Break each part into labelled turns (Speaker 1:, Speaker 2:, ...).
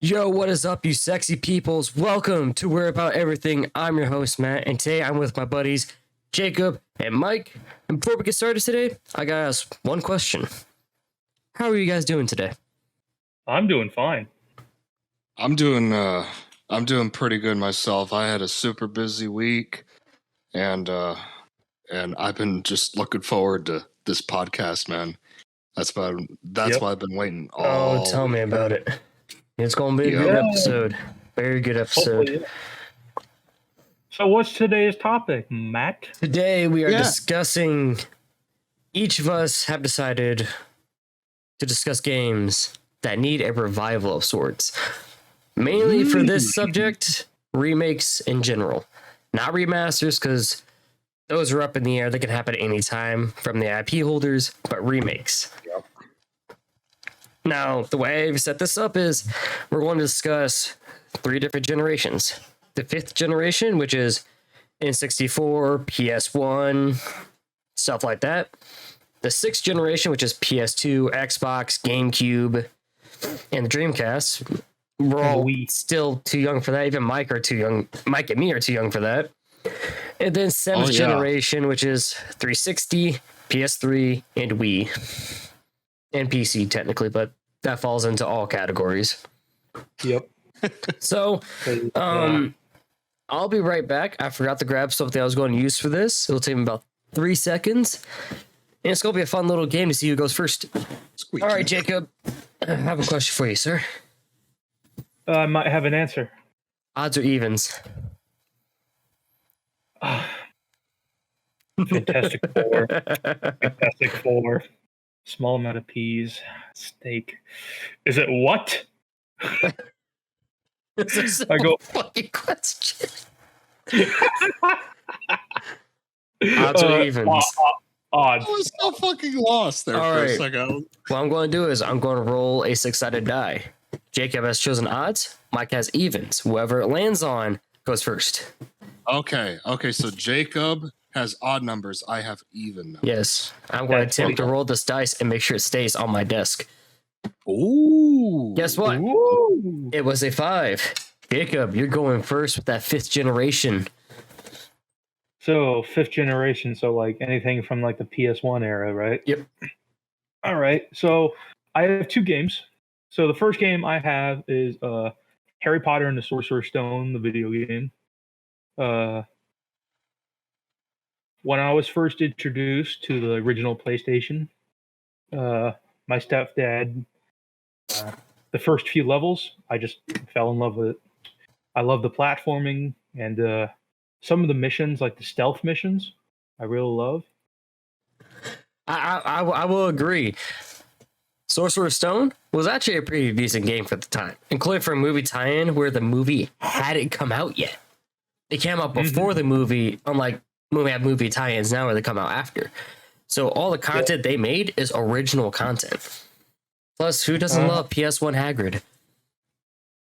Speaker 1: Yo, what is up, you sexy peoples? Welcome to We're About Everything. I'm your host, Matt, and today I'm with my buddies, Jacob and Mike. And before we get started today, I gotta ask one question. How are you guys doing today?
Speaker 2: I'm doing fine.
Speaker 3: I'm doing pretty good myself. I had a super busy week and I've been just looking forward to this podcast, man. That's why I've been waiting all
Speaker 1: Tell me about it. It's gonna be a good episode. Very good episode.
Speaker 2: Hopefully. So what's today's topic, Matt?
Speaker 1: Today we are discussing, each of us have decided to discuss games that need a revival of sorts. Mainly for this subject, remakes in general. Not remasters, because those are up in the air. They can happen at any time from the IP holders, but remakes.
Speaker 3: Yep.
Speaker 1: Now, the way I've set this up is we're going to discuss 3 different generations. The 5th generation, which is N64, PS1, stuff like that. The 6th generation, which is PS2, Xbox, GameCube, and the Dreamcast. We're all still too young for that. Even Mike and me are too young for that. And then 7th generation, which is 360, PS3, and Wii. And PC, technically, but that falls into all categories.
Speaker 2: Yep.
Speaker 1: So, I'll be right back. I forgot to grab something I was going to use for this. It'll take me about 3 seconds. And it's going to be a fun little game to see who goes first.
Speaker 3: Squeaky.
Speaker 1: All right, Jacob. I have a question for you, sir.
Speaker 2: I might have an answer.
Speaker 1: Odds or evens?
Speaker 2: Fantastic Four. Fantastic Four. Small amount of peas. Steak. Is it what?
Speaker 1: This is
Speaker 2: I go-
Speaker 1: fucking question. Odds or evens?
Speaker 2: Odds.
Speaker 3: I was so fucking lost there
Speaker 1: All
Speaker 3: for
Speaker 1: right.
Speaker 3: a second.
Speaker 1: What I'm going to do is I'm going to roll a 6-sided die. Jacob has chosen odds. Mike has evens. Whoever it lands on goes first.
Speaker 3: Okay, so Jacob has odd numbers. I have even numbers.
Speaker 1: Yes. I'm going to
Speaker 2: That's
Speaker 1: attempt to
Speaker 2: funny.
Speaker 1: roll this dice and make sure it stays on my desk.
Speaker 3: Ooh.
Speaker 1: Guess what?
Speaker 2: Ooh.
Speaker 1: It was a 5. Jacob, you're going first with that 5th generation.
Speaker 2: So 5th generation. So like anything from like the PS1 era, right?
Speaker 1: Yep.
Speaker 2: All right. So I have 2 games. So the first game I have is Harry Potter and the Sorcerer's Stone, the video game. When I was first introduced to the original PlayStation, my stepdad, the first few levels, I just fell in love with it. I love the platforming and some of the missions, like the stealth missions, I really love.
Speaker 1: I will agree. Sorcerer's Stone was actually a pretty decent game for the time, including for a movie tie-in where the movie hadn't come out yet. It came out before the movie, unlike movie tie-ins now where they come out after. So all the content they made is original content. Plus, who doesn't love PS1 Hagrid?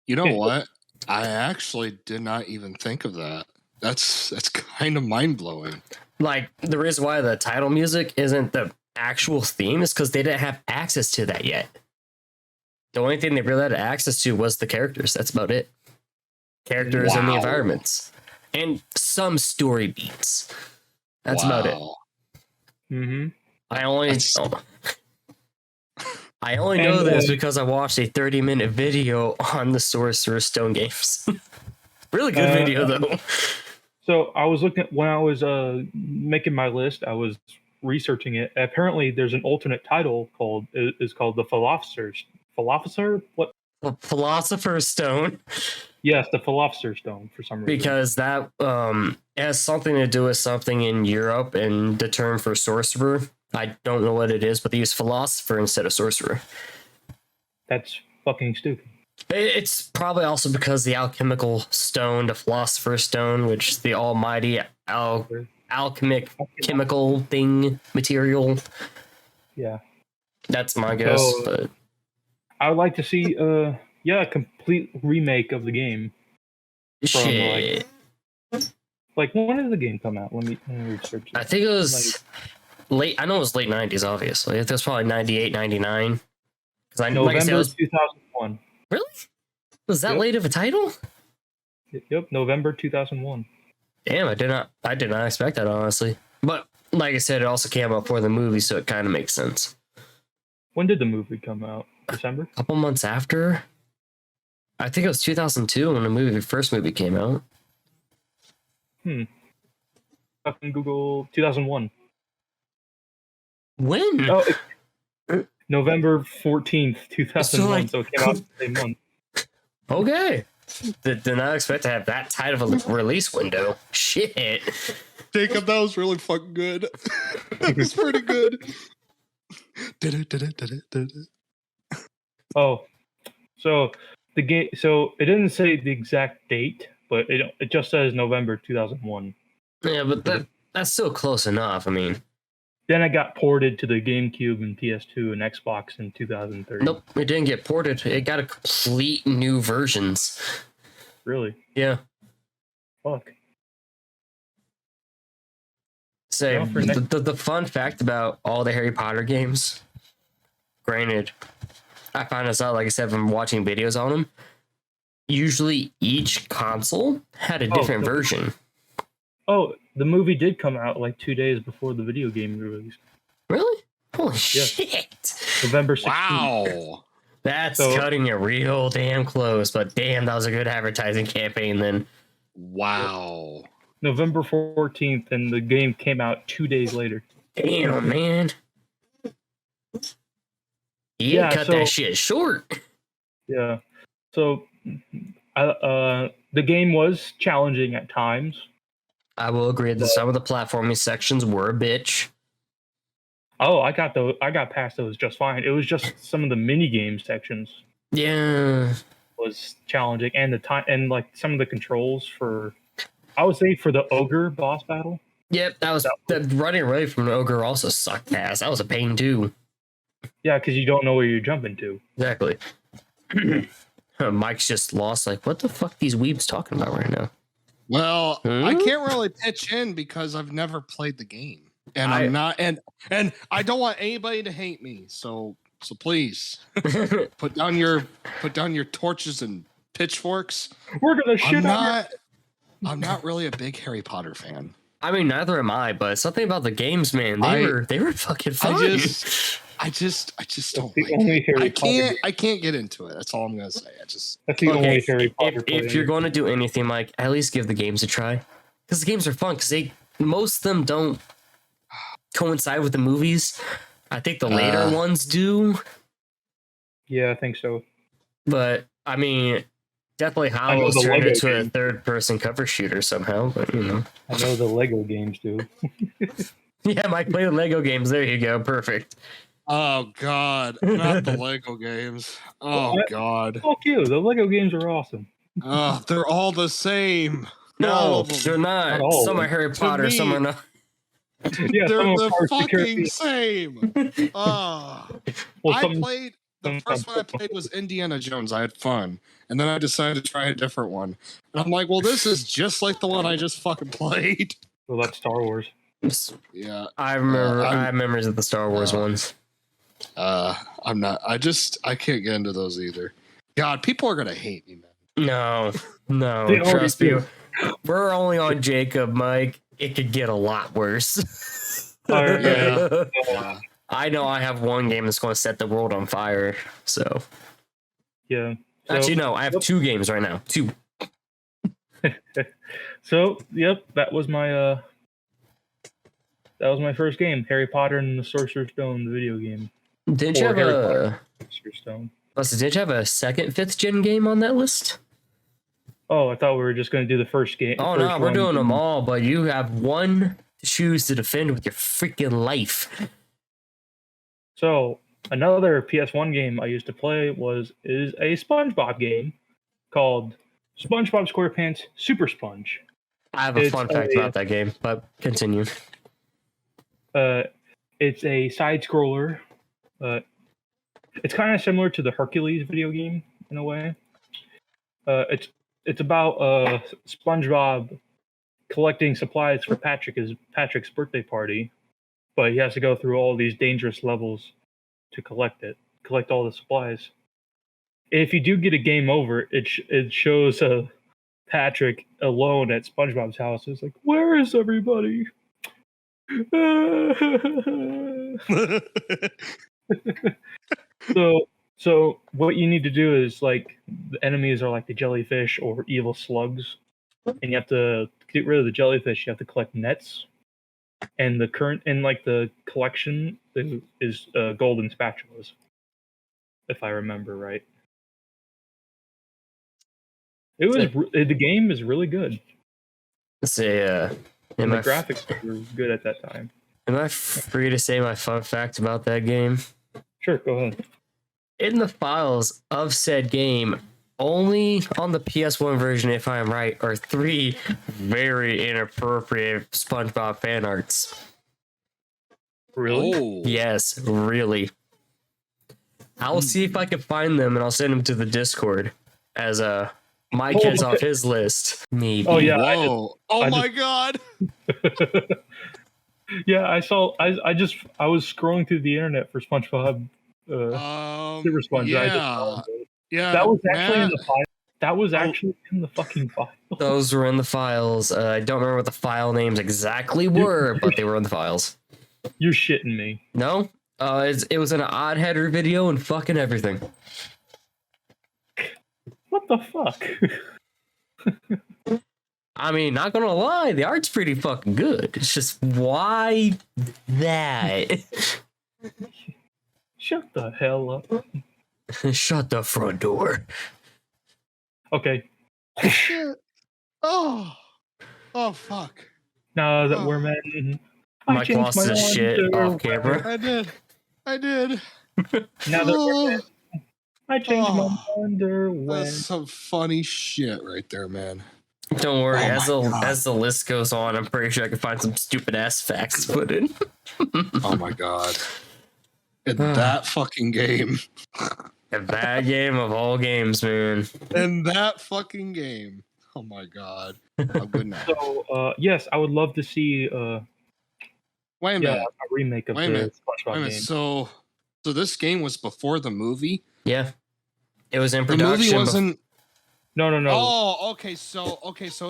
Speaker 3: You know what? I actually did not even think of that. That's kind of mind-blowing.
Speaker 1: Like, the reason why the title music isn't the actual theme is because they didn't have access to that yet. The only thing they really had access to was the characters. That's about it. Characters and the environments. And some story beats. That's about it.
Speaker 2: Mm-hmm.
Speaker 1: I only know this because I watched a 30-minute video on the Sorcerer's Stone games. Really good video, though.
Speaker 2: So I was looking at, when I was making my list, I was researching it. Apparently, there's an alternate title called the Philosopher's
Speaker 1: Philosopher's Stone.
Speaker 2: Yes, the Philosopher's Stone for some reason.
Speaker 1: Because that has something to do with something in Europe, and the term for sorcerer, I don't know what it is, but they use philosopher instead of sorcerer.
Speaker 2: That's fucking stupid.
Speaker 1: It's probably also because the alchemical stone, the Philosopher's Stone, which is the almighty alchemic chemical thing, material.
Speaker 2: Yeah.
Speaker 1: That's my guess.
Speaker 2: So,
Speaker 1: but
Speaker 2: I would like to see a complete remake of the game. From,
Speaker 1: shit.
Speaker 2: Like when did the game come out? Let me research it.
Speaker 1: I think it was late. I know it was late 90s, obviously. It was probably 98, 99. Because I know,
Speaker 2: November
Speaker 1: like I said,
Speaker 2: 2001.
Speaker 1: Really? Was that
Speaker 2: Yep.
Speaker 1: late of a title?
Speaker 2: Yep, November 2001.
Speaker 1: Damn, I did not expect that, honestly. But like I said, it also came out for the movie, so it kind of makes sense.
Speaker 2: When did the movie come out? December?
Speaker 1: A couple months after, I think it was 2002 when the first movie came out.
Speaker 2: Fucking Google 2001.
Speaker 1: When?
Speaker 2: Oh, November 14th, 2001.
Speaker 1: So,
Speaker 2: So it came out the same month.
Speaker 1: Okay. Did not expect to have that tight of a release window. Shit.
Speaker 3: Jacob, that was really fucking good. That was pretty good.
Speaker 2: Oh, so the game. So it didn't say the exact date, but it just says November 2001.
Speaker 1: Yeah, but that's still close enough. I mean,
Speaker 2: Then it got ported to the GameCube and PS2 and Xbox in 2003.
Speaker 1: nope, it didn't get ported. It got a complete new versions.
Speaker 2: Really?
Speaker 1: Yeah.
Speaker 2: Fuck.
Speaker 1: Say
Speaker 2: Well, for next-
Speaker 1: the fun fact about all the Harry Potter games. Granted, I found this out, like I said, from watching videos on them. Usually, each console had a different version.
Speaker 2: Oh, the movie did come out like 2 days before the video game released.
Speaker 1: Really? Holy shit!
Speaker 2: November 16th.
Speaker 3: Wow.
Speaker 1: That's
Speaker 2: So-
Speaker 1: cutting it real damn close. But damn, that was a good advertising campaign. Then
Speaker 3: Wow.
Speaker 2: November 14th, and the game came out 2 days later.
Speaker 1: damn, man. You
Speaker 2: Yeah,
Speaker 1: cut
Speaker 2: so-
Speaker 1: that shit short.
Speaker 2: Yeah. So, the game was challenging at times.
Speaker 1: I will agree that some of the platforming sections were a bitch.
Speaker 2: Oh, I got past those just fine. It was just some of the mini game sections
Speaker 1: Yeah.
Speaker 2: was challenging, and the time and like some of the controls for, I would say for the ogre boss battle.
Speaker 1: Yep, that running away from an ogre also sucked ass. That was a pain too.
Speaker 2: Yeah, because you don't know where you're jumping to.
Speaker 1: Exactly. Mike's just lost. Like, what the fuck these weebs talking about right now?
Speaker 3: Well, I
Speaker 1: Hmm?
Speaker 3: can't really pitch in because I've never played the game. And
Speaker 1: I-
Speaker 3: I'm not and I don't want anybody to hate me. So please put down your torches and pitchforks.
Speaker 2: We're gonna shit
Speaker 3: I'm not really a big Harry Potter fan.
Speaker 1: I mean, neither am I, but something about the games, man, they were fucking fun.
Speaker 3: I just don't
Speaker 2: the
Speaker 3: like
Speaker 2: only
Speaker 3: it.
Speaker 2: Harry Potter.
Speaker 3: I can't get into it. That's all I'm gonna say.
Speaker 2: That's the only Harry Potter.
Speaker 1: if you're going to do anything, Mike, at least give the games a try. Because the games are fun, because most of them don't coincide with the movies. I think the later ones do,
Speaker 2: Yeah, I think so.
Speaker 1: but I mean, Deathly
Speaker 2: know
Speaker 1: Hallows
Speaker 2: the
Speaker 1: turned
Speaker 2: Lego
Speaker 1: into a
Speaker 2: game.
Speaker 1: third-person cover shooter somehow, but you know.
Speaker 2: I know the Lego games do.
Speaker 1: Yeah, Mike, play the Lego games. There you go. Perfect.
Speaker 3: Oh God, not the Lego games. Oh
Speaker 2: What?
Speaker 3: God.
Speaker 2: Fuck you. The Lego games are awesome.
Speaker 3: Oh, they're all the same. All
Speaker 1: No,
Speaker 3: of them.
Speaker 1: they're not.
Speaker 2: Not all of
Speaker 1: Some are
Speaker 2: them.
Speaker 1: Harry Potter, some
Speaker 3: me.
Speaker 1: are not.
Speaker 2: Yeah,
Speaker 3: They're
Speaker 2: some of
Speaker 3: the
Speaker 2: them are
Speaker 3: fucking
Speaker 2: security.
Speaker 3: same. Oh.
Speaker 2: Well,
Speaker 3: I
Speaker 2: some,
Speaker 3: played the
Speaker 2: some-
Speaker 3: first one I played was Indiana Jones. I had fun, and then I decided to try a different one. And I'm like, well, this is just like the one I just fucking played.
Speaker 2: well, that's Star Wars.
Speaker 3: Yeah.
Speaker 1: I remember.
Speaker 3: I'm-
Speaker 1: I have memories of the Star Wars ones.
Speaker 3: I'm not. I can't get into those either. God, people are gonna hate me, man.
Speaker 1: No, no.
Speaker 2: They already
Speaker 1: Trust me.
Speaker 2: do.
Speaker 1: We're only on Jacob, Mike. It could get a lot worse.
Speaker 2: Alright.
Speaker 3: Yeah.
Speaker 1: I know I have one game that's going to set the world on fire. So
Speaker 2: Yeah. So,
Speaker 1: actually, no, I have two games right now. Two.
Speaker 2: So, yep, that was my first game, Harry Potter and the Sorcerer's Stone, the video game.
Speaker 1: Didn't you
Speaker 2: Or
Speaker 1: have
Speaker 2: Harry
Speaker 1: a?
Speaker 2: Potter. Sorcerer's Stone.
Speaker 1: Did you have a second 5th gen game on that list?
Speaker 2: Oh, I thought we were just going to do the first game.
Speaker 1: Oh
Speaker 2: first
Speaker 1: no, we're
Speaker 2: one.
Speaker 1: doing them all, but you have one to choose to defend with your freaking life.
Speaker 2: So another PS1 game I used to play is a SpongeBob game called SpongeBob SquarePants Super Sponge.
Speaker 1: I have a
Speaker 2: It's
Speaker 1: fun fact
Speaker 2: a-
Speaker 1: about that game, but continue.
Speaker 2: It's a side scroller. It's kind of similar to the Hercules video game in a way. It's about SpongeBob collecting supplies for Patrick's birthday party, but he has to go through all these dangerous levels to collect all the supplies. if you do get a game over, it shows Patrick alone at SpongeBob's house. It's like, where is everybody? So what you need to do is like the enemies are like the jellyfish or evil slugs, and you have to get rid of the jellyfish. You have to collect nets, and the current in like the collection is golden spatulas, if I remember right. It was the game is really good.
Speaker 1: Let's see,
Speaker 2: And the graphics were good at that time.
Speaker 1: am I free to say my fun fact about that game?
Speaker 2: Sure, go ahead.
Speaker 1: In the files of said game, only on the PS1 version, if I'm right, are 3 very inappropriate SpongeBob fan arts.
Speaker 2: Really?
Speaker 3: Oh.
Speaker 1: Yes, really. I'll see if I can find them and I'll send them to the Discord as my kid's off his list. Maybe.
Speaker 2: Oh yeah.
Speaker 3: Whoa. My God.
Speaker 2: Yeah, I saw. I was scrolling through the internet for SpongeBob. Super Sponge. I just found it.
Speaker 3: Yeah.
Speaker 2: That was actually in the file. That was actually in the fucking file.
Speaker 1: Those were in the files. I don't remember what the file names exactly were, but they were in the files.
Speaker 2: You're shitting me.
Speaker 1: No? It was in an odd header video and fucking everything.
Speaker 2: What the fuck?
Speaker 1: I mean, not gonna lie, the art's pretty fucking good. It's just why that?
Speaker 2: Shut the hell up.
Speaker 1: Shut the front door.
Speaker 2: Okay.
Speaker 3: Oh fuck.
Speaker 2: Now that we're men.
Speaker 1: Mike lost his shit off camera.
Speaker 3: I did.
Speaker 2: Now that we're men. I changed my underwear.
Speaker 3: That's some funny shit right there, man.
Speaker 1: Don't worry,
Speaker 3: Oh
Speaker 1: as the list goes on, I'm pretty sure I can find some stupid ass facts to put in.
Speaker 3: Oh my God. In that fucking game.
Speaker 1: A bad game of all games, man.
Speaker 3: In that fucking game. Oh my God. I'm good now.
Speaker 2: So, yes, I would love to see
Speaker 3: Wait a minute.
Speaker 2: a remake of
Speaker 3: Wait a
Speaker 2: the
Speaker 3: minute.
Speaker 2: SpongeBob game.
Speaker 3: So this game was before the movie?
Speaker 1: Yeah. It was in
Speaker 3: The
Speaker 1: production.
Speaker 3: movie wasn't.
Speaker 2: No.
Speaker 3: Oh, okay. So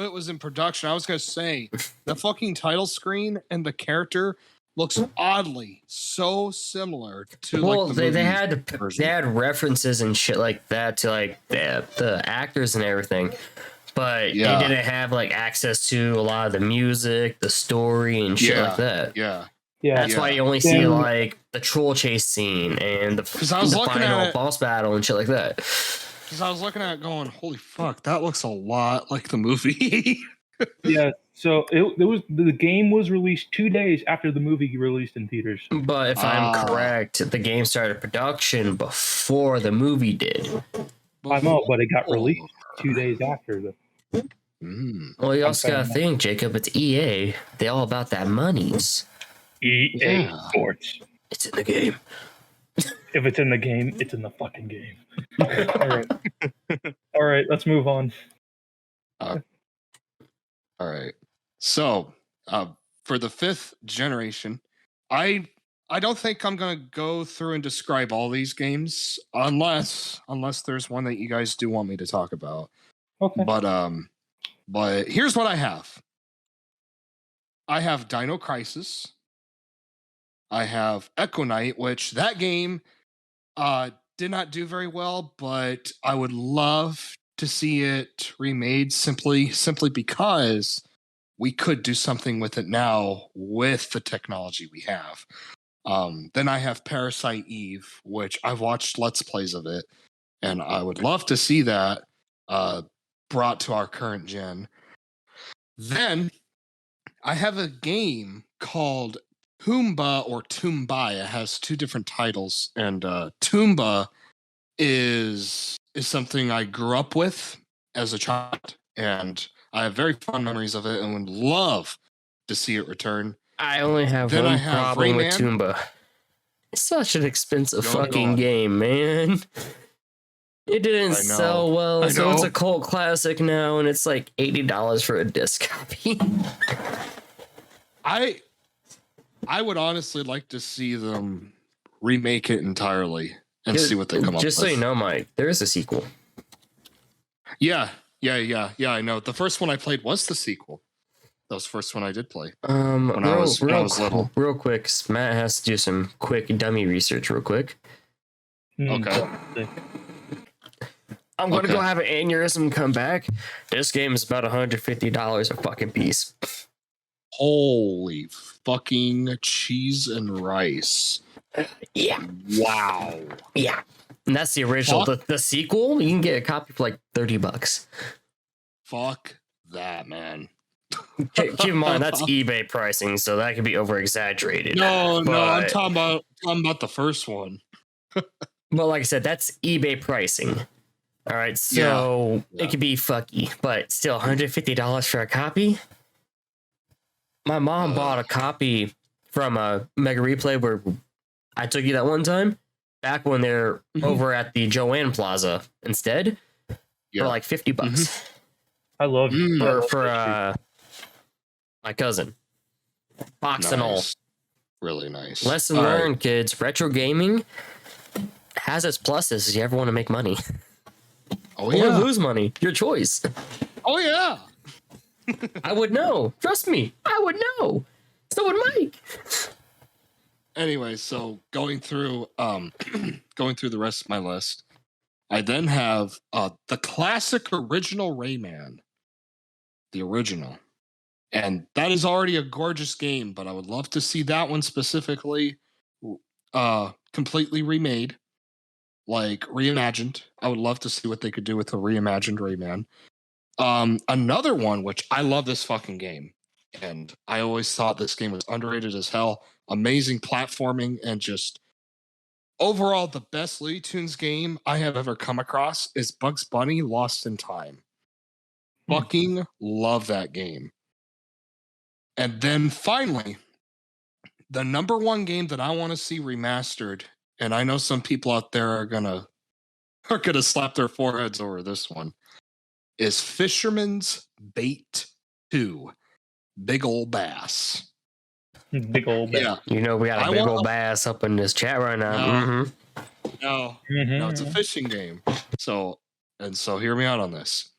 Speaker 3: it was in production. I was gonna say the fucking title screen and the character looks oddly so similar to
Speaker 1: Well,
Speaker 3: like the
Speaker 1: they
Speaker 3: movie version.
Speaker 1: had references and shit like that to like the actors and everything, but
Speaker 3: Yeah.
Speaker 1: they didn't have like access to a lot of the music, the story, and shit like that.
Speaker 3: Yeah.
Speaker 2: Yeah.
Speaker 1: That's why you only see like the troll chase scene and the
Speaker 3: 'Cause I was
Speaker 1: the
Speaker 3: looking
Speaker 1: final
Speaker 3: at it-
Speaker 1: boss battle and shit like that.
Speaker 3: Because I was looking at it going, holy fuck, that looks a lot like the movie.
Speaker 2: Yeah. So the game was released 2 days after the movie released in theaters.
Speaker 1: But if I'm correct, the game started production before the movie did.
Speaker 2: I know, but it got released 2 days after the.
Speaker 1: Well, you also
Speaker 2: saying
Speaker 1: gotta
Speaker 2: that.
Speaker 1: think, Jacob, it's EA. They all about that monies.
Speaker 2: EA
Speaker 3: Yeah.
Speaker 2: Sports.
Speaker 1: It's in the game.
Speaker 2: If it's in the game, it's in the fucking game. All right, let's move on.
Speaker 3: All right. So, for the 5th generation, I don't think I'm gonna go through and describe all these games unless there's one that you guys do want me to talk about.
Speaker 2: Okay.
Speaker 3: But here's what I have. I have Dino Crisis. I have Echo Knight, which that game did not do very well, but I would love to see it remade simply because we could do something with it now with the technology we have. Then I have Parasite Eve, which I've watched Let's Plays of it, and I would love to see that brought to our current gen. Then I have a game called Toomba or Toombaya. It has 2 different titles, and Toomba is something I grew up with as a child, and I have very fond memories of it and would love to see it return.
Speaker 1: I only have
Speaker 3: Then I
Speaker 1: one
Speaker 3: have
Speaker 1: problem with
Speaker 3: Rayman.
Speaker 1: Toomba. It's such an expensive
Speaker 3: Go
Speaker 1: fucking
Speaker 3: on.
Speaker 1: game, man. It didn't
Speaker 3: I know.
Speaker 1: sell well,
Speaker 3: I
Speaker 1: so it's
Speaker 3: know.
Speaker 1: a cult classic now, and it's like $80 for a disc copy.
Speaker 3: I would honestly like to see them remake it entirely and see what they come up with.
Speaker 1: Just so you know, Mike, there is a sequel.
Speaker 3: Yeah. I know. The first one I played was the sequel. That was the first one I did play.
Speaker 1: When I was little. Real quick, Matt has to do some quick dummy research real quick.
Speaker 3: Okay.
Speaker 1: I'm gonna go have an aneurysm, come back. This game is about $150 a fucking piece.
Speaker 3: Holy fucking cheese and rice.
Speaker 1: Yeah.
Speaker 3: Wow.
Speaker 1: Yeah. And that's the original. The sequel, you can get a copy for like $30.
Speaker 3: Fuck that, man.
Speaker 1: Keep in mind that's eBay pricing, so that could be over exaggerated.
Speaker 3: No, I'm talking about the first one.
Speaker 1: But like I said, that's eBay pricing. All right, so it could be fucky, but still $150 for a copy. My mom bought a copy from a Mega Replay where I took you that one time, back when they're over at the Joanne Plaza instead, for like $50.
Speaker 2: I love
Speaker 1: for my cousin. Box and all.
Speaker 3: Really nice.
Speaker 1: Lesson learned, kids. Retro gaming has its pluses if you ever want to make money.
Speaker 3: Or
Speaker 1: lose money. Your choice.
Speaker 3: Oh, yeah.
Speaker 1: I would know. Trust me. I would know. So would Mike.
Speaker 3: Anyway, so going through the rest of my list, I then have the classic original Rayman. The original. And that is already a gorgeous game, but I would love to see that one specifically completely remade, like reimagined. I would love to see what they could do with a reimagined Rayman. Another one, which I love this fucking game, and I always thought this game was underrated as hell. Amazing platforming and just overall the best Looney Tunes game I have ever come across is Bugs Bunny Lost in Time. Fucking love that game. And then finally, the number one game that I want to see remastered, and I know some people out there are gonna slap their foreheads over this one, is Fisherman's Bait 2. Big Ol' Bass.
Speaker 2: Big old bass.
Speaker 3: Yeah.
Speaker 1: You know we got a big old bass up in this chat right now.
Speaker 3: No, it's a fishing game. So hear me out on this.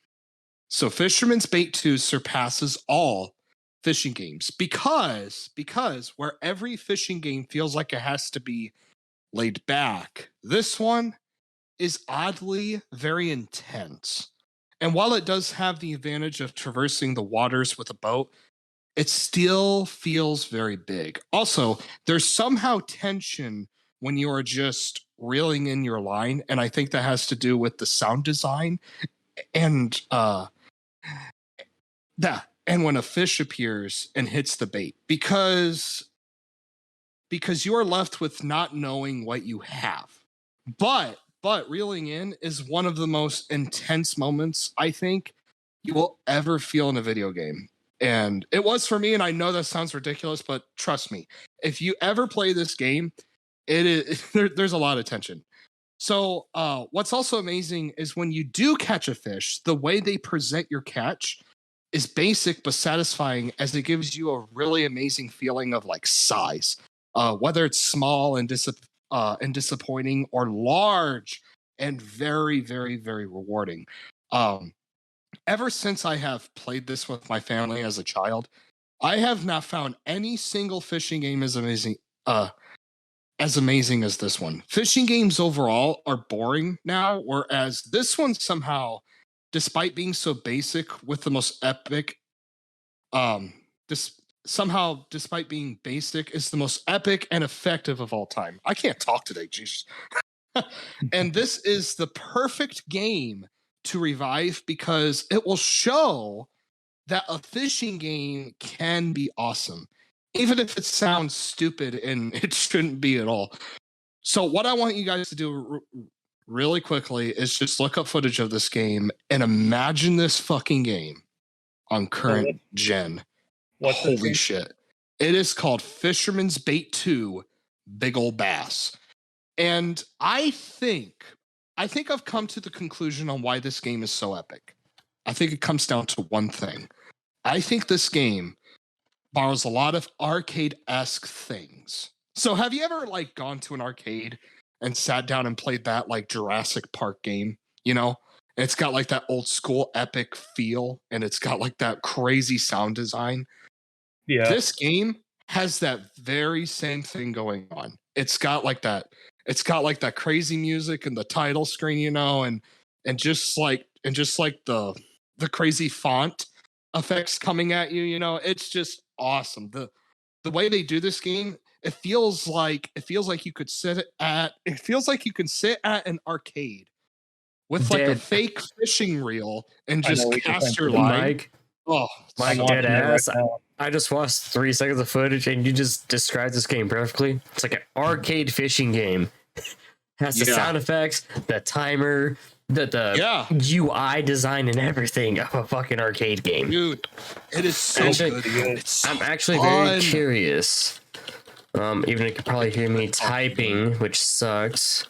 Speaker 3: So Fisherman's Bait 2 surpasses all fishing games because where every fishing game feels like it has to be laid back, this one is oddly very intense. And while it does have the advantage of traversing the waters with a boat, it still feels very big. Also, there's somehow tension when you are just reeling in your line, and I think that has to do with the sound design and when a fish appears and hits the bait, because you are left with not knowing what you have. But reeling in is one of the most intense moments I think you will ever feel in a video game. And it was for me, and I know that sounds ridiculous, but trust me, if you ever play this game, there's a lot of tension. So what's also amazing is when you do catch a fish, the way they present your catch is basic but satisfying, as it gives you a really amazing feeling of like size, whether it's small and disappointing or large and very, very, very rewarding. Ever since I have played this with my family as a child, I have not found any single fishing game as amazing as this one. Fishing games overall are boring now, whereas this one somehow, despite being so basic, with the most epic, despite being basic, is the most epic and effective of all time. I can't talk today, Jesus. And this is the perfect game to revive because it will show that a fishing game can be awesome, even if it sounds stupid and it shouldn't be at all. So what I want you guys to do really quickly is just look up footage of this game and imagine this fucking game on current gen. Holy shit. It is called Fisherman's Bait 2 Big Ol' Bass. And I think I've come to the conclusion on why this game is so epic. I think it comes down to one thing. I think this game borrows a lot of arcade-esque things. So have you ever gone to an arcade and sat down and played that like Jurassic Park game, you know? And it's got like that old school epic feel, and it's got like that crazy sound design.
Speaker 2: Yeah.
Speaker 3: This game has that very same thing going on. It's got like that crazy music and the title screen, you know, and just like the crazy font effects coming at you, you know. It's just awesome. The way they do this game, it feels like you could sit at an arcade with like a
Speaker 1: Dead.
Speaker 3: fake fishing reel and
Speaker 2: I know
Speaker 3: just
Speaker 2: what you're
Speaker 3: cast
Speaker 2: saying.
Speaker 3: your line.
Speaker 1: Mike,
Speaker 3: Oh,
Speaker 1: Mike,
Speaker 2: I'm
Speaker 1: dead
Speaker 2: watching it right
Speaker 1: ass.
Speaker 2: now.
Speaker 1: I just watched 3 seconds of footage, and you just described this game perfectly. It's like an arcade fishing game. Has the
Speaker 3: Yeah.
Speaker 1: sound effects, the timer, the
Speaker 3: yeah,
Speaker 1: UI design, and everything of a fucking arcade game.
Speaker 3: dude, it is so
Speaker 1: Actually,
Speaker 3: good. It's so
Speaker 1: I'm actually very
Speaker 3: fun.
Speaker 1: curious. Even you can probably hear me typing, which sucks.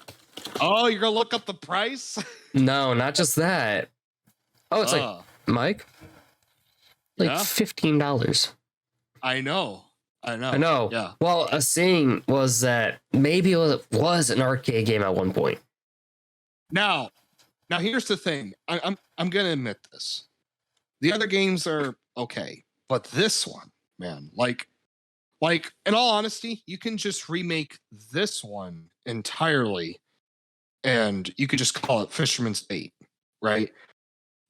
Speaker 3: Oh, you're gonna look up the price?
Speaker 1: No, not just that. Oh, it's like Mike, like
Speaker 3: yeah,
Speaker 1: $15.
Speaker 3: I know.
Speaker 1: I know.
Speaker 3: Yeah.
Speaker 1: Well, a saying was that maybe it was an arcade game at one point.
Speaker 3: Now here's the thing. I'm gonna admit this. The other games are okay, but this one, man, like in all honesty, you can just remake this one entirely, and you could just call it Fisherman's Bait, right?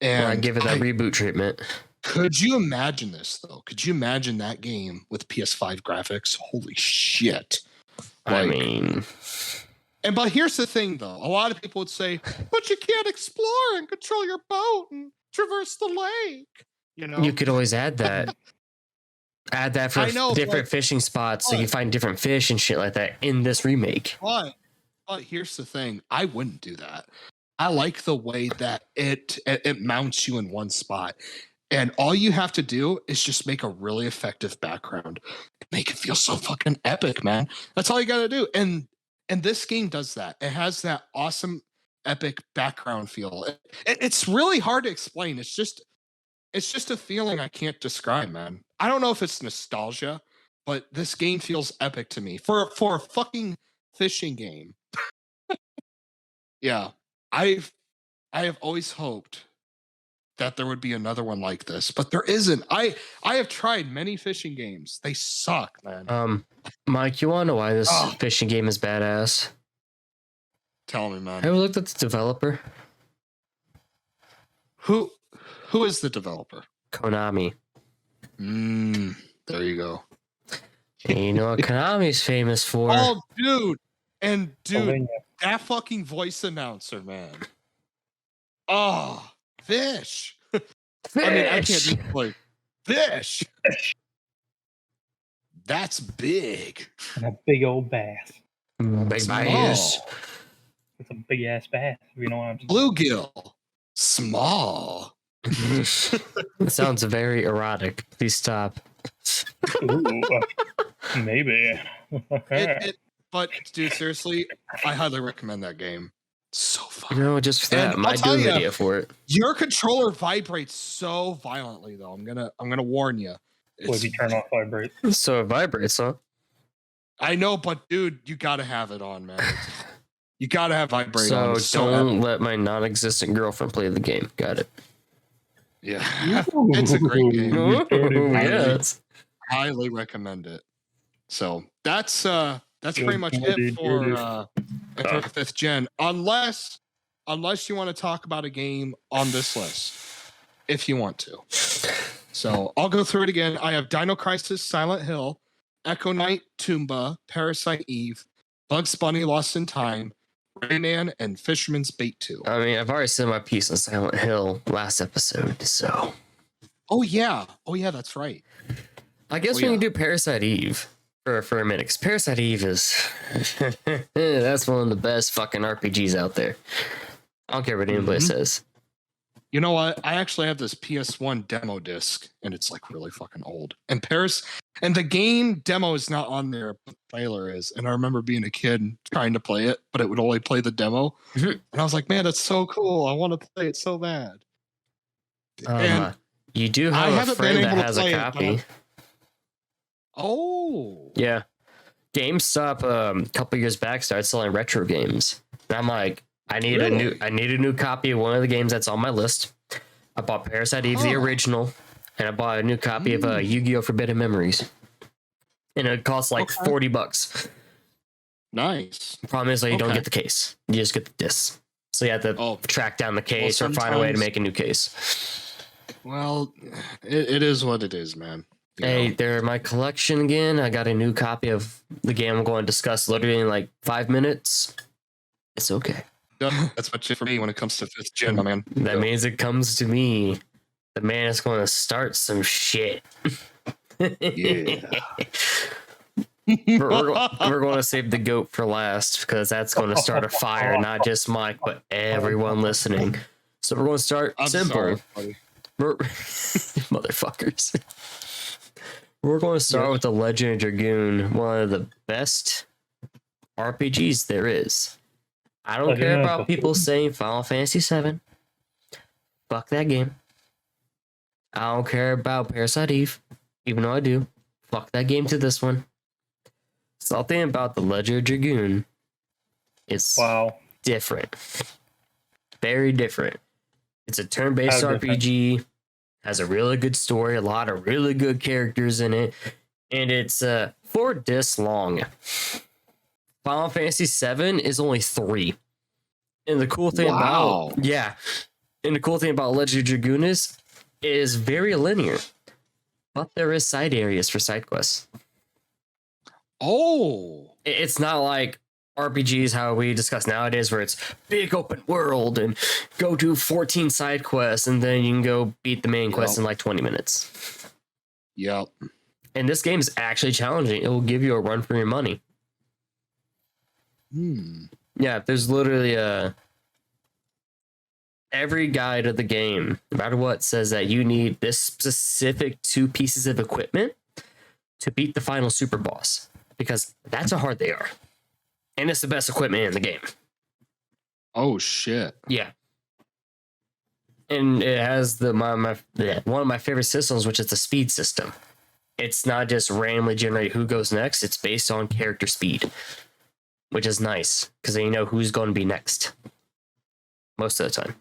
Speaker 3: And
Speaker 1: Or I give it that reboot treatment.
Speaker 3: could you imagine this though? Could you imagine that game with PS5 graphics? Holy shit!
Speaker 1: I
Speaker 3: Like,
Speaker 1: mean,
Speaker 3: but here's the thing though. A lot of people would say, but you can't explore and control your boat and traverse the lake. You know?
Speaker 1: you could always add that. Add that for
Speaker 3: I know,
Speaker 1: different
Speaker 3: but-
Speaker 1: fishing spots so you
Speaker 3: but-
Speaker 1: find different fish and shit like that in this remake.
Speaker 3: But here's the thing. I wouldn't do that. I like the way that it mounts you in one spot. And all you have to do is just make a really effective background. Make it feel so fucking epic, man. That's all you gotta do. And this game does that. It has that awesome epic background feel. It's really hard to explain. It's just a feeling I can't describe, man. I don't know if it's nostalgia, but this game feels epic to me for a fucking fishing game. Yeah, I have always hoped that there would be another one like this, but there isn't. I have tried many fishing games. They suck, man.
Speaker 1: Mike, you want to know why this
Speaker 3: Oh.
Speaker 1: fishing game is badass?
Speaker 3: Tell me, man.
Speaker 1: Have you looked at the developer?
Speaker 3: Who is the developer?
Speaker 1: Konami.
Speaker 3: There you go.
Speaker 1: And you know what Konami's famous for?
Speaker 3: Oh, dude. And dude,
Speaker 2: Pennsylvania.
Speaker 3: that fucking voice announcer, man. Oh, fish.
Speaker 1: Fish!
Speaker 3: I mean, I can't do like fish. That's big.
Speaker 2: And a big old bass.
Speaker 1: Big
Speaker 3: Small.
Speaker 1: bass.
Speaker 2: It's a big ass bass. If you know what I'm saying.
Speaker 3: Bluegill. Small.
Speaker 1: It sounds very erotic. Please stop.
Speaker 2: Ooh, maybe.
Speaker 3: But dude, seriously, I highly recommend that game. So fun.
Speaker 1: You know, just for that,
Speaker 3: And
Speaker 1: I
Speaker 3: I'll
Speaker 1: might do
Speaker 3: tell
Speaker 1: a
Speaker 3: ya,
Speaker 1: video for it.
Speaker 3: Your controller vibrates so violently, though. I'm gonna warn you.
Speaker 2: What if you turn off vibrate?
Speaker 1: So it vibrates, huh?
Speaker 3: I know, but dude, you gotta have it on, man. You gotta have vibrate
Speaker 1: So
Speaker 3: on. It's so
Speaker 1: don't let my non-existent girlfriend play the game. Got it.
Speaker 3: yeah, it's a great game.
Speaker 1: Ooh, yes.
Speaker 3: Highly recommend it. So that's pretty much it for fifth gen. Unless you want to talk about a game on this list, if you want to. So I'll go through it again. I have Dino Crisis, Silent Hill, Echo Knight, Toomba, Parasite Eve, Bugs Bunny, Lost in Time, Rayman, and Fisherman's Bait 2.
Speaker 1: I mean, I've already said my piece on Silent Hill last episode, so
Speaker 3: Oh yeah, that's right.
Speaker 1: I guess
Speaker 3: Oh,
Speaker 1: we
Speaker 3: yeah.
Speaker 1: can do Parasite Eve for a minute. 'Cause Parasite Eve is that's one of the best fucking RPGs out there. I don't care what anybody
Speaker 3: Mhm.
Speaker 1: says.
Speaker 3: You know what? I actually have this PS1 demo disc, and it's like really fucking old. And the game demo is not on there, but the trailer is. And I remember being a kid trying to play it, but it would only play the demo.
Speaker 1: Mhm.
Speaker 3: And I was like, man, that's so cool. I want to play it so bad. And
Speaker 1: You do
Speaker 3: I
Speaker 1: have a
Speaker 3: haven't been
Speaker 1: friend that
Speaker 3: able to
Speaker 1: has a
Speaker 3: play it,
Speaker 1: copy.
Speaker 3: oh,
Speaker 1: Yeah. GameStop a couple years back started selling retro games. And I'm like, I need a new copy of one of the games that's on my list. I bought Parasite Eve, the original, and I bought a new copy of Yu-Gi-Oh! Forbidden Memories. And it costs like $40.
Speaker 3: Nice.
Speaker 1: The problem is, like, you don't get the case. You just get the disc. So you have to track down the case or find a way to make a new case.
Speaker 3: Well, it is what it is, man.
Speaker 1: Hey, they're my collection again. I got a new copy of the game I'm going to discuss literally in like 5 minutes. It's okay.
Speaker 3: That's much for me when it comes to 5th gen, my man.
Speaker 1: That means it comes to me. The man is going to start some shit.
Speaker 3: Yeah.
Speaker 1: we're going to save the goat for last because that's going to start a fire, not just Mike, but everyone listening. So we're going to start simple.
Speaker 3: Sorry,
Speaker 1: Motherfuckers. We're going to start with the Legend of Dragoon, one of the best RPGs there is. I don't care about people saying Final Fantasy VII. Fuck that game. I don't care about Parasite Eve, even though I do. Fuck that game to this one. Something about the Legend of Dragoon is different. Very different. It's a turn-based RPG. Has a really good story, a lot of really good characters in it, and it's 4 discs long. Final Fantasy VII is only 3. And the cool thing about Legend of Dragoon is very linear, but there is side areas for side quests.
Speaker 3: Oh,
Speaker 1: it's not like RPGs how we discuss nowadays, where it's big open world and go do 14 side quests and then you can go beat the main quest in like 20 minutes.
Speaker 3: Yep.
Speaker 1: And this game is actually challenging. It will give you a run for your money. Yeah, there's literally every guide of the game, no matter what, says that you need this specific 2 pieces of equipment to beat the final super boss, because that's how hard they are. And it's the best equipment in the game.
Speaker 3: Oh shit.
Speaker 1: Yeah. And it has one of my favorite systems, which is the speed system. It's not just randomly generate who goes next. It's based on character speed, which is nice because then you know who's going to be next most of the time.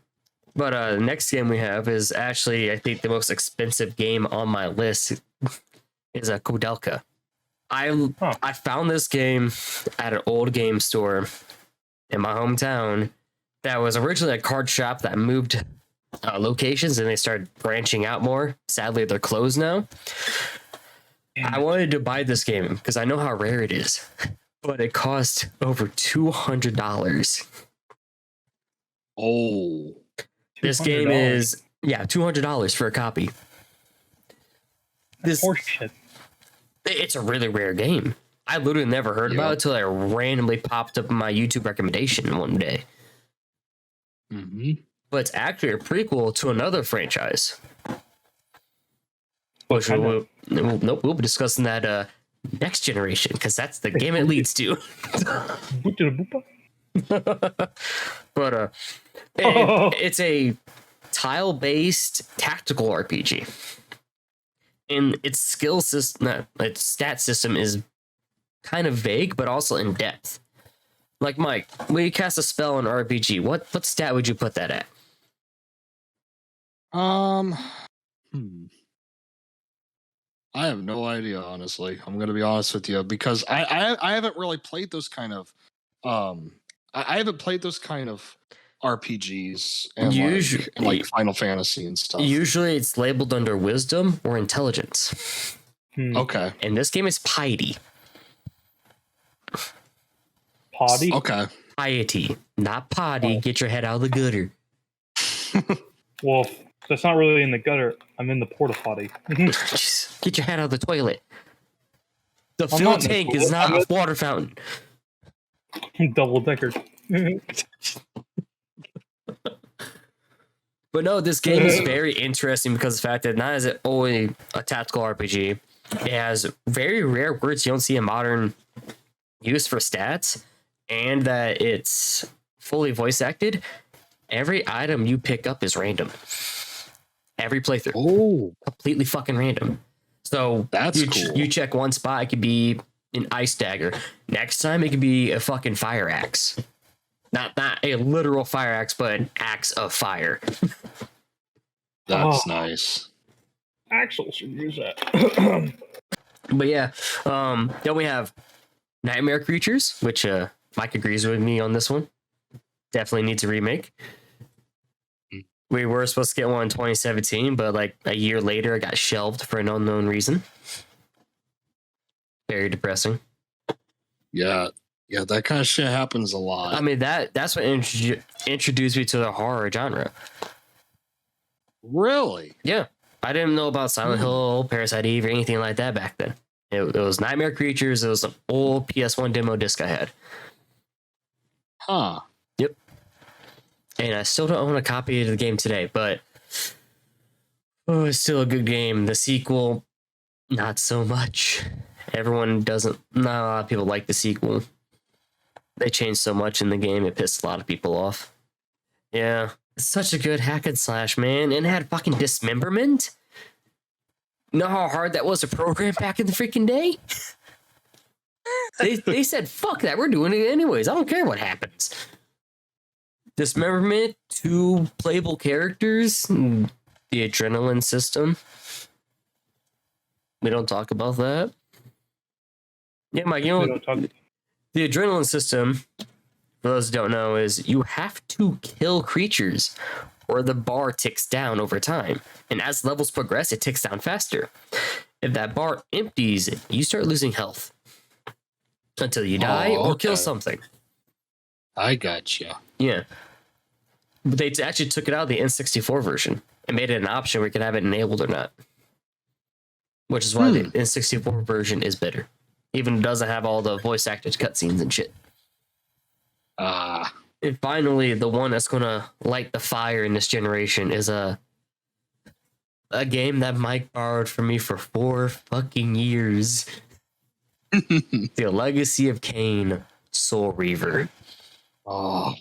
Speaker 1: But the next game we have is actually, I think, the most expensive game on my list is a Koudelka. I found this game at an old game store in my hometown that was originally a card shop that moved locations and they started branching out more. Sadly, they're closed now. I wanted to buy this game because I know how rare it is, but it cost over $200.
Speaker 3: Oh,
Speaker 1: this game is $200 for a copy.
Speaker 2: That's horseshit.
Speaker 1: It's a really rare game. I literally never heard about it until it randomly popped up in my YouTube recommendation one day. But it's actually a prequel to another franchise. Which we'll be discussing that next generation, because that's the game it leads to. But it's a tile-based tactical RPG. And its skill system, its stat system is kind of vague, but also in depth. Like, Mike, when you cast a spell in RPG, what stat would you put that at?
Speaker 3: I have no idea, honestly. I'm gonna be honest with you, because I haven't really played those kind of I haven't played those kind of RPGs and like Final Fantasy and stuff.
Speaker 1: Usually it's labeled under wisdom or intelligence.
Speaker 3: Okay.
Speaker 1: And this game is piety.
Speaker 2: Potty?
Speaker 3: Okay.
Speaker 1: Piety, not potty. Get your head out of the gutter.
Speaker 2: Well, that's not really in the gutter. I'm in the porta potty.
Speaker 1: Just get your head out of the toilet. The fill tank is not a water fountain.
Speaker 2: Double decker.
Speaker 1: But no, this game is very interesting because of the fact that not is it only a tactical RPG, it has very rare words you don't see in modern use for stats, and that it's fully voice acted. Every item you pick up is random. Every playthrough.
Speaker 3: Oh,
Speaker 1: completely fucking random. So
Speaker 3: that's cool.
Speaker 1: You check one spot, it could be an ice dagger. Next time it could be a fucking fire axe. Not a literal fire axe, but an axe of fire.
Speaker 3: That's
Speaker 2: Oh.
Speaker 3: nice.
Speaker 2: Axel should use that.
Speaker 1: But yeah, then we have Nightmare Creatures, which Mike agrees with me on this one. Definitely needs a remake. We were supposed to get one in 2017, but like a year later, it got shelved for an unknown reason. Very depressing.
Speaker 3: Yeah, that kind of shit happens a lot.
Speaker 1: I mean, that's what introduced me to the horror genre.
Speaker 3: Really?
Speaker 1: Yeah, I didn't know about Silent Hill, Parasite Eve, or anything like that back then. It was Nightmare Creatures. It was an old PS1 demo disc I had.
Speaker 3: Huh.
Speaker 1: Yep. And I still don't own a copy of the game today, but it's still a good game. The sequel, not so much. Not a lot of people like the sequel. They changed so much in the game, it pissed a lot of people off. Yeah, it's such a good hack and slash, man. And it had fucking dismemberment. Know how hard that was to program back in the freaking day? They said, fuck that, we're doing it anyways. I don't care what happens. Dismemberment, 2 playable characters, the adrenaline system. We don't talk about that. Yeah, Mike, you know,
Speaker 2: We don't talk-
Speaker 1: the adrenaline system, for those who don't know, is you have to kill creatures or the bar ticks down over time. And as levels progress, it ticks down faster. If that bar empties, you start losing health until you die or kill
Speaker 3: okay.
Speaker 1: something.
Speaker 3: I gotcha.
Speaker 1: Yeah. But they actually took it out of the N64 version and made it an option where you could have it enabled or not. Which is why the N64 version is better. Even though it doesn't have all the voice acted cutscenes and shit. And finally, the one that's gonna light the fire in this generation is a game that Mike borrowed from me for 4 fucking years. The Legacy of Kain, Soul Reaver.
Speaker 3: Oh,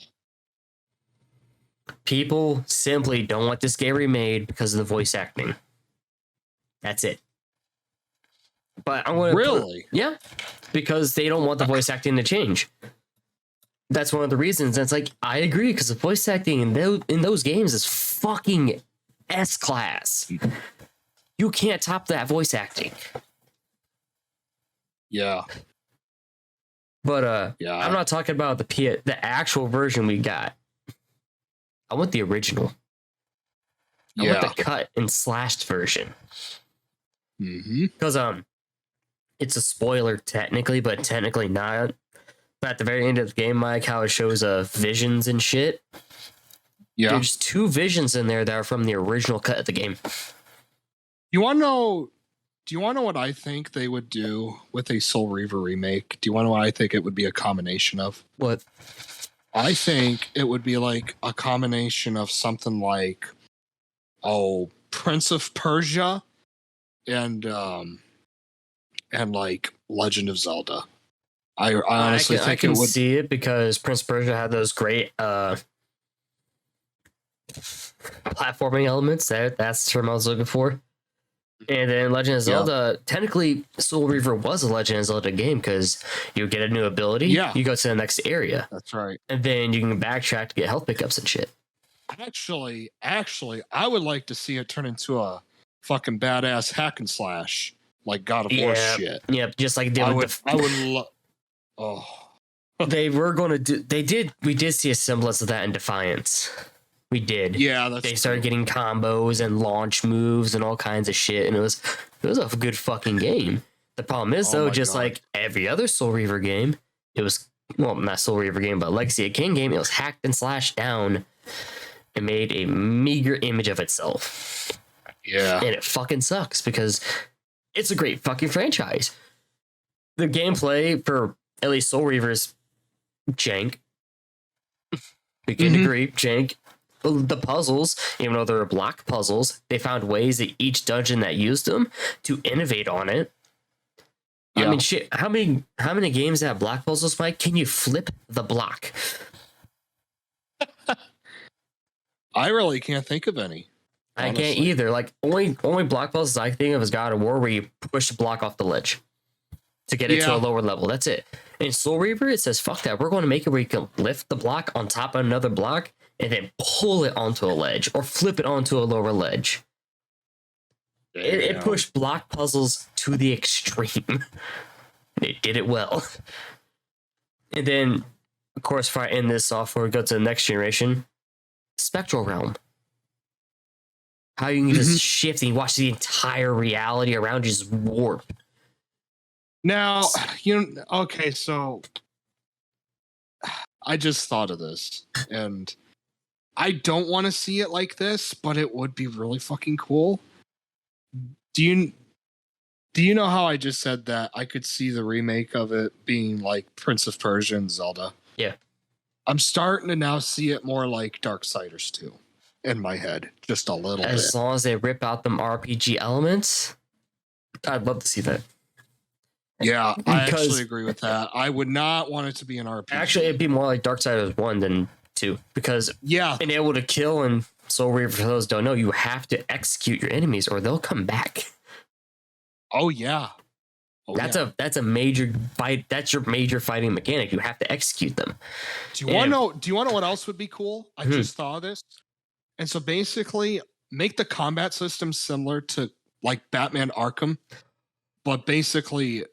Speaker 1: People simply don't want this game remade because of the voice acting. That's it. But I'm gonna
Speaker 3: really?
Speaker 1: yeah, because they don't want the voice acting to change. That's one of the reasons. And it's like, I agree, because the voice acting in those games is fucking S-class. You can't top that voice acting.
Speaker 3: Yeah.
Speaker 1: But
Speaker 3: Yeah.
Speaker 1: I'm not talking about the actual version we got. I want the original. I want the cut and slashed version.
Speaker 3: Mm-hmm.
Speaker 1: Because it's a spoiler technically, but technically not. But at the very end of the game, Mike, how it shows visions and shit.
Speaker 3: Yeah.
Speaker 1: There's 2 visions in there that are from the original cut of the game.
Speaker 3: You want to know? Do you want to know what I think they would do with a Soul Reaver remake? Do you want to know what I think it would be a combination of?
Speaker 1: What?
Speaker 3: I think it would be like a combination of something like, Prince of Persia, and like Legend of Zelda. I honestly think
Speaker 1: I can
Speaker 3: it would.
Speaker 1: see it because Prince of Persia had those great platforming elements. That's the term I was looking for. And then Legend of Zelda, technically, Soul Reaver was a Legend of Zelda game because you get a new ability, you go to the next area,
Speaker 3: That's right.
Speaker 1: and then you can backtrack to get health pickups and shit.
Speaker 3: Actually, I would like to see it turn into a fucking badass hack and slash like God of War shit.
Speaker 1: Yeah, just like they
Speaker 3: I
Speaker 1: would.
Speaker 3: would love. Oh,
Speaker 1: They were going to do. We did see a semblance of that in Defiance. We did.
Speaker 3: yeah, that's
Speaker 1: They started getting combos and launch moves and all kinds of shit, and it was a good fucking game. The problem is though,
Speaker 3: my
Speaker 1: just
Speaker 3: God.
Speaker 1: like every other Soul Reaver game, it was not Soul Reaver game, but Legacy of Kain game. It was hacked and slashed down and made a meager image of itself,
Speaker 3: yeah.
Speaker 1: and it fucking sucks because it's a great fucking franchise. The gameplay for at least Soul Reaver's jank. We can agree, jank. The puzzles, even though they're block puzzles, they found ways that each dungeon that used them to innovate on it. I
Speaker 3: Yeah.
Speaker 1: mean, shit. How many games that have block puzzles, Mike? Can you flip the block?
Speaker 3: I really can't think of any.
Speaker 1: I can't
Speaker 3: Honestly.
Speaker 1: either. Like only block puzzles I think of is God of War, where you push the block off the ledge. to get it to
Speaker 3: Yeah.
Speaker 1: a lower level. That's it. In Soul Reaver, it says, fuck that. We're going to make it where you can lift the block on top of another block and then pull it onto a ledge or flip it onto a lower ledge. It
Speaker 3: Damn.
Speaker 1: pushed block puzzles to the extreme. It did it well. And then, of course, if I end this off, we go to the next generation, Spectral Realm. How you can just shift and watch the entire reality around you just warp.
Speaker 3: Now, okay, so I just thought of this, and I don't want to see it like this, but it would be really fucking cool. Do you know how I just said that I could see the remake of it being like Prince of Persia and Zelda?
Speaker 1: Yeah.
Speaker 3: I'm starting to now see it more like Darksiders 2 in my head, just a little
Speaker 1: As
Speaker 3: bit.
Speaker 1: long as they rip out them RPG elements, I'd love to see that.
Speaker 3: Yeah, I
Speaker 1: Because-
Speaker 3: actually agree with that. I would not want it to be an RPG.
Speaker 1: Actually, it'd be more like Darksiders 1 than 2, because
Speaker 3: yeah,
Speaker 1: being able to kill and Soul Reaver, for those who don't know, you have to execute your enemies or they'll come back.
Speaker 3: oh yeah. Oh, yeah.
Speaker 1: That's a major fight. That's your major fighting mechanic. You have to execute them.
Speaker 3: Do you want to
Speaker 1: Yeah.
Speaker 3: know? Do you want to know what else would be cool? I
Speaker 1: Hmm.
Speaker 3: just thought of this. And so basically, make the combat system similar to like Batman Arkham, but basically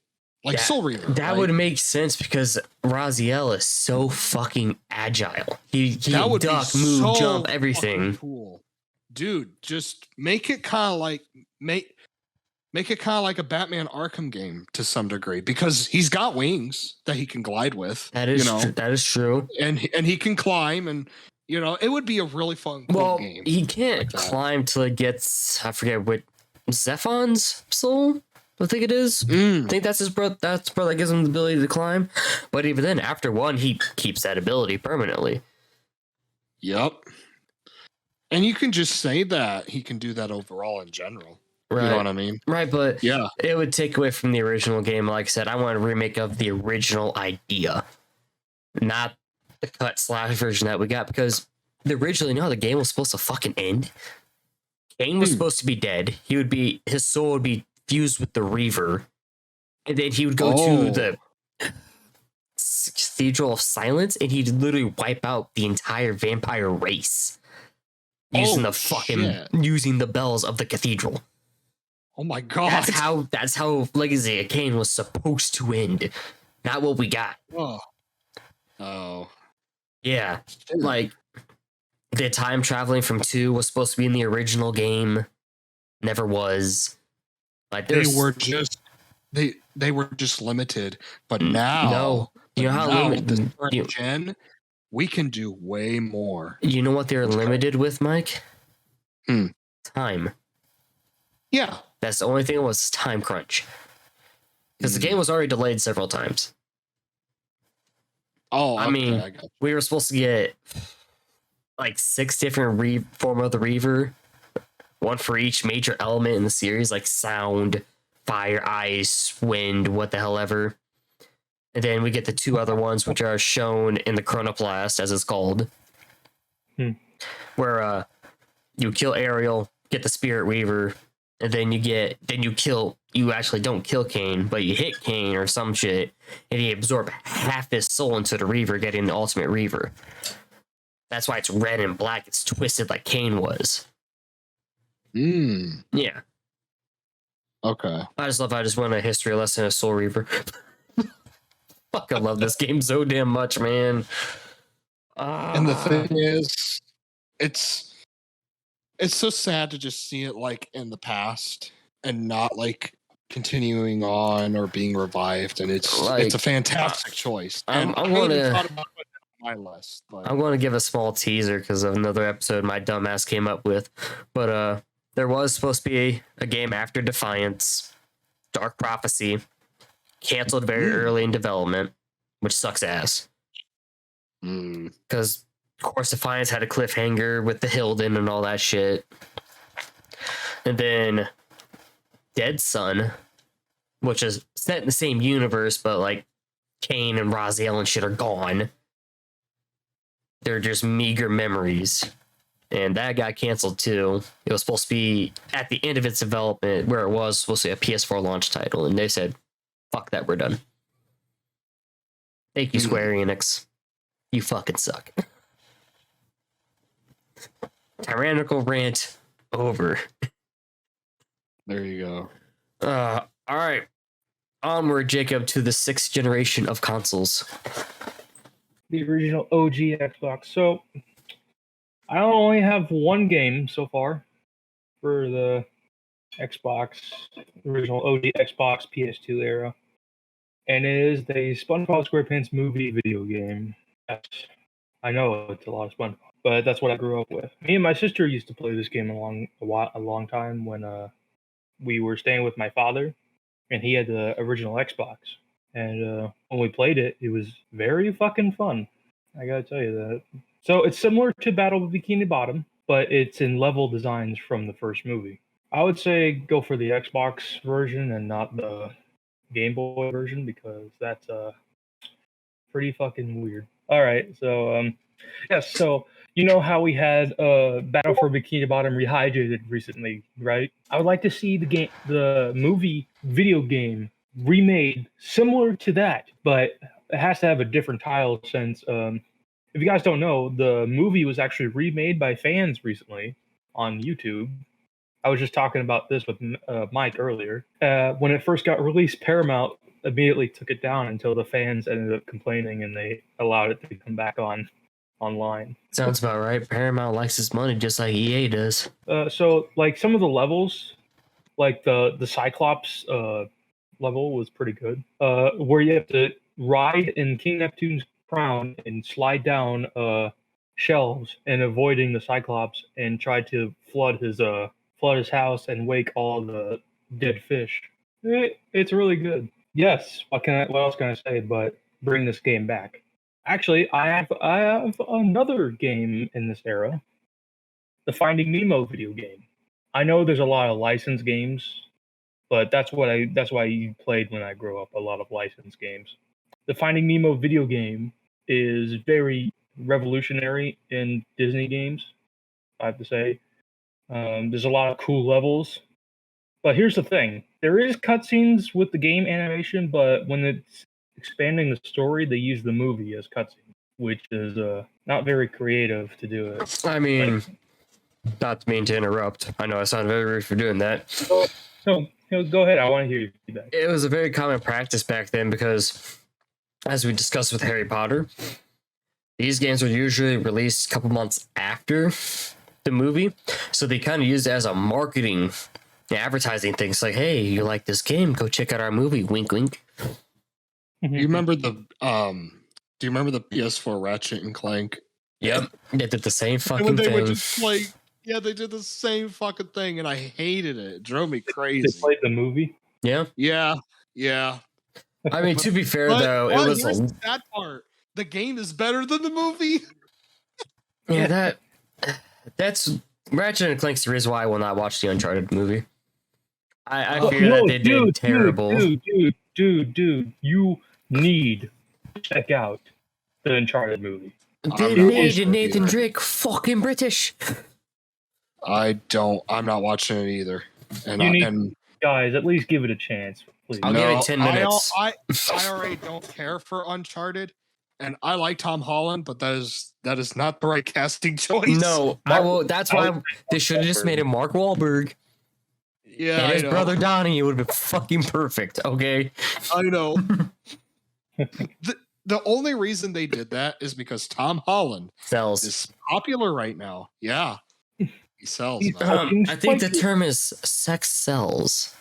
Speaker 3: like
Speaker 1: That-
Speaker 3: Soul Reaver.
Speaker 1: That
Speaker 3: right?
Speaker 1: would make sense because Raziel is so fucking agile. He
Speaker 3: that would
Speaker 1: duck,
Speaker 3: be
Speaker 1: move,
Speaker 3: so
Speaker 1: jump,
Speaker 3: fucking
Speaker 1: everything.
Speaker 3: cool, dude. Just make it kind of like make it kind of like a Batman Arkham game to some degree because he's got wings that he can glide with.
Speaker 1: That is
Speaker 3: you know,
Speaker 1: that is true.
Speaker 3: and he can climb, and it would be a really fun cool
Speaker 1: Well,
Speaker 3: game.
Speaker 1: he can't
Speaker 3: like that.
Speaker 1: climb till it gets, I forget what, Zephon's soul, I think it is.
Speaker 3: Mm.
Speaker 1: I think that's his brother. That's brother that gives him the ability to climb. But even then, after one, he keeps that ability permanently.
Speaker 3: Yep. And you can just say that he can do that overall in general.
Speaker 1: Right.
Speaker 3: You know what I mean?
Speaker 1: Right, but
Speaker 3: Yeah.
Speaker 1: it would take away from the original game. Like I said, I want a remake of the original idea, not the cut slash version that we got. Because originally, no, the game was supposed to fucking end. Kane was supposed to be dead. His soul would be fused with the Reaver, and then he would go to the Cathedral of Silence, and he'd literally wipe out the entire vampire race using using the bells of the cathedral.
Speaker 3: Oh my god.
Speaker 1: That's how Legacy of Kain was supposed to end. Not what we got.
Speaker 3: Oh.
Speaker 1: Yeah. Like the time traveling from 2 was supposed to be in the original game. Never was. Like
Speaker 3: They
Speaker 1: there's
Speaker 3: were just they were just limited, but now
Speaker 1: no. You know how
Speaker 3: now with this
Speaker 1: limited
Speaker 3: current gen, we can do way more.
Speaker 1: you know what they're limited with, Mike?
Speaker 3: Hmm.
Speaker 1: Time.
Speaker 3: Yeah.
Speaker 1: That's the only thing, was time crunch. Because the game was already delayed several times.
Speaker 3: Oh,
Speaker 1: I
Speaker 3: okay,
Speaker 1: mean,
Speaker 3: I got you.
Speaker 1: we were supposed to get like 6 different form of the Reaver, one for each major element in the series, like sound, fire, ice, wind, what the hell ever. And then we get the 2 other ones, which are shown in the Chronoplast, as it's called, where you kill Ariel, get the Spirit Weaver, and then you actually don't kill Kane, but you hit Kane or some shit, and he absorb half his soul into the Reaver, getting the Ultimate Reaver. That's why it's red and black. It's twisted like Kane was. Yeah.
Speaker 3: Okay.
Speaker 1: I just want a history lesson of Soul Reaver. Fuck, I love this game so damn much, man.
Speaker 3: And the thing is, it's so sad to just see it like in the past and not like continuing on or being revived. And it's a fantastic choice.
Speaker 1: I'm
Speaker 3: And I haven't
Speaker 1: gonna-
Speaker 3: thought about it on my list, but
Speaker 1: I'm going to give a small teaser because of another episode my dumbass came up with. But there was supposed to be a game after Defiance, Dark Prophecy, canceled very early in development, which sucks ass. Because, of course, Defiance had a cliffhanger with the Hilden and all that shit. And then Dead Sun, which is set in the same universe, but like Kane and Raziel and shit are gone. They're just meager memories. And that got canceled too. It was supposed to be at the end of its development, where it was supposed to be a PS4 launch title. And they said, Fuck that, we're done. Thank you, Square Enix. You fucking suck. Tyrannical rant over.
Speaker 3: There you go.
Speaker 1: All right. Onward, Jacob, to the 6th generation of consoles.
Speaker 2: The original OG Xbox. So I only have one game so far for the Xbox, original OG Xbox PS2 era, and it is the SpongeBob SquarePants movie video game. Yes, I know it's a lot of SpongeBob, but that's what I grew up with. Me and my sister used to play this game a long time when we were staying with my father, and he had the original Xbox. And when we played it, it was very fucking fun. I gotta tell you that. So it's similar to Battle of Bikini Bottom, but it's in level designs from the first movie. I would say go for the Xbox version and not the Game Boy version because that's pretty fucking weird. All right, so yes, so you know how we had Battle for Bikini Bottom Rehydrated recently, right? I would like to see the movie video game remade similar to that, but it has to have a different title since if you guys don't know, the movie was actually remade by fans recently on YouTube. I was just talking about this with Mike earlier. When it first got released, Paramount immediately took it down until the fans ended up complaining and they allowed it to come back online.
Speaker 1: Sounds about right. Paramount likes its money just like EA does.
Speaker 2: So like some of the levels, like the Cyclops level was pretty good. Where you have to ride in King Neptune's crown and slide down shelves and avoiding the Cyclops and try to flood his house and wake all the dead fish. It's really good. Yes. What else can I say but bring this game back? Actually, I have another game in this era, the Finding Nemo video game. I know there's a lot of licensed games, but that's why you played when I grew up, a lot of licensed games. The Finding Nemo video game is very revolutionary in Disney games, I have to say. There's a lot of cool levels. But here's the thing. There is cutscenes with the game animation, but when it's expanding the story, they use the movie as cutscene, which is not very creative to do it.
Speaker 1: I mean, not to mean to interrupt. I know I sound very rude for doing that.
Speaker 2: So go ahead. I want to hear your feedback.
Speaker 1: It was a very common practice back then because, as we discussed with Harry Potter, these games were usually released a couple months after the movie. So they kind of used it as a marketing, advertising thing. It's like, hey, you like this game? Go check out our movie. Wink, wink.
Speaker 3: You remember the do you remember the PS4 Ratchet and Clank?
Speaker 1: Yep. They did the same fucking
Speaker 3: When they would
Speaker 1: thing.
Speaker 3: just like, yeah, they did the same fucking thing, and I hated it. It drove me
Speaker 2: They
Speaker 3: crazy.
Speaker 2: played the movie.
Speaker 1: Yeah.
Speaker 3: Yeah.
Speaker 1: I mean, to be fair,
Speaker 3: But
Speaker 1: though, it was
Speaker 3: here's that part. The game is better than the movie.
Speaker 1: yeah, that's Ratchet and Clank's the reason why I will not watch the Uncharted movie. I fear that they did terrible.
Speaker 2: Dude, you need to check out the Uncharted movie.
Speaker 1: They made Nathan Drake fucking British.
Speaker 3: I'm not watching it either. And
Speaker 2: Guys, at least give it a chance, please.
Speaker 1: I'll give it 10 minutes.
Speaker 3: I already don't care for Uncharted, and I like Tom Holland, but that is not the right casting choice.
Speaker 1: No, I will. That's why they should have just made him Mark Wahlberg
Speaker 3: Yeah,
Speaker 1: and
Speaker 3: I
Speaker 1: his
Speaker 3: know.
Speaker 1: brother Donnie. It would have been fucking perfect. Okay.
Speaker 3: I know. The only reason they did that is because Tom Holland
Speaker 1: Sells.
Speaker 3: is popular right now. Yeah, he sells.
Speaker 2: He's
Speaker 3: Man.
Speaker 1: I think the term is sex sells.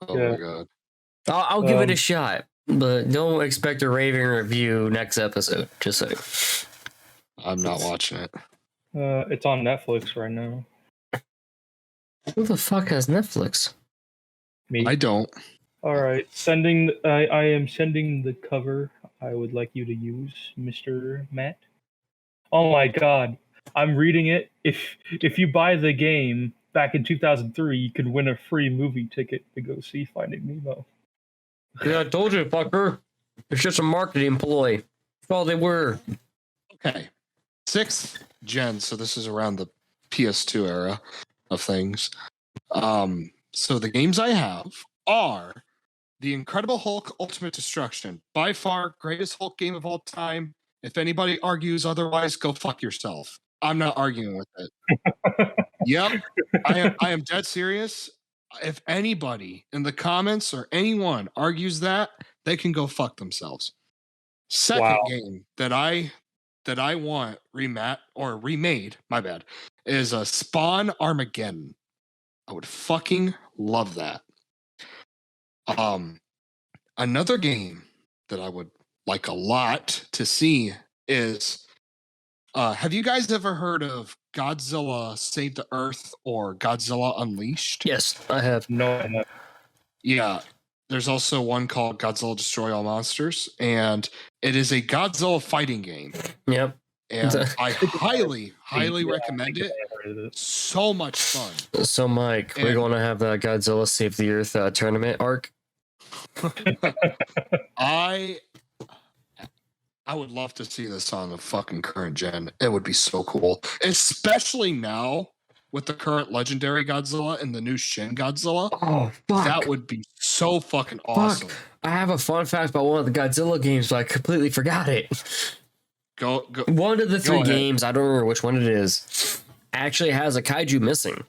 Speaker 3: Oh my god.
Speaker 1: I'll give it a shot, but don't expect a raving review next episode. Just saying.
Speaker 3: I'm not watching it.
Speaker 2: It's on Netflix right now.
Speaker 1: Who the fuck has Netflix?
Speaker 2: Me.
Speaker 3: I don't.
Speaker 2: All right, I am sending the cover. I would like you to use, Mr. Matt. Oh my God, I'm reading it. If you buy the game back in 2003, you could win a free movie ticket to go see Finding Nemo.
Speaker 1: Yeah, I told you, fucker. It's just a marketing ploy. That's all they were.
Speaker 3: Okay. 6th gen, so this is around the PS2 era of things. So the games I have are The Incredible Hulk Ultimate Destruction. By far, greatest Hulk game of all time. If anybody argues otherwise, go fuck yourself. I'm not arguing with it. Yep. I am dead serious. If anybody in the comments or anyone argues that, they can go fuck themselves. Second
Speaker 2: Wow.
Speaker 3: game that I want remade, my bad, is a Spawn Armageddon. I would fucking love that. Another game that I would like a lot to see is have you guys ever heard of Godzilla Save the Earth or Godzilla Unleashed?
Speaker 1: Yes, I have.
Speaker 2: No, I haven't.
Speaker 3: Yeah. There's also one called Godzilla Destroy All Monsters, and it is a Godzilla fighting game.
Speaker 1: Yep.
Speaker 3: And I highly
Speaker 2: Yeah,
Speaker 3: recommend
Speaker 2: I
Speaker 3: it.
Speaker 2: heard of it.
Speaker 3: So much fun.
Speaker 1: So, Mike, we're
Speaker 3: And-
Speaker 1: going to have the Godzilla Save the Earth tournament arc.
Speaker 3: I would love to see this on the fucking current gen. It would be so cool, especially now with the current legendary Godzilla and the new Shin Godzilla.
Speaker 1: Oh, fuck.
Speaker 3: That would be so fucking awesome.
Speaker 1: I have a fun fact about one of the Godzilla games, but I completely forgot it.
Speaker 3: Go.
Speaker 1: One of the three
Speaker 3: ahead.
Speaker 1: games, I don't remember which one it is, actually has a kaiju missing.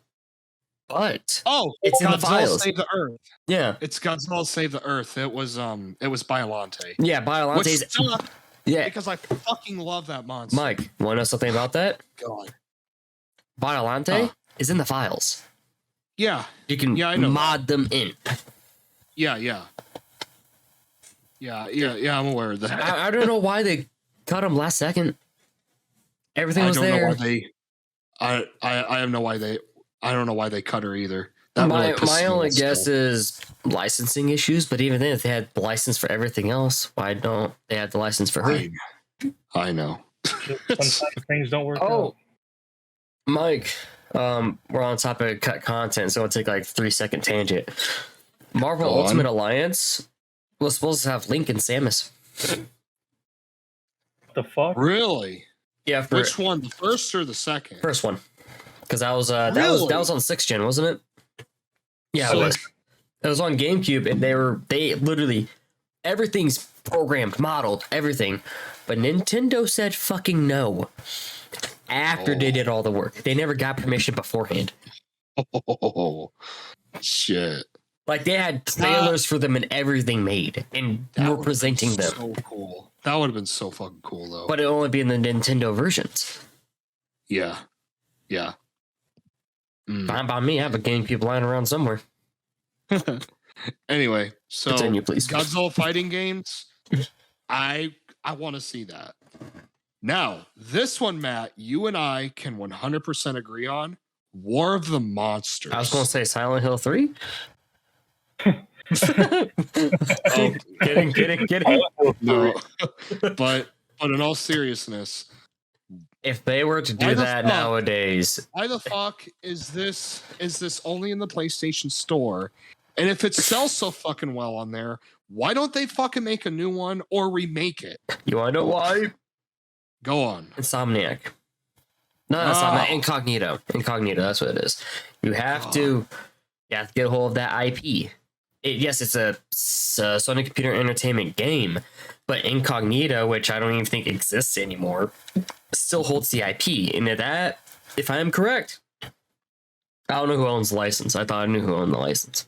Speaker 1: But
Speaker 3: Oh,
Speaker 1: It's in the
Speaker 3: Godzilla
Speaker 1: files.
Speaker 3: Save the Earth.
Speaker 1: yeah,
Speaker 3: It's Godzilla Save the Earth. It was Biollante.
Speaker 1: yeah,
Speaker 3: Which
Speaker 1: Biolante's.
Speaker 3: sucked
Speaker 1: Yeah,
Speaker 3: because I fucking love that monster.
Speaker 1: Mike, want to know something about that?
Speaker 3: God.
Speaker 1: Biolante
Speaker 3: Huh.
Speaker 1: is in the files.
Speaker 3: Yeah,
Speaker 1: You can
Speaker 3: Yeah, I know
Speaker 1: mod them in.
Speaker 3: yeah. I'm aware of that.
Speaker 1: I don't know why they cut them last second. Everything
Speaker 3: I
Speaker 1: was
Speaker 3: don't know
Speaker 1: there.
Speaker 3: why they. I have no why they. I don't know why they cut her either. That
Speaker 1: My
Speaker 3: really pisses
Speaker 1: my
Speaker 3: me
Speaker 1: only
Speaker 3: off
Speaker 1: guess
Speaker 3: still.
Speaker 1: is licensing issues, but even then, if they had the license for everything else, why don't they have the license for her?
Speaker 3: I know.
Speaker 2: Sometimes things don't work
Speaker 1: Oh,
Speaker 2: out.
Speaker 1: Mike, we're on topic of cut content, so it'll take like 3-second tangent. Marvel
Speaker 3: Go on.
Speaker 1: Ultimate Alliance was supposed to have Link and Samus.
Speaker 2: What the fuck?
Speaker 3: Really?
Speaker 1: Yeah, for
Speaker 3: Which one? The first or the second?
Speaker 1: first one, because that was that
Speaker 3: Really?
Speaker 1: was on 6th gen, wasn't it? Yeah,
Speaker 3: So-
Speaker 1: it was. It was on GameCube, and they literally everything's programmed, modeled, everything, but Nintendo said fucking no. After they
Speaker 3: Oh.
Speaker 1: did all the work, they never got permission beforehand.
Speaker 3: Oh, shit.
Speaker 1: Like they had trailers for them and everything made, and
Speaker 3: That
Speaker 1: were
Speaker 3: would've been
Speaker 1: presenting them,
Speaker 3: So cool. That would have been so fucking cool, though.
Speaker 1: but it only be in the Nintendo versions.
Speaker 3: yeah. Mm.
Speaker 1: Fine by me. I have a GameCube lying around somewhere.
Speaker 3: Anyway, so
Speaker 1: Continue, please.
Speaker 3: Godzilla fighting games. I want to see that. Now, this one, Matt, you and I can 100% agree on. War of the Monsters.
Speaker 1: I was going to say Silent Hill 3.
Speaker 3: Oh,
Speaker 1: Kidding.
Speaker 3: no. but in all seriousness,
Speaker 1: If they were to
Speaker 3: Why
Speaker 1: do
Speaker 3: the
Speaker 1: that
Speaker 3: fuck?
Speaker 1: nowadays,
Speaker 3: why the fuck is this only in the PlayStation Store? And if it sells so fucking well on there, why don't they fucking make a new one or remake it?
Speaker 1: you want to know why?
Speaker 3: Go on.
Speaker 1: Insomniac. No, that's not
Speaker 3: Oh.
Speaker 1: Incognito. Incognito, that's what it is. You have to get a hold of that IP. Yes, it's a Sony Computer Entertainment game, but Incognito, which I don't even think exists anymore, still holds the IP. And that, if I am correct, I don't know who owns the license. I thought I knew who owned the license.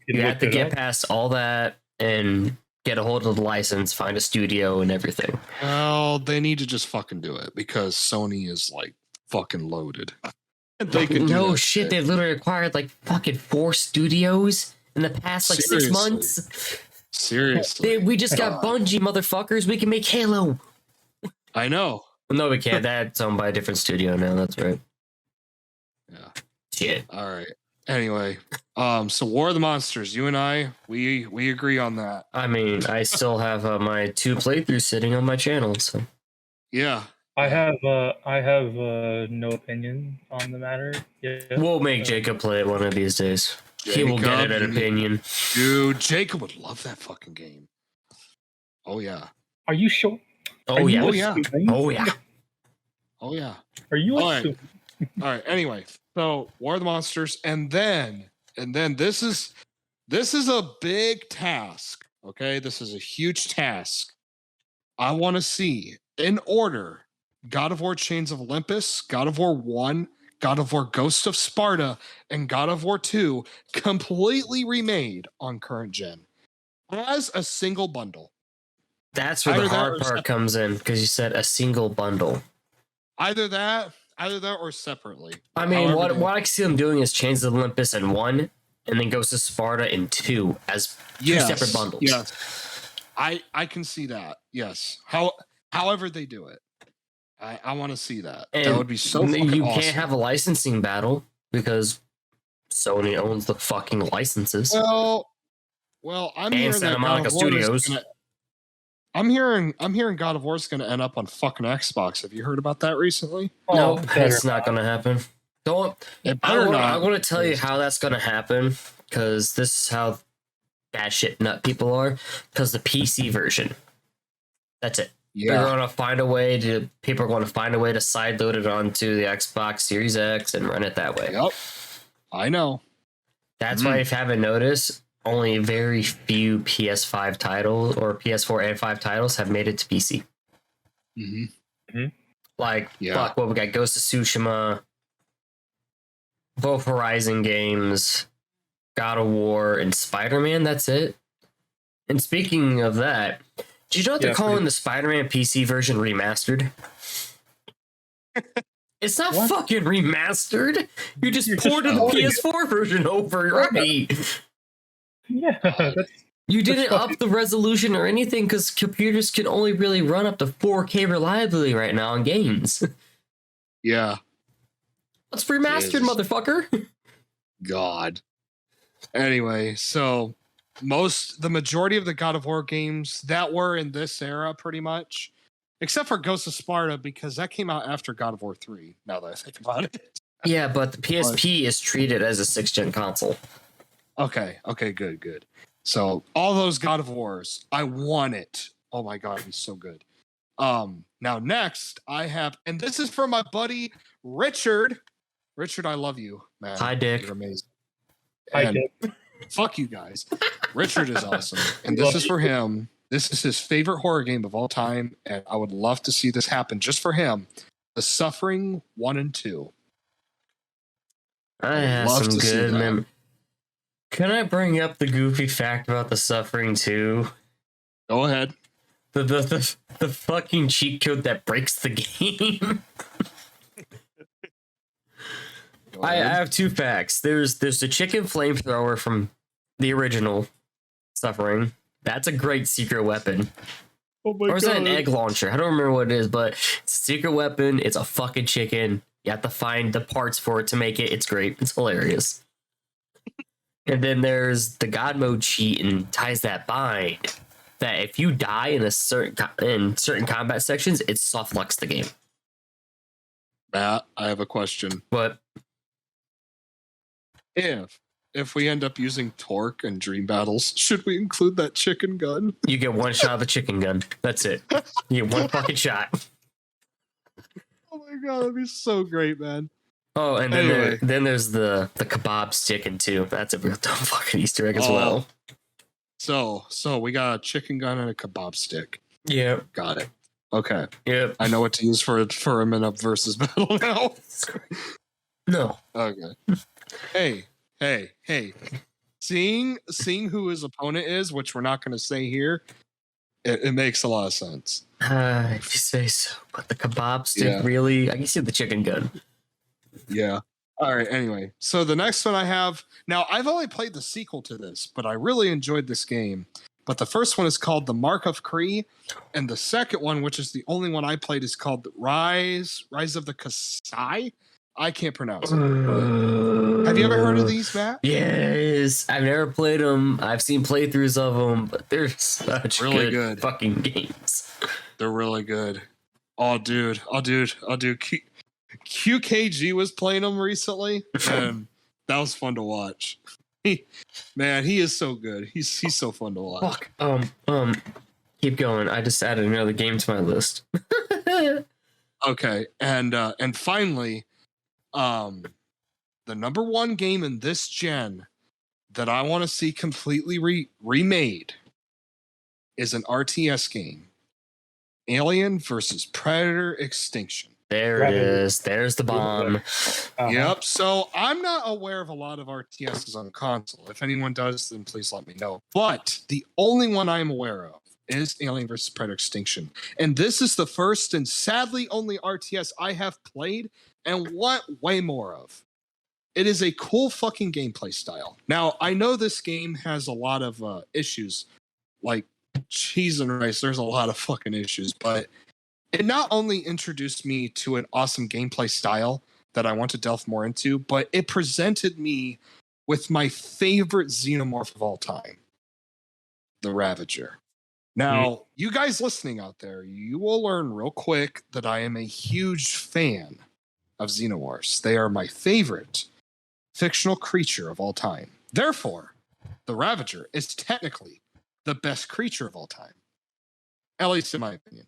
Speaker 1: You have to get past all that and get a hold of the license, find a studio and everything.
Speaker 3: Well, they need to just fucking do it because Sony is like fucking loaded. They could do
Speaker 1: No
Speaker 3: that
Speaker 1: shit, they've literally acquired like fucking 4 studios in the past like 6
Speaker 3: Seriously.
Speaker 1: months.
Speaker 3: Seriously.
Speaker 1: We just got Bungie, motherfuckers. We can make Halo.
Speaker 3: I know.
Speaker 1: No, we can't. That's owned by a different studio now. That's right.
Speaker 3: Yeah.
Speaker 1: Shit.
Speaker 3: All right. Anyway, so War of the Monsters, you and I, we agree on that.
Speaker 1: I mean, I still have my 2 playthroughs sitting on my channel. So
Speaker 3: Yeah.
Speaker 2: I have no opinion on the matter. Yeah.
Speaker 1: we'll make Jacob play it one of these days. He will get
Speaker 3: Jacob,
Speaker 1: it an opinion.
Speaker 3: Dude, Jacob would love that fucking game. Oh yeah.
Speaker 2: Are you sure?
Speaker 1: Oh
Speaker 2: Are
Speaker 1: yeah.
Speaker 2: you
Speaker 3: Oh, yeah.
Speaker 2: assuming?
Speaker 1: Oh yeah.
Speaker 3: Oh yeah.
Speaker 2: Are you
Speaker 3: All right.
Speaker 2: assuming?
Speaker 3: All right. Anyway, so War of the Monsters, and then And then this is a big task. Okay, this is a huge task. I want to see in order God of War Chains of Olympus, God of War 1, God of War Ghost of Sparta, and God of War 2 completely remade on current gen as a single bundle.
Speaker 1: That's where
Speaker 3: Either
Speaker 1: the
Speaker 3: that
Speaker 1: hard
Speaker 3: or
Speaker 1: part comes in, because you said a single bundle.
Speaker 3: Either that or separately.
Speaker 1: I mean,
Speaker 3: However
Speaker 1: what I can see them doing is Chains of Olympus in 1, and then Ghost of Sparta in 2 as two separate bundles.
Speaker 3: Yes. I can see that. Yes. However they do it. I want to see that.
Speaker 1: And
Speaker 3: that would be so fucking
Speaker 1: you
Speaker 3: awesome.
Speaker 1: can't have a licensing battle because Sony owns the fucking licenses.
Speaker 3: Well, I'm
Speaker 1: And
Speaker 3: hearing
Speaker 1: Santa
Speaker 3: that
Speaker 1: Monica
Speaker 3: God of War is
Speaker 1: Studios.
Speaker 3: gonna- I'm hearing God of War is going to end up on fucking Xbox. Have you heard about that recently?
Speaker 1: No,
Speaker 2: better
Speaker 1: it's not going to happen. Don't.
Speaker 3: It
Speaker 1: I
Speaker 3: better not.
Speaker 1: want to tell you how that's going to happen, because this is how bad shit nut people are. Because the PC version, that's it. They're
Speaker 3: Yeah.
Speaker 1: going to find a way to. People are going to find a way to sideload it onto the Xbox Series X and run it that way.
Speaker 3: Yep. I know.
Speaker 1: That's why, if you haven't noticed, only very few PS5 titles or PS4 and 5 titles have made it to PC.
Speaker 3: Mm-hmm.
Speaker 1: Like,
Speaker 3: Yeah.
Speaker 1: fuck, what we got? Ghost of Tsushima, both Horizon games, God of War, and Spider-Man. That's it. And speaking of that, do you know what they're
Speaker 2: Yeah,
Speaker 1: calling
Speaker 2: pretty-
Speaker 1: the Spider-Man PC version remastered? It's not
Speaker 2: What?
Speaker 1: fucking remastered. You just
Speaker 2: You're just
Speaker 1: ported the
Speaker 2: porting it.
Speaker 1: PS4 version over, right?
Speaker 2: Yeah, that's
Speaker 1: You
Speaker 2: That's
Speaker 1: didn't
Speaker 2: fucking-
Speaker 1: up the resolution or anything because computers can only really run up to 4K reliably right now on games.
Speaker 3: Yeah.
Speaker 1: It's remastered,
Speaker 3: Jesus.
Speaker 1: motherfucker.
Speaker 3: God. Anyway, so the majority of the God of War games that were in this era, pretty much, except for Ghost of Sparta, because that came out after God of War 3. Now that I think about it.
Speaker 1: Yeah, but the PSP is treated as a 6th-gen console.
Speaker 3: Okay, good. So all those God of Wars, I want it. Oh my god, he's so good. Now next I have, and this is from my buddy Richard. Richard, I love you, man.
Speaker 1: Hi, Dick.
Speaker 3: You're amazing.
Speaker 2: I
Speaker 3: And
Speaker 2: did.
Speaker 3: fuck you guys. Richard is awesome, and this is for him. This is his favorite horror game of all time, and I would love to see this happen just for him. The Suffering 1 and 2.
Speaker 1: I
Speaker 3: I'd
Speaker 1: have
Speaker 3: love
Speaker 1: some
Speaker 3: to see
Speaker 1: good
Speaker 3: that.
Speaker 1: mem. Can I bring up the goofy fact about the Suffering 2?
Speaker 3: Go ahead.
Speaker 1: The fucking cheat code that breaks the game.
Speaker 3: Go
Speaker 1: I
Speaker 3: ahead.
Speaker 1: have two facts. There's the chicken flamethrower from the original Suffering. That's a great secret weapon.
Speaker 3: Oh my
Speaker 1: Or is that an egg launcher? I don't remember what it is, but it's a secret weapon. It's a fucking chicken. You have to find the parts for it to make it. It's great. It's hilarious. And then there's the God mode cheat and ties that bind. That if you die in certain combat sections, it soft locks the game.
Speaker 3: Matt, I have a question.
Speaker 1: But
Speaker 3: If we end up using Torque and Dream Battles, should we include that chicken gun?
Speaker 1: you get one shot of the chicken gun. That's it. You get one fucking shot.
Speaker 3: Oh my god, that'd be so great, man.
Speaker 1: Oh, and then
Speaker 3: Anyway.
Speaker 1: then there's the kebab chicken too. That's a real dumb fucking Easter egg as
Speaker 3: Oh.
Speaker 1: well.
Speaker 3: So we got a chicken gun and a kebab stick.
Speaker 1: Yep.
Speaker 3: Got it. Okay.
Speaker 1: Yep.
Speaker 3: I know what to use for a minute versus battle now.
Speaker 1: No.
Speaker 3: Okay. Hey. Seeing who his opponent is, which we're not going to say here, it makes a lot of sense.
Speaker 1: If you say so. But the kebab stick,
Speaker 3: Yeah.
Speaker 1: really? I can see the chicken gun.
Speaker 3: Yeah. All right. Anyway, so the next one I have now, I've only played the sequel to this, but I really enjoyed this game. But the first one is called The Mark of Kree, and the second one, which is the only one I played, is called Rise of the Kasai. I can't pronounce it. but- Have you ever heard of these, Matt?
Speaker 1: Yes. I've never played them. I've seen playthroughs of them, but they're such
Speaker 3: Really
Speaker 1: good
Speaker 3: good.
Speaker 1: fucking games.
Speaker 3: They're really good. Oh, dude. QKG was playing them recently, and that was fun to watch. Man, he is so good. He's so fun to watch.
Speaker 1: Fuck. Keep going. I just added another game to my list.
Speaker 3: Okay, and finally, the number one game in this gen that I want to see completely remade is an RTS game. Alien versus Predator Extinction.
Speaker 1: There it is. There's the bomb.
Speaker 2: Uh-huh.
Speaker 3: Yep. So I'm not aware of a lot of RTSs on console. If anyone does, then please let me know. But the only one I'm aware of is Alien vs. Predator Extinction. And this is the first and sadly only RTS I have played and want way more of. It is a cool fucking gameplay style. Now, I know this game has a lot of issues, like cheese and rice. There's a lot of fucking issues, but it not only introduced me to an awesome gameplay style that I want to delve more into, but it presented me with my favorite xenomorph of all time, the Ravager. Now, you guys listening out there, you will learn real quick that I am a huge fan of xenomorphs. They are my favorite fictional creature of all time. Therefore, the Ravager is technically the best creature of all time, at least in my opinion.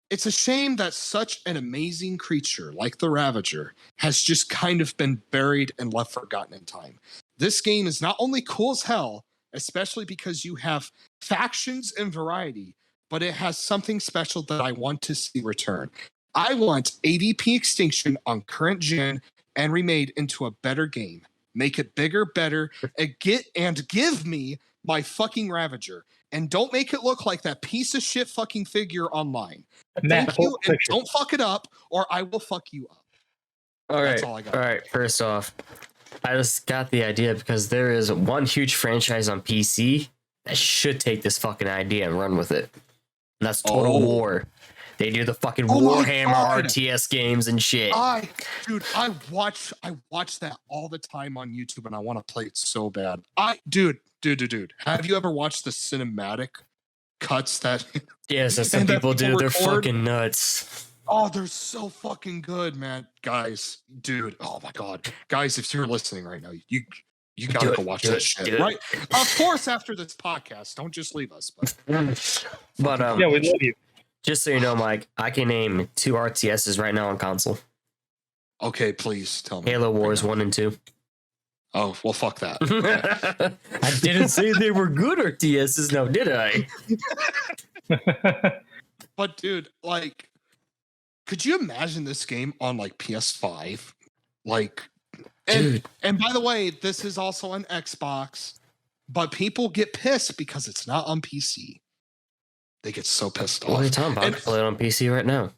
Speaker 3: It's a shame that such an amazing creature like the Ravager has just kind of been buried and left forgotten in time. This game is not only cool as hell, especially because you have factions and variety, but it has something special that I want to see return. I want AVP Extinction on current gen and remade into a better game. Make it bigger, better, and give me my fucking Ravager. And don't make it look like that piece of shit fucking figure online. Thank you, and don't fuck it up, or I will fuck you up.
Speaker 1: All
Speaker 3: That's
Speaker 1: right.
Speaker 3: all I got.
Speaker 1: All right. First off, I just got the idea because there is one huge franchise on PC that should take this fucking idea and run with it. And that's Total War. They do the fucking Warhammer RTS games and shit.
Speaker 3: I watch that all the time on YouTube, and I want to play it so bad. Dude. Have you ever watched the cinematic cuts that?
Speaker 1: Yes, that some people do. They're fucking nuts.
Speaker 3: Oh, they're so fucking good, man. Guys, dude. Oh my god, guys, if you're listening right now, you gotta go watch that shit, right? Of course, after this podcast, don't just leave us.
Speaker 1: But
Speaker 2: yeah, we love you.
Speaker 1: Just so you know, Mike, I can name 2 RTSs right now on console.
Speaker 3: Okay, please tell me.
Speaker 1: Halo Wars 1 and 2.
Speaker 3: Oh, well, fuck that.
Speaker 1: I didn't say they were good RTSs, now did I?
Speaker 3: But dude, like, could you imagine this game on like PS5? Like, and by the way, this is also on Xbox, but people get pissed because it's not on PC. They get so pissed off.
Speaker 1: What are you talking about? I can play it on PC right now.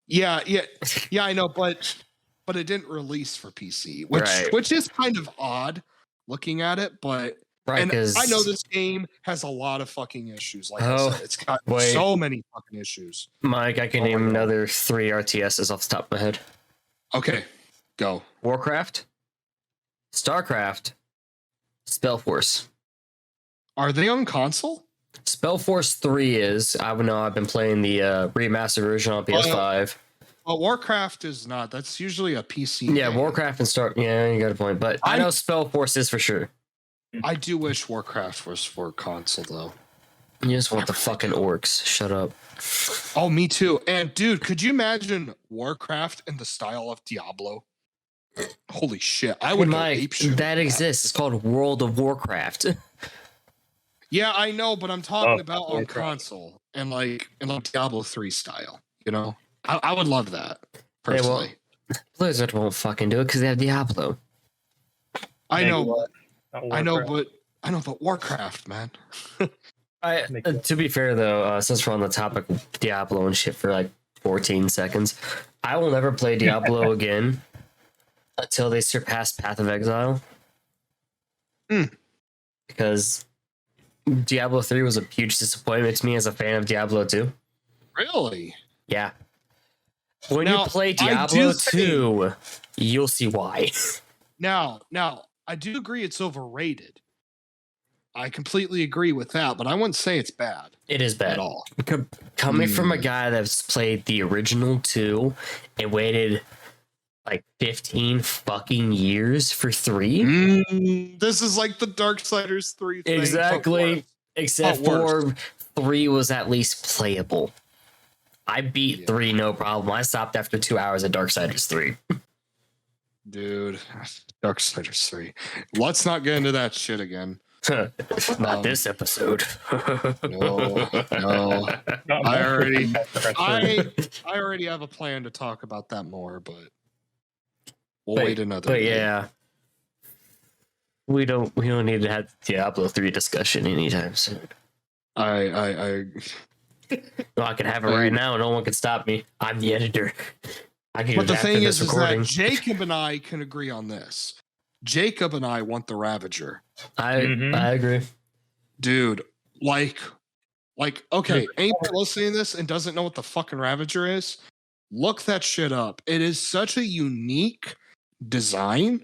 Speaker 3: Yeah, I know, but it didn't release for PC, which is kind of odd looking at it, but
Speaker 1: right,
Speaker 3: and I know this game has a lot of fucking issues. Like I said, it's got so many fucking issues.
Speaker 1: Mike, I can name another 3 RTSs off the top of my head.
Speaker 3: Okay, go.
Speaker 1: Warcraft, StarCraft, Spellforce.
Speaker 3: Are they on console?
Speaker 1: Spellforce 3 is. I know I've been playing the remastered version on PS5.
Speaker 3: Well, Warcraft is not. That's usually a PC.
Speaker 1: Yeah,
Speaker 3: game.
Speaker 1: Warcraft and Yeah, you got a point. But I know Spellforce is for sure.
Speaker 3: I do wish Warcraft was for console, though.
Speaker 1: You just want the fucking orcs. Shut up.
Speaker 3: Oh, me too. And dude, could you imagine Warcraft in the style of Diablo? Holy shit! I would go ape shit.
Speaker 1: That exists. It's called World of Warcraft.
Speaker 3: Yeah, I know, but I'm talking about on console and like Diablo 3 style. You know, I would love that personally.
Speaker 1: Hey, well, Blizzard won't fucking do it because they have Diablo.
Speaker 3: I know, but Warcraft, man.
Speaker 1: To be fair though, since we're on the topic of Diablo and shit for like 14 seconds, I will never play Diablo again until they surpass Path of Exile. Because Diablo 3 was a huge disappointment to me as a fan of Diablo 2.
Speaker 3: Really?
Speaker 1: Yeah. When you play Diablo 2, you'll see why.
Speaker 3: Now, I do agree it's overrated. I completely agree with that, but I wouldn't say it's bad.
Speaker 1: It is bad
Speaker 3: at all.
Speaker 1: Coming from a guy that's played the original 2 and waited like 15 fucking years for 3.
Speaker 3: This is like the Darksiders 3 thing.
Speaker 1: Exactly. Except for 3 was at least playable. I beat 3 no problem. I stopped after 2 hours at Darksiders 3.
Speaker 3: Dude, Darksiders 3. Let's not get into that shit again.
Speaker 1: Not this episode.
Speaker 3: No, no.
Speaker 2: Not
Speaker 3: I already-
Speaker 2: I
Speaker 3: I already have a plan to talk about that more, but we'll
Speaker 1: But-
Speaker 3: wait another
Speaker 1: But
Speaker 3: day.
Speaker 1: yeah, we don't need to have Diablo 3 discussion anytime soon.
Speaker 3: I
Speaker 1: No, I can have it right now. No one can stop me. I'm the editor. I can do
Speaker 3: But the
Speaker 1: that after
Speaker 3: thing
Speaker 1: this
Speaker 3: is
Speaker 1: recording.
Speaker 3: that Jacob and I can agree on this. Jacob and I want the Ravager.
Speaker 1: I agree.
Speaker 3: Dude, like, okay, anybody listening to this and doesn't know what the fucking Ravager is, look that shit up. It is such a unique design,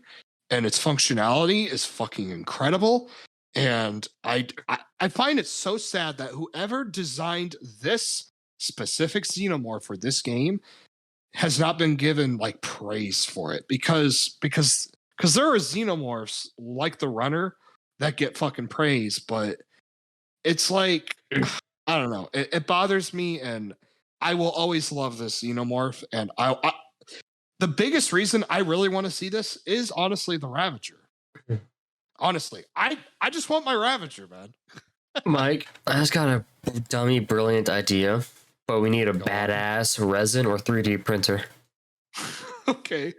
Speaker 3: and its functionality is fucking incredible. And I find it so sad that whoever designed this specific xenomorph for this game has not been given like praise for it because there are xenomorphs like the Runner that get fucking praise, but it's like I don't know. It bothers me, and I will always love this xenomorph. And I the biggest reason I really want to see this is honestly the Ravager. Honestly, I just want my Ravager, man.
Speaker 1: Mike, I just got a dummy brilliant idea, but we need a
Speaker 3: Go on.
Speaker 1: badass resin or 3D printer.
Speaker 3: Okay.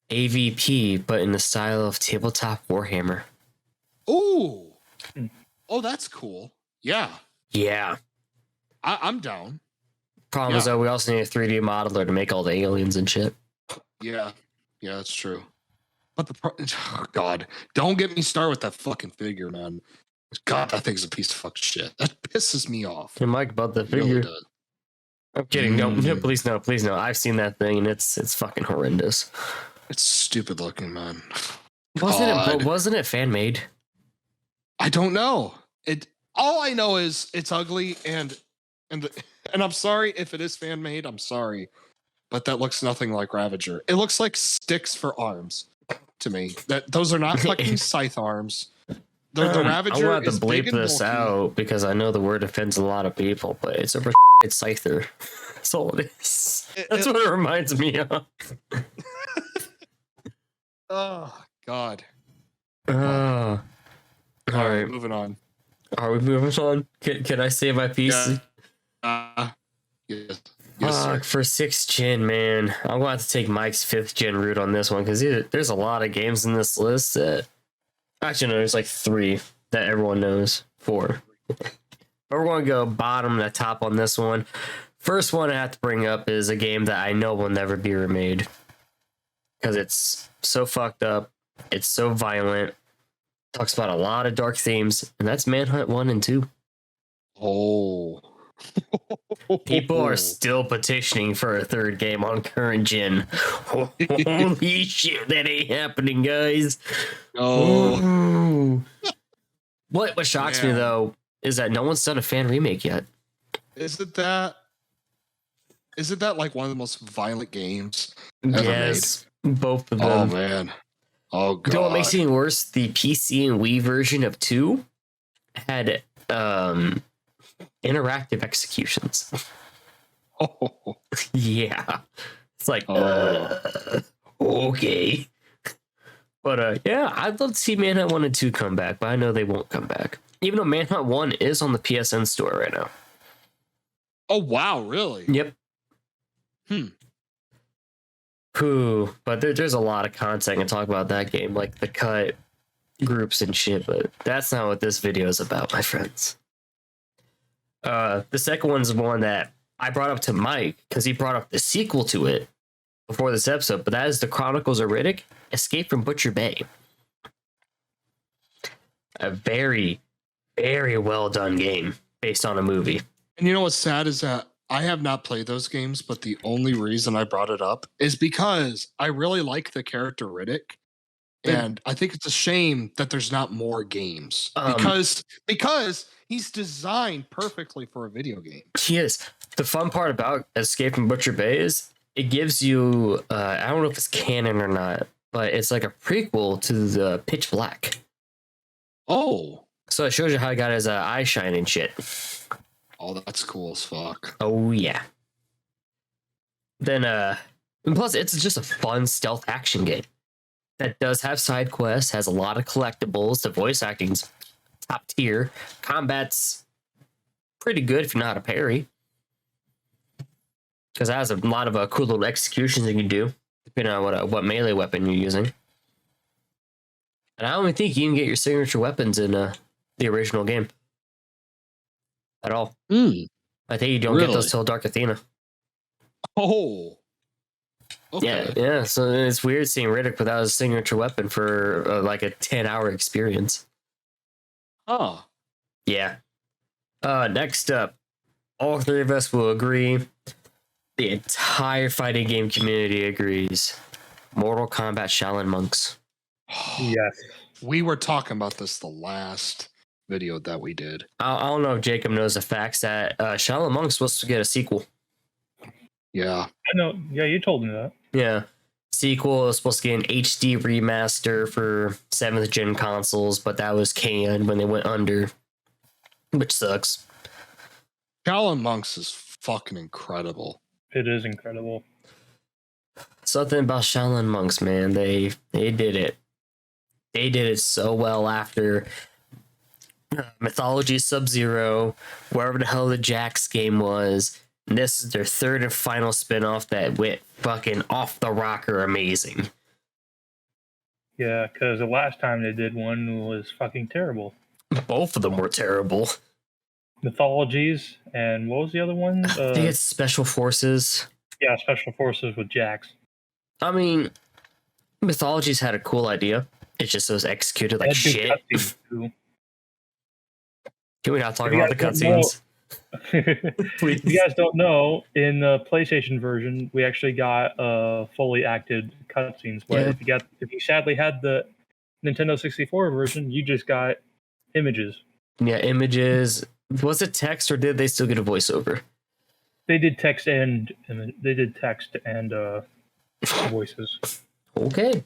Speaker 1: AVP, but in the style of tabletop Warhammer.
Speaker 3: Ooh.
Speaker 2: Hmm.
Speaker 3: Oh, that's cool. Yeah,
Speaker 1: Yeah.
Speaker 3: I'm down.
Speaker 1: Problem is
Speaker 3: Yeah.
Speaker 1: though, we also need a 3D modeler to make all the aliens and shit.
Speaker 3: Yeah, that's true. But oh, God, don't get me started with that fucking figure, man. God, that thing's a piece of fucking shit. That pisses me off.
Speaker 1: Hey, Mike, about the
Speaker 3: It really
Speaker 1: figure.
Speaker 3: does.
Speaker 1: I'm kidding. No,
Speaker 3: Mm.
Speaker 1: please no, please no. I've seen that thing and it's fucking horrendous.
Speaker 3: It's stupid looking, man.
Speaker 1: Wasn't
Speaker 3: God.
Speaker 1: it fan made?
Speaker 3: I don't know. All I know is it's ugly and I'm sorry if it is fan made. I'm sorry, but that looks nothing like Ravager. It looks like sticks for arms to me. Those are not fucking scythe arms. The
Speaker 1: I'm
Speaker 3: Ravager
Speaker 1: gonna have
Speaker 3: is
Speaker 1: to
Speaker 3: big
Speaker 1: bleep
Speaker 3: and
Speaker 1: this
Speaker 3: bulky.
Speaker 1: out because I know the word offends a lot of people, but it's a it's Scyther. That's all it is. That's what it reminds me of.
Speaker 3: Oh God.
Speaker 1: All right.
Speaker 3: moving on.
Speaker 1: Are we moving on? Can I say my piece?
Speaker 3: Yeah. Yes. Yes, sir.
Speaker 1: Fuck, for 6th gen, man. I'm going to have to take Mike's 5th gen route on this one because there's a lot of games in this list that. Actually, no, there's like 3 that everyone knows. 4. But we're going to go bottom to top on this one. First one I have to bring up is a game that I know will never be remade because it's so fucked up. It's so violent. Talks about a lot of dark themes, and that's Manhunt 1 and 2.
Speaker 3: Oh.
Speaker 1: People are still petitioning for a 3rd game on current gen. Holy shit, that ain't happening, guys.
Speaker 3: Oh.
Speaker 1: Ooh. What shocks me
Speaker 3: Man.
Speaker 1: though is that no one's done a fan remake yet.
Speaker 3: Isn't that like one of the most violent games ever
Speaker 1: Yes, both of
Speaker 3: made? Oh
Speaker 1: them.
Speaker 3: man. Oh god.
Speaker 1: You know what makes it even worse? The PC and Wii version of 2 had interactive executions.
Speaker 3: Oh.
Speaker 1: Yeah. It's like,
Speaker 3: Oh.
Speaker 1: okay. But yeah, I'd love to see Manhunt 1 and 2 come back, but I know they won't come back. Even though Manhunt 1 is on the PSN store right now.
Speaker 3: Oh wow, really?
Speaker 1: Yep.
Speaker 3: Hmm.
Speaker 1: Whew. But there's a lot of content I can talk about that game, like the cut groups and shit, but that's not what this video is about, my friends. The second one's one that I brought up to Mike because he brought up the sequel to it before this episode, but that is the Chronicles of Riddick: Escape from Butcher Bay. A very, very well done game based on a movie.
Speaker 3: And you know what's sad is that I have not played those games, but the only reason I brought it up is because I really like the character Riddick. And I think it's a shame that there's not more games because he's designed perfectly for a video game.
Speaker 1: He is. The fun part about Escape from Butcher Bay is it gives you, I don't know if it's canon or not, but it's like a prequel to the Pitch Black.
Speaker 3: Oh,
Speaker 1: So it shows you how he got his eye shine and shit.
Speaker 3: oh, that's cool as fuck.
Speaker 1: Oh, yeah. Then And plus, it's just a fun stealth action game that does have side quests, has a lot of collectibles. The voice acting's top tier. Combat's pretty good if you know how to parry, because it has a lot of cool little executions you can do depending on what melee weapon you're using. And I don't even think you can get your signature weapons in the original game at all. I think you don't get those till Dark Athena.
Speaker 3: Oh. Okay.
Speaker 1: Yeah. So it's weird seeing Riddick without his signature weapon for like a 10-hour experience.
Speaker 3: Oh.
Speaker 1: Yeah. Next up, all three of us will agree. The entire fighting game community agrees. Mortal Kombat Shaolin Monks.
Speaker 2: Yes.
Speaker 3: We were talking about this the last video that we did.
Speaker 1: I don't know if Jacob knows the facts that Shaolin Monks was supposed to get a sequel.
Speaker 3: Yeah.
Speaker 2: I know. Yeah, you told me that.
Speaker 1: Yeah. Sequel was supposed to get an HD remaster for 7th gen consoles, but that was canned when they went under, which sucks.
Speaker 3: Shaolin Monks is fucking incredible.
Speaker 2: It is incredible.
Speaker 1: Something about Shaolin Monks, man. They did it. They did it so well after Mythology Sub-Zero, wherever the hell the Jax game was. And this is their third and final spin-off that went fucking off the rocker amazing.
Speaker 2: Yeah, because the last time they did one was fucking terrible.
Speaker 1: Both of them were terrible.
Speaker 2: Mythologies, and what was the other one?
Speaker 1: I think it's Special Forces.
Speaker 2: Yeah, Special Forces with Jax.
Speaker 1: I mean, Mythologies had a cool idea. It just was executed like shit. Can we not talk about the cutscenes?
Speaker 2: If you guys don't know, in the PlayStation version, we actually got fully acted cutscenes. But if you sadly had the Nintendo 64 version, you just got images.
Speaker 1: Yeah, images. Was it text or did they still get a voiceover?
Speaker 2: They did text and voices.
Speaker 1: Okay.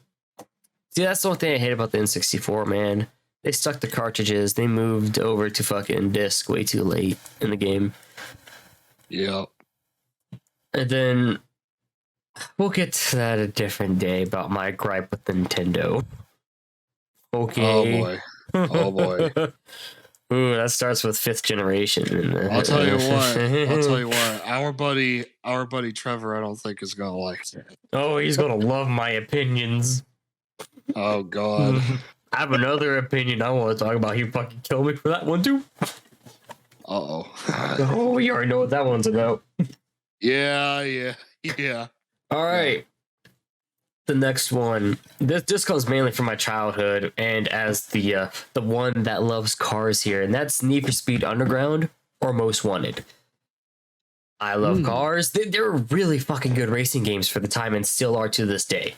Speaker 1: See, that's the one thing I hate about the N64, man. They stuck the cartridges. They moved over to fucking disc way too late in the game.
Speaker 3: Yeah.
Speaker 1: And then we'll get to that a different day about my gripe with Nintendo. Okay.
Speaker 3: Oh boy.
Speaker 1: Ooh, that starts with 5th generation.
Speaker 3: I'll tell you what. Our buddy Trevor, I don't think is gonna like it.
Speaker 1: Oh, he's gonna love my opinions.
Speaker 3: Oh God.
Speaker 1: I have another opinion I want to talk about. He fucking killed me for that one too.
Speaker 3: Uh-oh.
Speaker 1: Oh, you already know what that one's about.
Speaker 3: Yeah.
Speaker 1: All right. The next one. This comes mainly from my childhood and as the one that loves cars here, and that's Need for Speed Underground or Most Wanted. I love cars. They're really fucking good racing games for the time and still are to this day.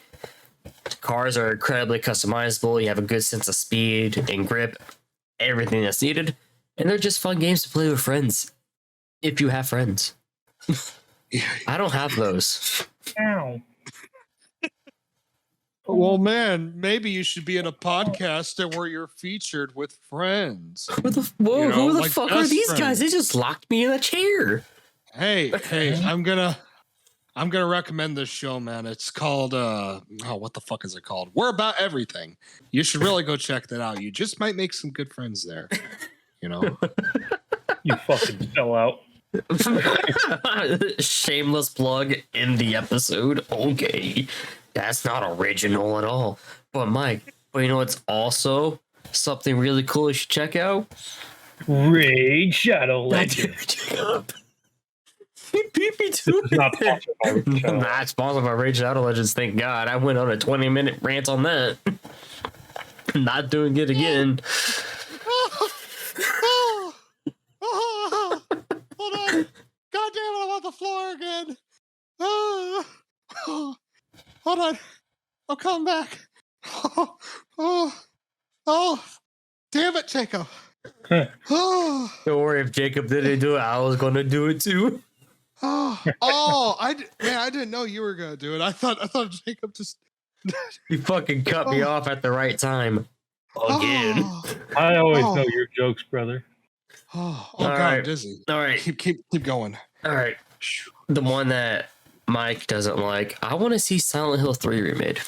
Speaker 1: Cars are incredibly customizable. You have a good sense of speed and grip, everything that's needed. And they're just fun games to play with friends. If you have friends. I don't have those.
Speaker 2: Ow.
Speaker 3: Well, man, maybe you should be in a podcast where you're featured with friends.
Speaker 1: Who the fuck are these guys? They just locked me in a chair.
Speaker 3: Hey, I'm gonna recommend this show, man. It's called what the fuck is it called? We're About Everything. You should really go check that out. You just might make some good friends there. You know?
Speaker 2: You fucking sellout.
Speaker 1: Shameless plug in the episode. Okay. That's not original at all. But Mike, you know what's also something really cool you should check out?
Speaker 2: Raid Shadow Legends.
Speaker 1: Not sponsored by Raid Shadow Legends, thank God. I went on a 20-minute rant on that. Not doing it again.
Speaker 3: Hold on. God damn it, I'm on the floor again. Hold on. I'll come back. Oh, damn it, Jacob.
Speaker 1: Don't worry, if Jacob didn't do it, I was going to do it too.
Speaker 3: I didn't know you were going to do it. I thought Jacob just...
Speaker 1: You fucking cut me off at the right time. Again.
Speaker 2: I always know your jokes, brother.
Speaker 3: God,
Speaker 1: right.
Speaker 3: I'm dizzy.
Speaker 1: All right.
Speaker 3: Keep going.
Speaker 1: All right. The one that Mike doesn't like. I want to see Silent Hill 3 remade.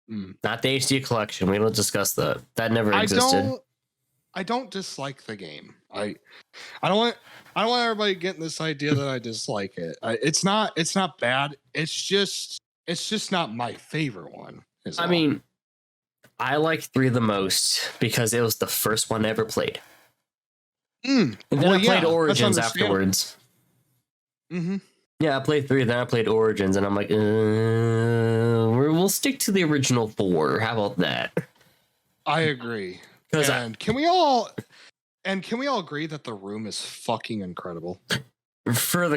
Speaker 1: Not the HD collection. We don't discuss that. That never existed.
Speaker 3: I don't dislike the game. I don't want everybody getting this idea that I dislike it. It's not bad. It's just not my favorite one.
Speaker 1: I mean, I like 3 the most because it was the first one I ever played. And then I played Origins afterwards.
Speaker 3: Mm-hmm.
Speaker 1: Yeah, I played 3, then I played Origins, and I'm like, we'll stick to the original 4. How about that?
Speaker 3: I agree. Can we all agree that the room is fucking incredible?
Speaker 1: For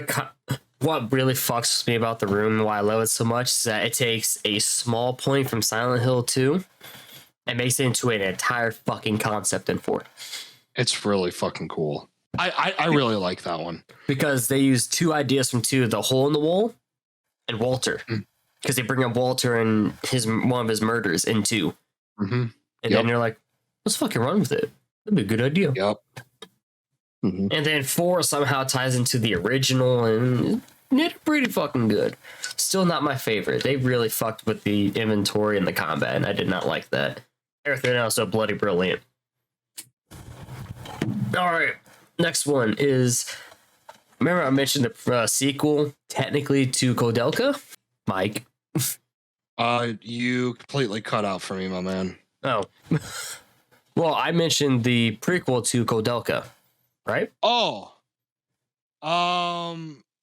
Speaker 1: what really fucks me about the room and why I love it so much is that it takes a small point from Silent Hill 2 and makes it into an entire fucking concept in 4.
Speaker 3: It's really fucking cool. I really like that one.
Speaker 1: Because they use 2 ideas from 2, the hole in the wall and Walter. Because they bring up Walter and one of his murders in 2.
Speaker 3: Mm-hmm.
Speaker 1: And then they're like, let's fucking run with it. That'd be a good idea.
Speaker 3: Yep. Mm-hmm.
Speaker 1: And then 4 somehow ties into the original and it's pretty fucking good. Still not my favorite. They really fucked with the inventory and the combat, and I did not like that. Everything else so bloody brilliant. All right. Next one is, remember I mentioned the sequel technically to Koudelka? Mike.
Speaker 3: You completely cut out for me, my man.
Speaker 1: Oh. Well, I mentioned the prequel to Koudelka, right?
Speaker 3: Oh.
Speaker 1: Not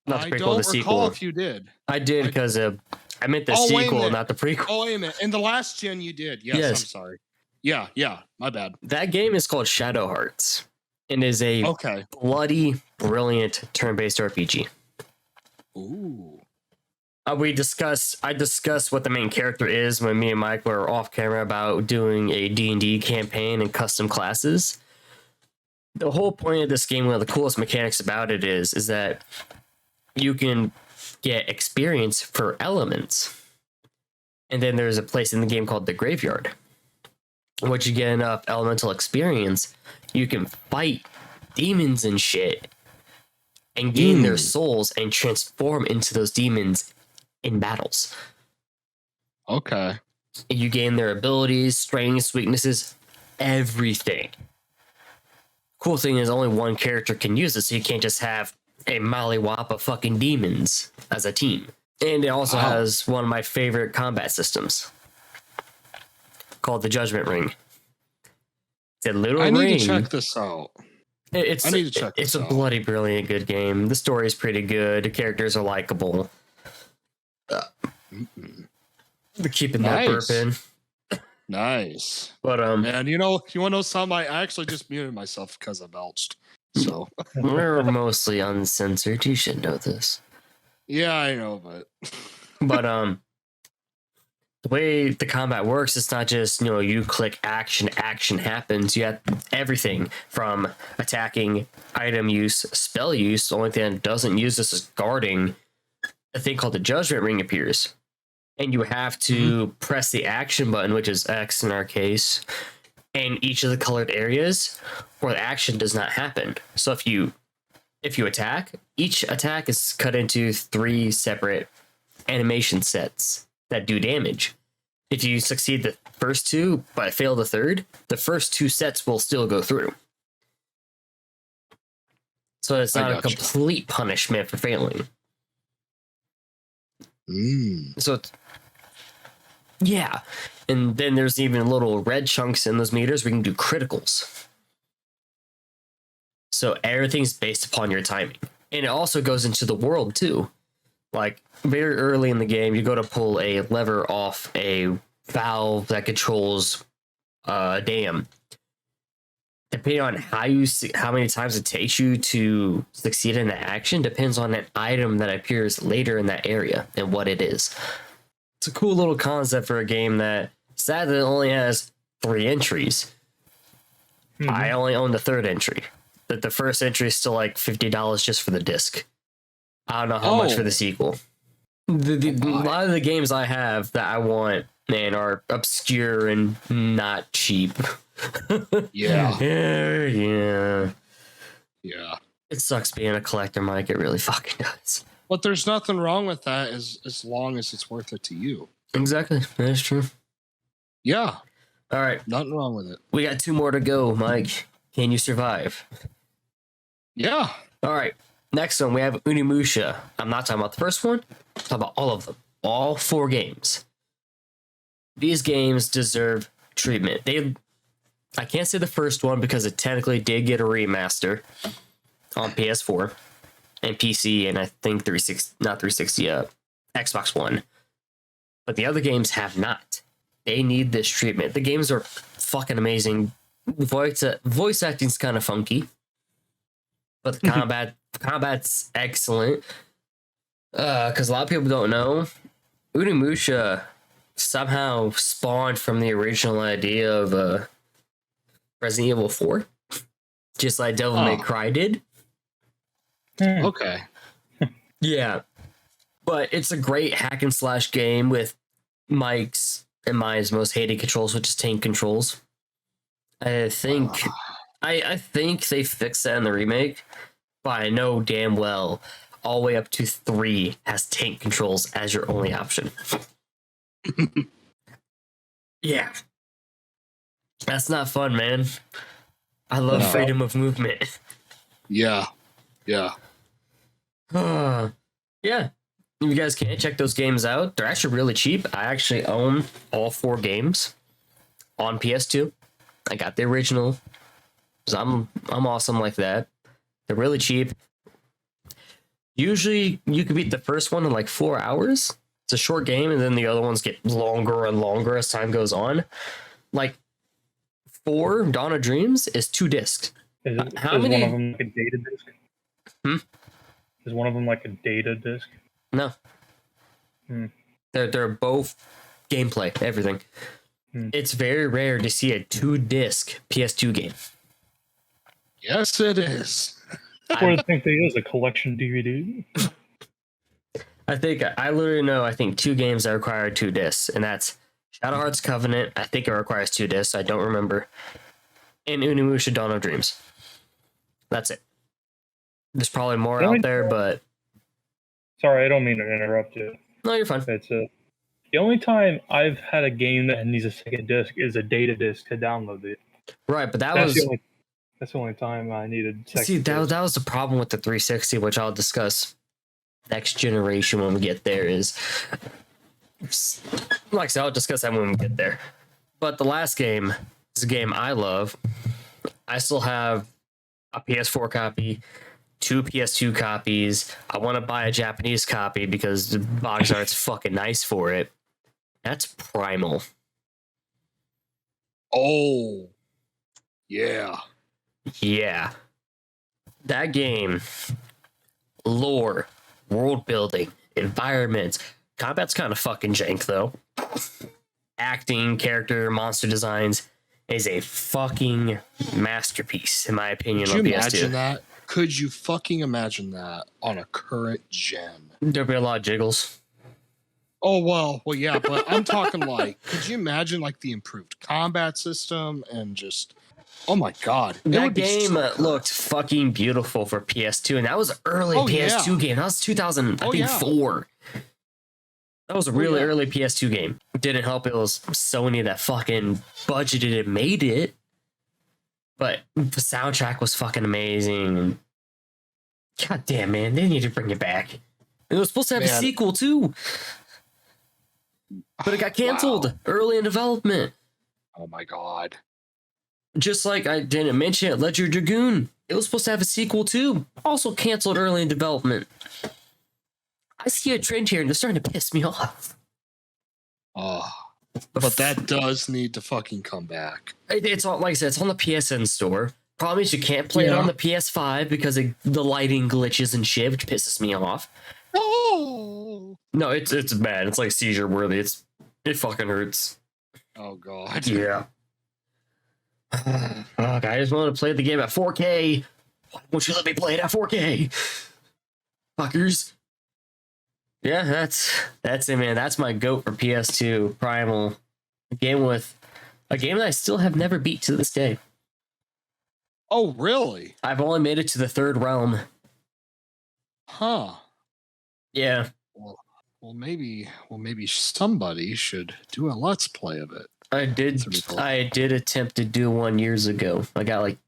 Speaker 1: the
Speaker 3: I
Speaker 1: prequel,
Speaker 3: don't
Speaker 1: the sequel.
Speaker 3: recall if you did.
Speaker 1: I did because I meant the sequel, not the prequel.
Speaker 3: Oh, wait a minute. In the last gen, you did. Yes. I'm sorry. Yeah, my bad.
Speaker 1: That game is called Shadow Hearts and is a bloody, brilliant turn-based RPG.
Speaker 3: Ooh.
Speaker 1: I discussed what the main character is when me and Mike were off camera about doing a D&D campaign and custom classes. The whole point of this game, one of the coolest mechanics about it is that you can get experience for elements. And then there's a place in the game called the Graveyard. Once you get enough elemental experience, you can fight demons and shit and gain their souls and transform into those demons in battles.
Speaker 3: Okay.
Speaker 1: And you gain their abilities, strengths, weaknesses, everything. Cool thing is only one character can use it, so you can't just have a mollywop of fucking demons as a team. And it also has one of my favorite combat systems called the Judgment Ring. It's a little ring.
Speaker 3: I need to check this out.
Speaker 1: It's a bloody brilliant good game. The story is pretty good. The characters are likable. They're keeping that burp in.
Speaker 3: Nice.
Speaker 1: But
Speaker 3: and you want to know something? I actually just muted myself because I belched. So
Speaker 1: we're mostly uncensored. You should know this.
Speaker 3: Yeah, I know, but
Speaker 1: the way the combat works, it's not just, you click action happens. You have everything from attacking, item use, spell use. The only thing that doesn't use this is guarding. A thing called the Judgment Ring appears. And you have to press the action button, which is X in our case, in each of the colored areas, or the action does not happen. So if you attack, each attack is cut into 3 separate animation sets that do damage. If you succeed the first 2 but fail the third, the first 2 sets will still go through. So it's not a complete punishment for failing. So yeah, and then there's even little red chunks in those meters where you can do criticals. So everything's based upon your timing. And it also goes into the world too. Like very early in the game, you go to pull a lever off a valve that controls a dam. Depending on how many times it takes you to succeed in the action depends on an item that appears later in that area and what it is. It's a cool little concept for a game that sadly only has 3 entries. I only own the 3rd entry. But the first entry is still like $50 just for the disc. I don't know how much for the sequel. A lot of the games I have that I want, man, are obscure and not cheap.
Speaker 3: Yeah.
Speaker 1: Yeah.
Speaker 3: Yeah.
Speaker 1: It sucks being a collector, Mike. It really fucking does.
Speaker 3: But there's nothing wrong with that as long as it's worth it to you.
Speaker 1: Exactly. That's true.
Speaker 3: Yeah,
Speaker 1: All right.
Speaker 3: nothing wrong with it.
Speaker 1: We got 2 more to go, Mike. Can you survive?
Speaker 3: Yeah.
Speaker 1: All right. Next one, we have Unimusha. I'm not talking about the first one. I'm talking about all of them. All 4 games. These games deserve treatment. I can't say the first one because it technically did get a remaster on PS4 and PC, and I think 360, Xbox One. But the other games have not. They need this treatment. The games are fucking amazing. Voice acting's kind of funky, but the combat's excellent. Because a lot of people don't know, Unimusha somehow spawned from the original idea of Resident Evil 4, just like Devil May Cry did.
Speaker 3: Okay.
Speaker 1: Yeah, but it's a great hack and slash game with Mike's and mine's most hated controls, which is tank controls. I think they fixed that in the remake, but I know damn well all the way up to 3 has tank controls as your only option. Yeah. That's not fun, man. I love freedom of movement.
Speaker 3: Yeah. Yeah.
Speaker 1: Yeah. If you guys can't check those games out, they're actually really cheap. I actually own all 4 games on PS2. I got the original. So I'm awesome like that. They're really cheap. Usually you can beat the first one in like 4 hours. It's a short game, and then the other ones get longer and longer as time goes on. Like 4 Dawn of Dreams is 2 discs.
Speaker 2: Is
Speaker 1: How many?
Speaker 2: one of them like a data disc? Is one of them like a data disc?
Speaker 1: No. They're both gameplay, everything. It's very rare to see a 2-disc PS2 game.
Speaker 3: Yes, it is.
Speaker 2: What do you think they is? A collection DVD?
Speaker 1: I literally know, I think 2 games that require 2 discs, and that's Shadow Hearts Covenant. I think it requires 2 discs. I don't remember. And Unimusha Dawn of Dreams. That's it. There's probably more out there, but...
Speaker 2: Sorry, I don't mean to interrupt you.
Speaker 1: No, you're fine.
Speaker 2: It's the only time I've had a game that needs a second disc is a data disc to download it.
Speaker 1: Right, but
Speaker 2: That's the only time I needed second
Speaker 1: See,
Speaker 2: disc.
Speaker 1: that was the problem with the 360, which I'll discuss next generation when we get there, is... Like I said, I'll discuss that when we get there. But the last game is a game I love. I still have a PS4 copy, 2 PS2 copies. I want to buy a Japanese copy because the box art's fucking nice for it. That's Primal.
Speaker 3: Oh, yeah.
Speaker 1: Yeah. That game, lore, world building, environments, combat's kind of fucking jank though. Acting, character, monster designs is a fucking masterpiece, in my opinion.
Speaker 3: Could
Speaker 1: on
Speaker 3: you
Speaker 1: PS2.
Speaker 3: imagine that? Could you fucking imagine that on a current gen?
Speaker 1: There'd be a lot of jiggles.
Speaker 3: Oh, well, yeah, but I'm talking like, could you imagine like the improved combat system and just, oh my God.
Speaker 1: That game looked fucking beautiful for PS2, and that was an early PS2 game. That was 2004. That was a really early PS2 game. It didn't help it was Sony that fucking budgeted and made it. But the soundtrack was fucking amazing. God damn, man. They need to bring it back. It was supposed to have a sequel, too. But it got canceled early in development.
Speaker 3: Oh, my God.
Speaker 1: Just like I didn't mention it, Ledger Dragoon. It was supposed to have a sequel, too. Also canceled early in development. I see a trend here, and it's starting to piss me off.
Speaker 3: Oh, but that does need to fucking come back.
Speaker 1: It's on, like I said, it's on the PSN store. Problem is you can't play it on the PS5 because the lighting glitches and shit, which pisses me off.
Speaker 3: Oh
Speaker 1: no, it's bad. It's like seizure worthy. It fucking hurts.
Speaker 3: Oh God.
Speaker 1: Yeah. Fuck, I just want to play the game at 4K. Why won't you let me play it at 4K? Fuckers. Yeah, that's it, man. That's my GOAT for PS2 Primal. A game that I still have never beat to this day.
Speaker 3: Oh, really?
Speaker 1: I've only made it to the 3rd realm.
Speaker 3: Huh.
Speaker 1: Yeah,
Speaker 3: Well, maybe somebody should do a let's play of it.
Speaker 1: I did attempt to do one years ago. I got like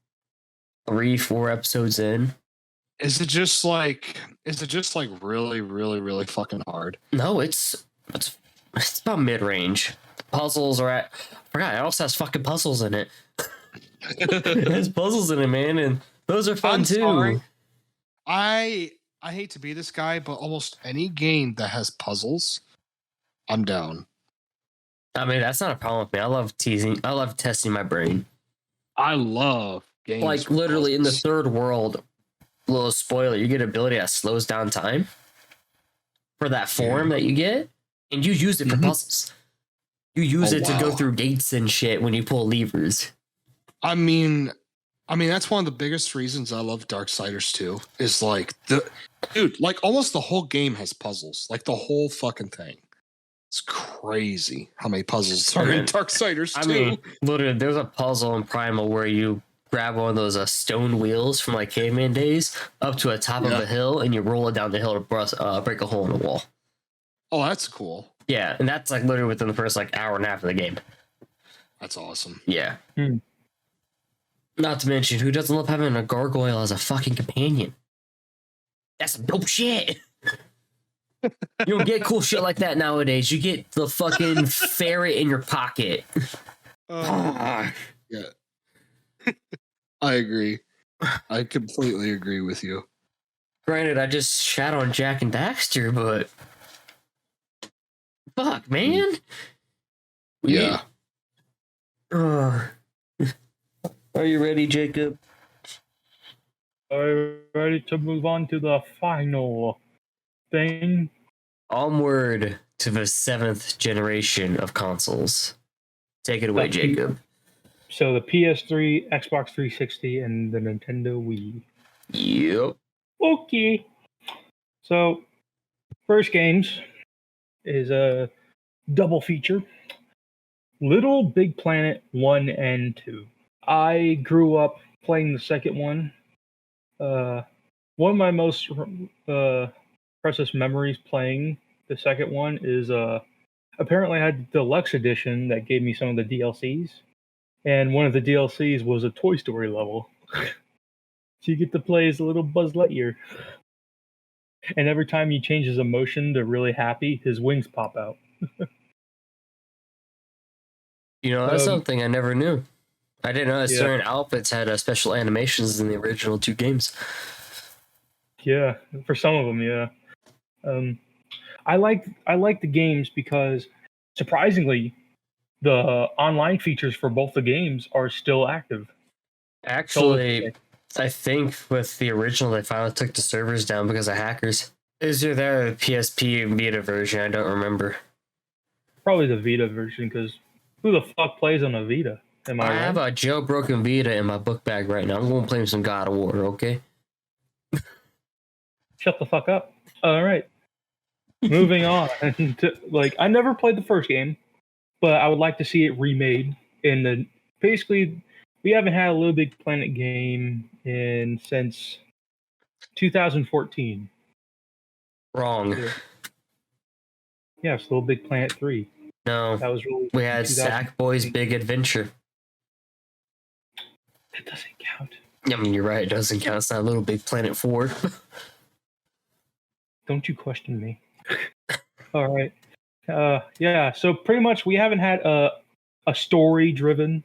Speaker 1: 3-4 episodes in.
Speaker 3: Is it just like really, really, really fucking hard?
Speaker 1: No, it's about mid range. Puzzles are at. I forgot. It also has fucking puzzles in it. It has puzzles in it, man, and those are fun
Speaker 3: I'm
Speaker 1: too.
Speaker 3: sorry. I hate to be this guy, but almost any game that has puzzles, I'm down.
Speaker 1: I mean, that's not a problem with me. I love teasing. I love testing my brain.
Speaker 3: I love games.
Speaker 1: Like
Speaker 3: with
Speaker 1: literally in the
Speaker 3: puzzles.
Speaker 1: third world, little spoiler, you get an ability that slows down time for that form that you get, and you use it for
Speaker 3: Mhm.
Speaker 1: puzzles. You use
Speaker 3: Oh,
Speaker 1: it to go
Speaker 3: wow.
Speaker 1: through gates and shit when you pull levers.
Speaker 3: I mean, that's one of the biggest reasons I love Darksiders 2 is like like almost the whole game has puzzles, like the whole fucking thing. It's crazy how many puzzles are in
Speaker 1: Man,
Speaker 3: Darksiders 2.
Speaker 1: I mean, literally, there's a puzzle in Primal where you grab one of those stone wheels from like caveman days up to the top of
Speaker 3: Yeah.
Speaker 1: a hill, and you roll it down the hill to break a hole in the wall.
Speaker 3: Oh, that's cool.
Speaker 1: Yeah, and that's like literally within the first like hour and a half of the game.
Speaker 3: That's awesome.
Speaker 1: Yeah.
Speaker 2: Hmm.
Speaker 1: Not to mention, who doesn't love having a gargoyle as a fucking companion? That's some dope shit. You don't get cool shit like that nowadays. You get the fucking ferret in your pocket.
Speaker 3: Yeah. I agree. I completely agree with you.
Speaker 1: Granted, I just shat on Jack and Daxter, but fuck, man.
Speaker 3: Yeah.
Speaker 1: Are you ready, Jacob?
Speaker 2: Are you ready to move on to the final thing?
Speaker 1: Onward to the 7th generation of consoles. Take it away,
Speaker 2: Okay.
Speaker 1: Jacob.
Speaker 2: So the PS3, Xbox 360, and the Nintendo Wii.
Speaker 1: Yep.
Speaker 2: Okay. So, first games is a double feature. Little Big Planet 1 and 2. I grew up playing the second one. One of my most precious memories playing the second one is apparently I had the deluxe edition that gave me some of the DLCs. And one of the DLCs was a Toy Story level. So you get to play as a little Buzz Lightyear. And every time you change his emotion to really happy, his wings pop out.
Speaker 1: You know, that's
Speaker 2: Um,
Speaker 1: something I never knew. I didn't know that
Speaker 2: Yeah.
Speaker 1: certain outfits had special animations in the original 2 games.
Speaker 2: Yeah, for some of them, yeah. I like the games because surprisingly, the online features for both the games are still active.
Speaker 1: Actually, I think with the original, they finally took the servers down because of hackers. Is there a PSP and Vita version? I don't remember.
Speaker 2: Probably the Vita version because who the fuck plays on a Vita? Am I
Speaker 1: I
Speaker 2: right?
Speaker 1: have a jailbroken Vita in my book bag right now. I'm going to play some God of War, okay?
Speaker 2: Shut the fuck up. All right. Moving on. Like I never played the first game, but I would like to see it remade. And basically, we haven't had a Little Big Planet game since 2014.
Speaker 1: Wrong.
Speaker 2: Yeah. Yeah, it's Little Big Planet 3.
Speaker 1: No,
Speaker 2: That was released
Speaker 1: we
Speaker 2: in
Speaker 1: had
Speaker 2: 2000.
Speaker 1: Sackboy's Big Adventure.
Speaker 2: That doesn't count.
Speaker 1: I mean, you're right. It doesn't count. It's not Little Big Planet 4.
Speaker 2: Don't you question me. All right. Yeah, so pretty much we haven't had a story-driven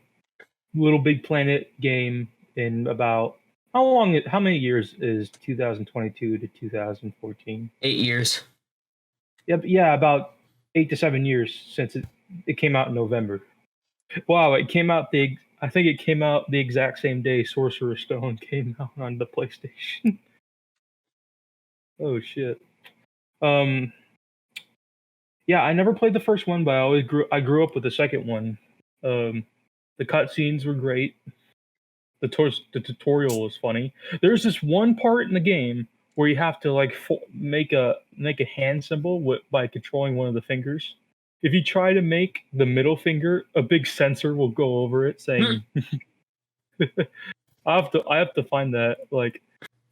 Speaker 2: Little Big Planet game in about how many years is 2022 to 2014?
Speaker 1: 8 years.
Speaker 2: Yeah, about 8 to 7 years since it came out in November. Wow, I think it came out the exact same day Sorcerer's Stone came out on the PlayStation. Oh shit. Yeah, I never played the first one, but I grew up with the second one. The cutscenes were great. The tutorial was funny. There's this one part in the game where you have to like make a hand symbol by controlling one of the fingers. If you try to make the middle finger, a big sensor will go over it saying I have to find that. Like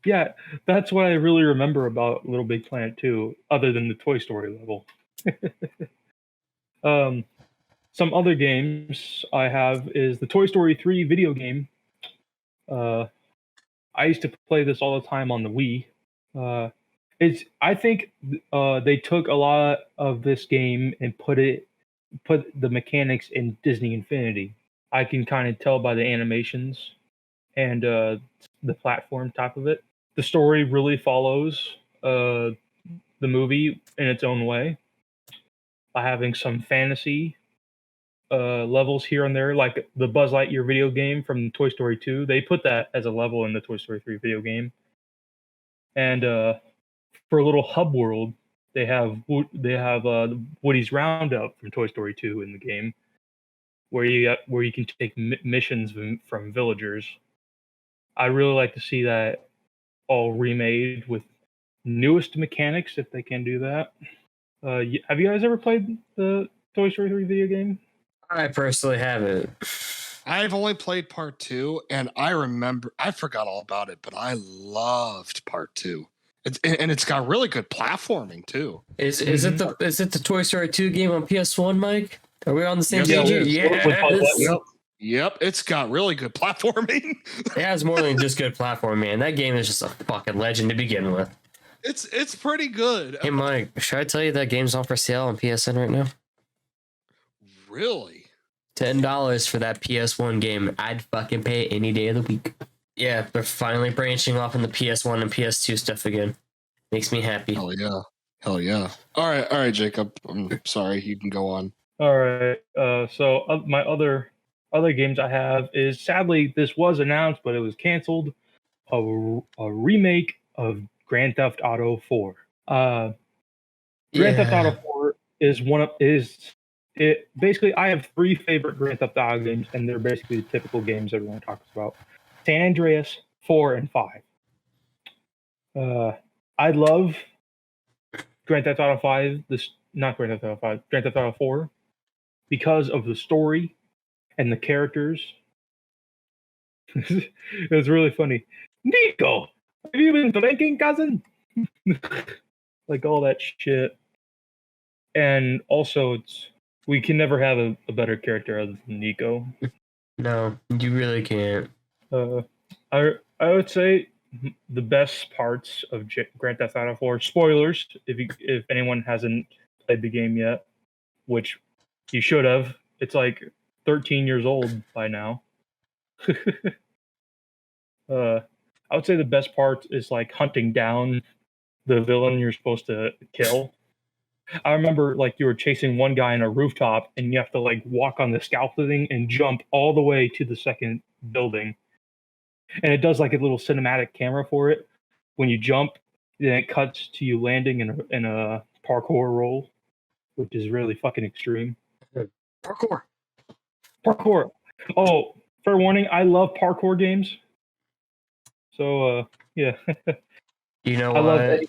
Speaker 2: Yeah, that's what I really remember about Little Big Planet 2, other than the Toy Story level. um, some other games I have is the Toy Story 3 video game. Uh, I used to play this all the time on the Wii. Uh, I think they took a lot of this game and put the mechanics in Disney Infinity. I can kind of tell by the animations and the platform type of it. The story really follows the movie in its own way by having some fantasy levels here and there, like the Buzz Lightyear video game from Toy Story 2. They put that as a level in the Toy Story 3 video game. And for a little hub world, they have Woody's Roundup from Toy Story 2 in the game, where you can take missions from villagers. I really like to see that all remade with newest mechanics if they can do that. Have you guys ever played the Toy Story 3 video game?
Speaker 1: I personally haven't.
Speaker 3: I've only played part 2, and I forgot all about it, but I loved part 2. It's got really good platforming too.
Speaker 1: Is it the Toy Story 2 game on PS1, Mike? Are we on the same
Speaker 3: Yes,
Speaker 1: page?
Speaker 3: it
Speaker 1: Yeah.
Speaker 3: Yep, it's got really good platforming.
Speaker 1: It has more than just good platform, man. That game is just a fucking legend to begin with.
Speaker 3: It's pretty good.
Speaker 1: Hey, Mike, should I tell you that game's on for sale on PSN right now?
Speaker 3: Really?
Speaker 1: $10 for that PS1 game. I'd fucking pay it any day of the week. Yeah, they're finally branching off in the PS1 and PS2 stuff again. Makes me happy.
Speaker 3: Hell yeah. Hell yeah. All right, Jacob. I'm sorry. You can go on.
Speaker 2: All right. So my other games I have is, sadly, this was announced, but it was canceled. A remake of Grand Theft Auto 4. Grand Theft Auto 4 basically, I have 3 favorite Grand Theft Auto games, and they're basically the typical games everyone talks about: San Andreas, 4, and 5. I love Grand Theft Auto 5. Not Grand Theft Auto 5. Grand Theft Auto 4, because of the story and the characters. It was really funny. Nico, have you been drinking, cousin? Like all that shit. And also, we can never have a better character other than Nico.
Speaker 1: No, you really can't.
Speaker 2: I would say the best parts of Grand Theft Auto 4. Spoilers, if anyone hasn't played the game yet, which you should have. It's like 13 years old by now. I would say the best part is like hunting down the villain you're supposed to kill. I remember like you were chasing one guy on a rooftop, and you have to like walk on the scaffolding and jump all the way to the second building. And it does like a little cinematic camera for it. When you jump, then it cuts to you landing in a parkour roll, which is really fucking extreme. Parkour. Oh, fair warning, I love parkour games. So yeah.
Speaker 1: You know
Speaker 2: I love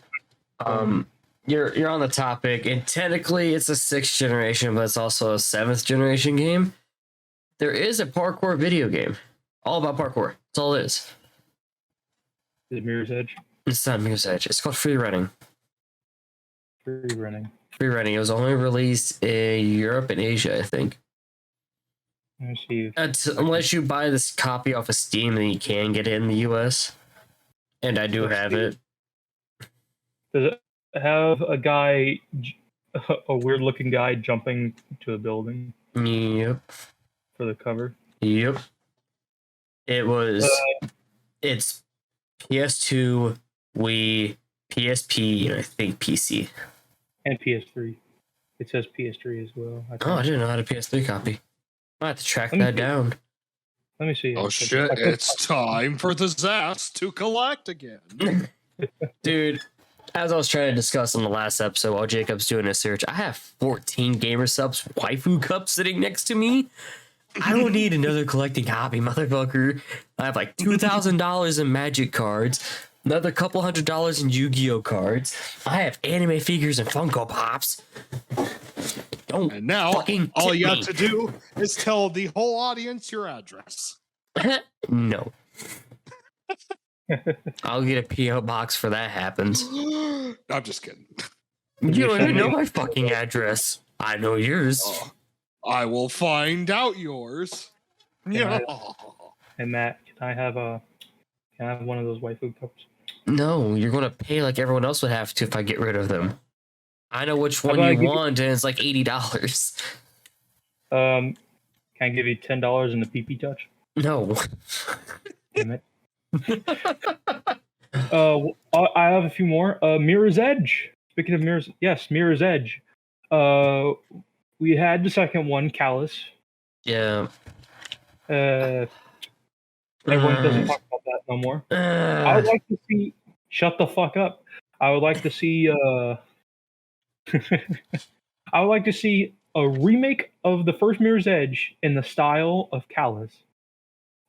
Speaker 1: what? You're on the topic, and technically it's a 6th generation, but it's also a 7th generation game. There is a parkour video game, all about parkour. That's all it is.
Speaker 2: Is it Mirror's Edge?
Speaker 1: It's not Mirror's Edge. It's called Free Running.
Speaker 2: Free Running.
Speaker 1: Free Running. It was only released in Europe and Asia, I think.
Speaker 2: Let me see.
Speaker 1: Unless you buy this copy off of Steam, then you can get it in the US. And I do have it.
Speaker 2: Does it have a guy, a weird-looking guy jumping to a building?
Speaker 1: Yep.
Speaker 2: For the cover.
Speaker 1: Yep. It was. It's PS2, Wii, PSP, and I think PC.
Speaker 2: And PS3. It says PS3 as well.
Speaker 1: I didn't know how to PS3 copy. I have to track that down.
Speaker 2: Let me see.
Speaker 3: Oh shit! It's time for the Zats to collect again.
Speaker 1: Dude, as I was trying to discuss on the last episode while Jacob's doing a search, I have 14 Gamer Subs waifu cups sitting next to me. I don't need another collecting hobby, motherfucker. I have like $2,000 in Magic cards, another couple $100 in Yu-Gi-Oh cards. I have anime figures and Funko Pops.
Speaker 3: And now all you have to do is tell the whole audience your address.
Speaker 1: No. I'll get a PO box for that happens.
Speaker 3: I'm just kidding.
Speaker 1: You
Speaker 2: you
Speaker 1: don't
Speaker 2: send
Speaker 1: even know
Speaker 2: me-
Speaker 1: my fucking address. I know yours.
Speaker 3: Oh, I will find out yours. Yeah.
Speaker 2: Hey Matt, can I have one of those waifu cups?
Speaker 1: No, you're gonna pay like everyone else would have to if I get rid of them. I know which one
Speaker 2: about I
Speaker 1: you
Speaker 2: give you-
Speaker 1: want, and it's like $80.
Speaker 2: Can I give you $10 in the PP touch?
Speaker 1: No.
Speaker 2: Damn it. I have a few more. Mirror's Edge. Speaking of Mirror's, yes, Mirror's Edge. We had the second one, Callus.
Speaker 1: Yeah.
Speaker 2: Everyone doesn't talk about that no more. I would like to see. Shut the fuck up. I would like to see. I would like to see a remake of the first Mirror's Edge in the style of Callus,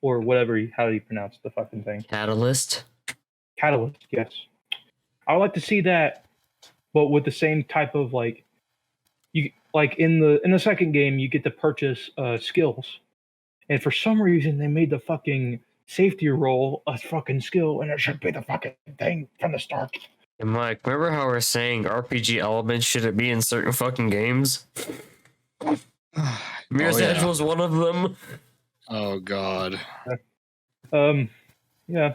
Speaker 2: or whatever. How do you pronounce the fucking thing?
Speaker 1: Catalyst.
Speaker 2: Catalyst. Yes. I would like to see that, but with the same type of like, you like in the second game you get to purchase skills, and for some reason they made the fucking safety roll a fucking skill, and it should be the fucking thing from the start.
Speaker 1: And Mike, remember how we're saying RPG elements shouldn't be in certain fucking games? Mirror's Edge
Speaker 3: yeah.
Speaker 1: was one of them.
Speaker 3: Oh God.
Speaker 2: Yeah.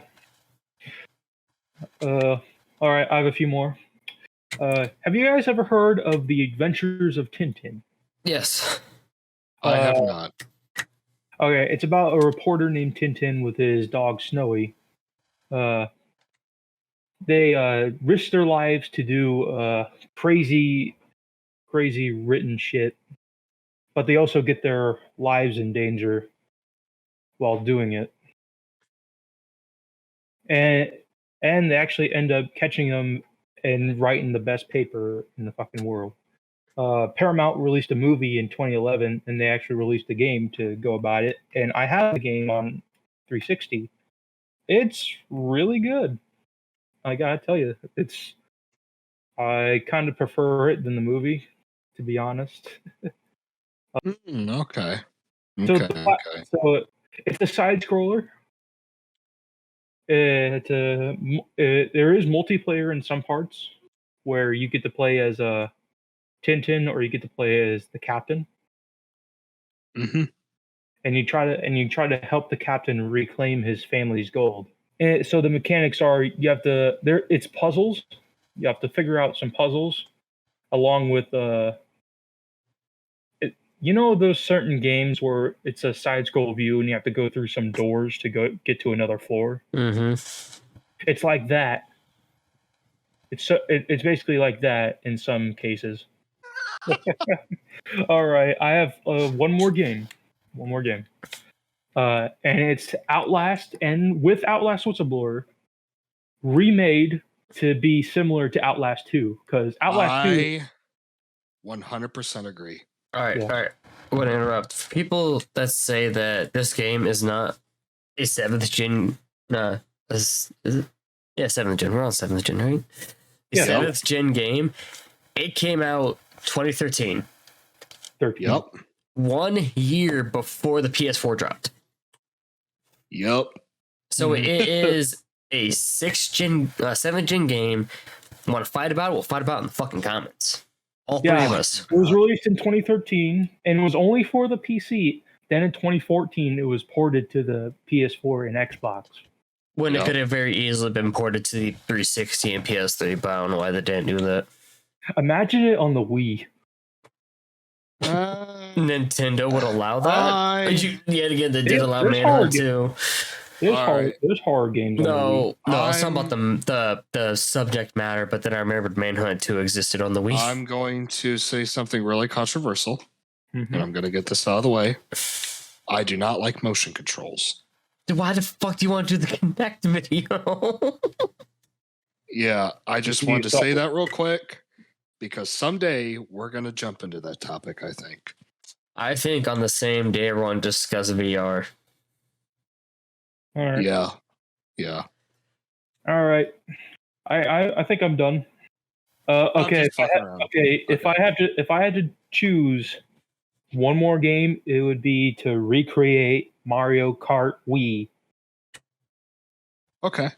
Speaker 2: All right, I have a few more. Have you guys ever heard of the Adventures of Tintin?
Speaker 1: Yes.
Speaker 3: I have not.
Speaker 2: Okay, it's about a reporter named Tintin with his dog Snowy. They risk their lives to do crazy written shit, but they also get their lives in danger while doing it. And they actually end up catching them and writing the best paper in the fucking world. Paramount released a movie in 2011, and they actually released a game to go about it. And I have the game on 360. It's really good. I gotta tell you, I kind of prefer it than the movie, to be honest.
Speaker 3: Okay.
Speaker 2: So,
Speaker 3: Okay.
Speaker 2: so it's a side scroller. There is multiplayer in some parts where you get to play as a Tintin or you get to play as the captain,
Speaker 3: Mm-hmm.
Speaker 2: and you try to help the captain reclaim his family's gold. And so the mechanics are it's puzzles. You have to figure out some puzzles along with those certain games where it's a side scroll view and you have to go through some doors to get to another floor.
Speaker 1: Mm-hmm.
Speaker 2: It's like that. It's basically like that in some cases. All right, I have one more game. And it's Outlast, and with Outlast Whistleblower remade to be similar to Outlast 2, because Outlast 2.
Speaker 3: I 100% agree.
Speaker 1: All right,
Speaker 2: Yeah.
Speaker 1: all right. I want to interrupt. For people that say that this game is not a 7th gen, is it? Yeah, 7th gen. We're on 7th gen, right? A
Speaker 2: Yeah.
Speaker 1: 7th gen game. It came out 2013.
Speaker 2: 13.
Speaker 3: Yep.
Speaker 1: 1 year before the PS4 dropped.
Speaker 3: Yep.
Speaker 1: So it is a 7th gen game. Want to fight about it? We'll fight about it in the fucking comments. All three of us.
Speaker 2: It was released in 2013 and it was only for the PC. Then in 2014, it was ported to the PS4 and Xbox.
Speaker 1: When
Speaker 3: Yeah.
Speaker 1: it could have very easily been ported to the 360 and PS3, but I don't know why they didn't do that.
Speaker 2: Imagine it on the Wii.
Speaker 1: Nintendo would allow that. Yet again, they did allow
Speaker 2: there's
Speaker 1: Manhunt
Speaker 2: hard
Speaker 1: too.
Speaker 2: There's horror games on the Wii.
Speaker 1: No, I was talking about the subject matter, but then I remembered Manhunt 2 existed on the Wii.
Speaker 3: I'm going to say something really controversial,
Speaker 2: Mhm.
Speaker 3: and I'm going to get this out of the way. I do not like motion controls.
Speaker 1: Then why the fuck do you want to do the Connect video?
Speaker 3: Yeah, I just
Speaker 2: You
Speaker 3: wanted to
Speaker 2: thought-
Speaker 3: say that real quick because someday we're going to jump into that topic, I think.
Speaker 1: I think on the same day everyone discuss VR.
Speaker 2: All right.
Speaker 3: Yeah.
Speaker 2: All right. I think I'm done.
Speaker 3: I'm
Speaker 2: Okay.
Speaker 3: just fucking around.
Speaker 2: If I had to choose one more game, it would be to recreate Mario Kart Wii.
Speaker 3: Okay.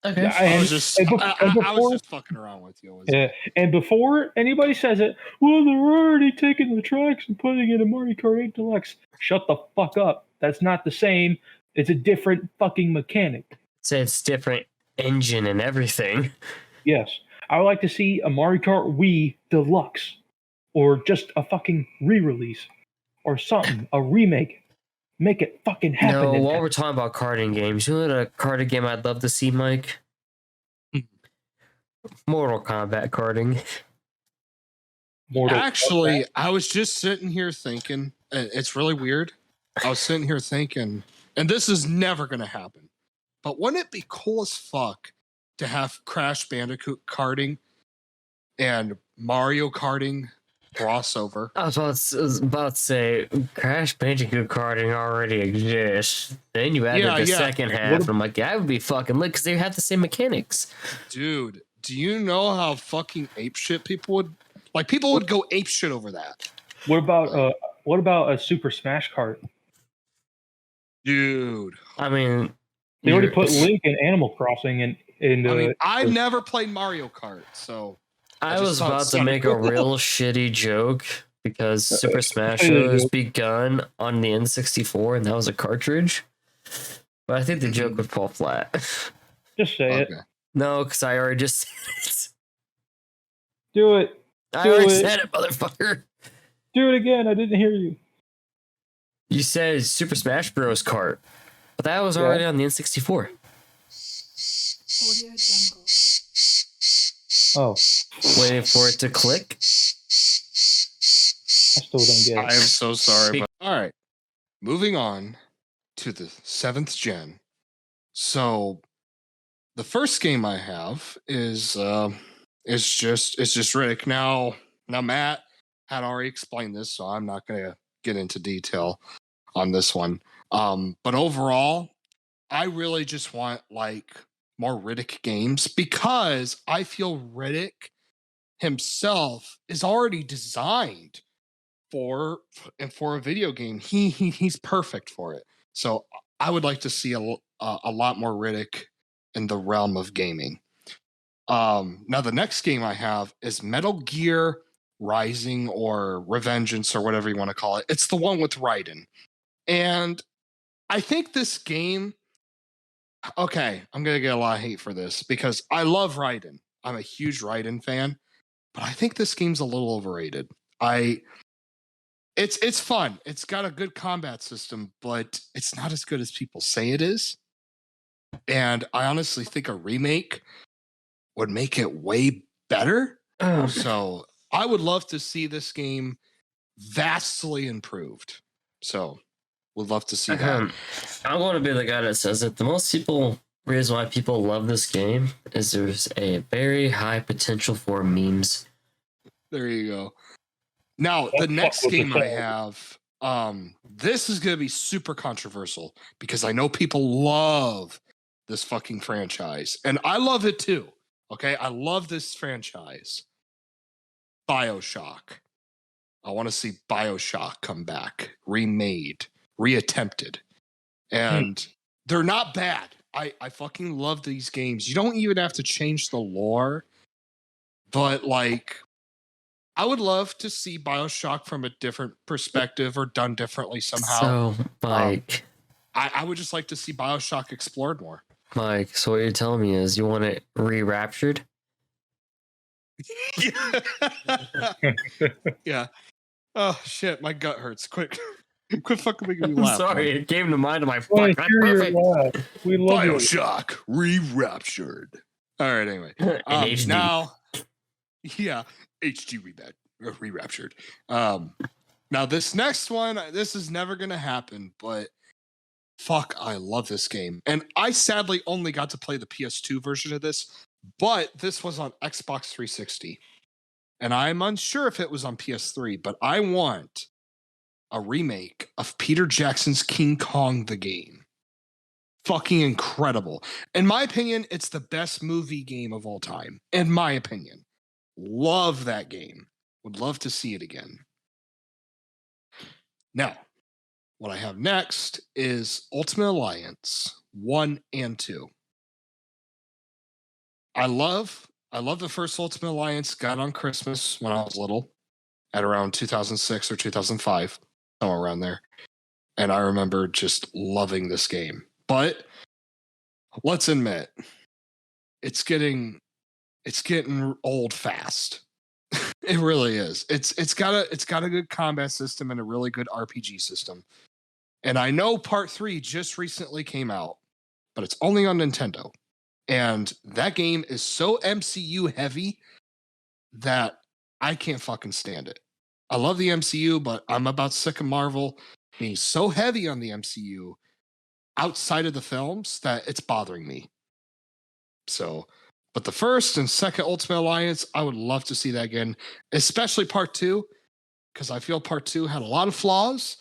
Speaker 1: Okay.
Speaker 3: I was just
Speaker 2: and
Speaker 3: I was
Speaker 2: before,
Speaker 3: just fucking around with you.
Speaker 2: yeah, and before anybody says it, well, they're already taking the tracks and putting it in Mario Kart 8 Deluxe. Shut the fuck up. That's not the same. It's a different fucking mechanic.
Speaker 1: Say it's different engine and everything.
Speaker 2: Yes. I would like to see a Mario Kart Wii Deluxe or just a fucking re-release or something, a remake. Make it fucking happen.
Speaker 1: No,
Speaker 2: in
Speaker 1: while
Speaker 2: that.
Speaker 1: we're talking about karting games, you know what a karting game I'd love to see, Mike? Mortal Kombat karting.
Speaker 3: Actually, I was just sitting here thinking, it's really weird. I was sitting here thinking, and this is never going to happen, but wouldn't it be cool as fuck to have Crash Bandicoot karting and Mario karting crossover?
Speaker 1: I was about to say, Crash Bandicoot karting already exists. Then you added
Speaker 3: Yeah,
Speaker 1: the
Speaker 3: yeah.
Speaker 1: second half, and I'm like, that would be fucking lit because they have the same mechanics.
Speaker 3: Dude, do you know how fucking apeshit people would like? People would go apeshit over that.
Speaker 2: What about a Super Smash Kart?
Speaker 3: Dude,
Speaker 1: I mean,
Speaker 2: They already
Speaker 1: you're-
Speaker 2: put Link in Animal Crossing and
Speaker 3: I mean, I never played Mario Kart, so
Speaker 1: I
Speaker 3: just
Speaker 1: was
Speaker 3: thought it
Speaker 1: about to
Speaker 3: sounded
Speaker 1: make a
Speaker 3: cool.
Speaker 1: real shitty joke because Super Smash
Speaker 2: say the
Speaker 1: Bros.
Speaker 2: joke.
Speaker 1: begun on the N64 and that was a cartridge. But I think the joke would fall flat.
Speaker 2: just say it.
Speaker 3: okay.
Speaker 1: No, because I already just said it.
Speaker 2: Do it.
Speaker 1: I
Speaker 2: Do
Speaker 1: already
Speaker 2: it.
Speaker 1: said it, motherfucker.
Speaker 2: Do it again. I didn't hear you.
Speaker 1: You said Super Smash Bros. Kart, but that was
Speaker 2: Yeah.
Speaker 1: already on the N64.
Speaker 4: Audio Jungle.
Speaker 2: Oh,
Speaker 1: Waiting for it to click.
Speaker 2: I still don't get
Speaker 3: I am
Speaker 2: it.
Speaker 3: so sorry. But, all right. Moving on to the 7th gen. So the first game I have is just Riddick. Now Matt had already explained this, so I'm not gonna get into detail on this one. But overall, I really just want like more Riddick games because I feel Riddick himself is already designed for a video game. He's perfect for it. So I would like to see a lot more Riddick in the realm of gaming. Now the next game I have is Metal Gear Rising or Revengeance or whatever you want to call it. It's the one with Raiden. And I think this game, okay, I'm going to get a lot of hate for this because I love Raiden. I'm a huge Raiden fan, but I think this game's a little overrated. It's fun. It's got a good combat system, but it's not as good as people say it is. And I honestly think a remake would make it way better. So I would love to see this game vastly improved. So would love to see that.
Speaker 1: I'm going to be the guy that says that the most reason why people love this game is there's a very high potential for memes.
Speaker 3: There you go. Now, the
Speaker 2: That's
Speaker 3: next
Speaker 2: what the
Speaker 3: game I
Speaker 2: fans-
Speaker 3: have, this is going to be super controversial because I know people love this fucking franchise. And I love it too. Okay? I love this franchise. BioShock. I want to see BioShock come back, remade, reattempted. And they're not bad. I fucking love these games. You don't even have to change the lore. But like, I would love to see BioShock from a different perspective or done differently somehow.
Speaker 1: So, Mike,
Speaker 3: I would just like to see BioShock explored more.
Speaker 1: so what you're telling me is you want it re-raptured?
Speaker 3: Yeah. Oh shit, my gut hurts. Quit fucking making me
Speaker 1: I'm
Speaker 3: laugh.
Speaker 1: sorry,
Speaker 3: man.
Speaker 1: it came to mind of my
Speaker 2: Well,
Speaker 1: fuck. That's
Speaker 2: hear your
Speaker 1: perfect.
Speaker 2: laugh. We love you.
Speaker 3: BioShock re-raptured. All right, anyway.
Speaker 1: In HD.
Speaker 3: Now, yeah, HD re-raptured. Now this next one, this is never gonna happen, but fuck, I love this game. And I sadly only got to play the PS2 version of this, but this was on Xbox 360. And I'm unsure if it was on PS3, but I want a remake of Peter Jackson's King Kong the game. Fucking incredible. In my opinion, it's the best movie game of all time. In my opinion. Love that game. Would love to see it again. Now, what I have next is Ultimate Alliance 1 and 2. I love the first Ultimate Alliance. Got on Christmas when I was little, at around 2006 or 2005, somewhere around there. And I remember just loving this game. But let's admit, it's getting old fast. It really is. It's got a good combat system and a really good RPG system. And I know Part 3 just recently came out, but it's only on Nintendo. And that game is so MCU heavy that I can't fucking stand it. I love the MCU, but I'm about sick of Marvel being so heavy on the MCU outside of the films that it's bothering me. So, but the first and second Ultimate Alliance, I would love to see that again, especially Part 2, because I feel Part 2 had a lot of flaws.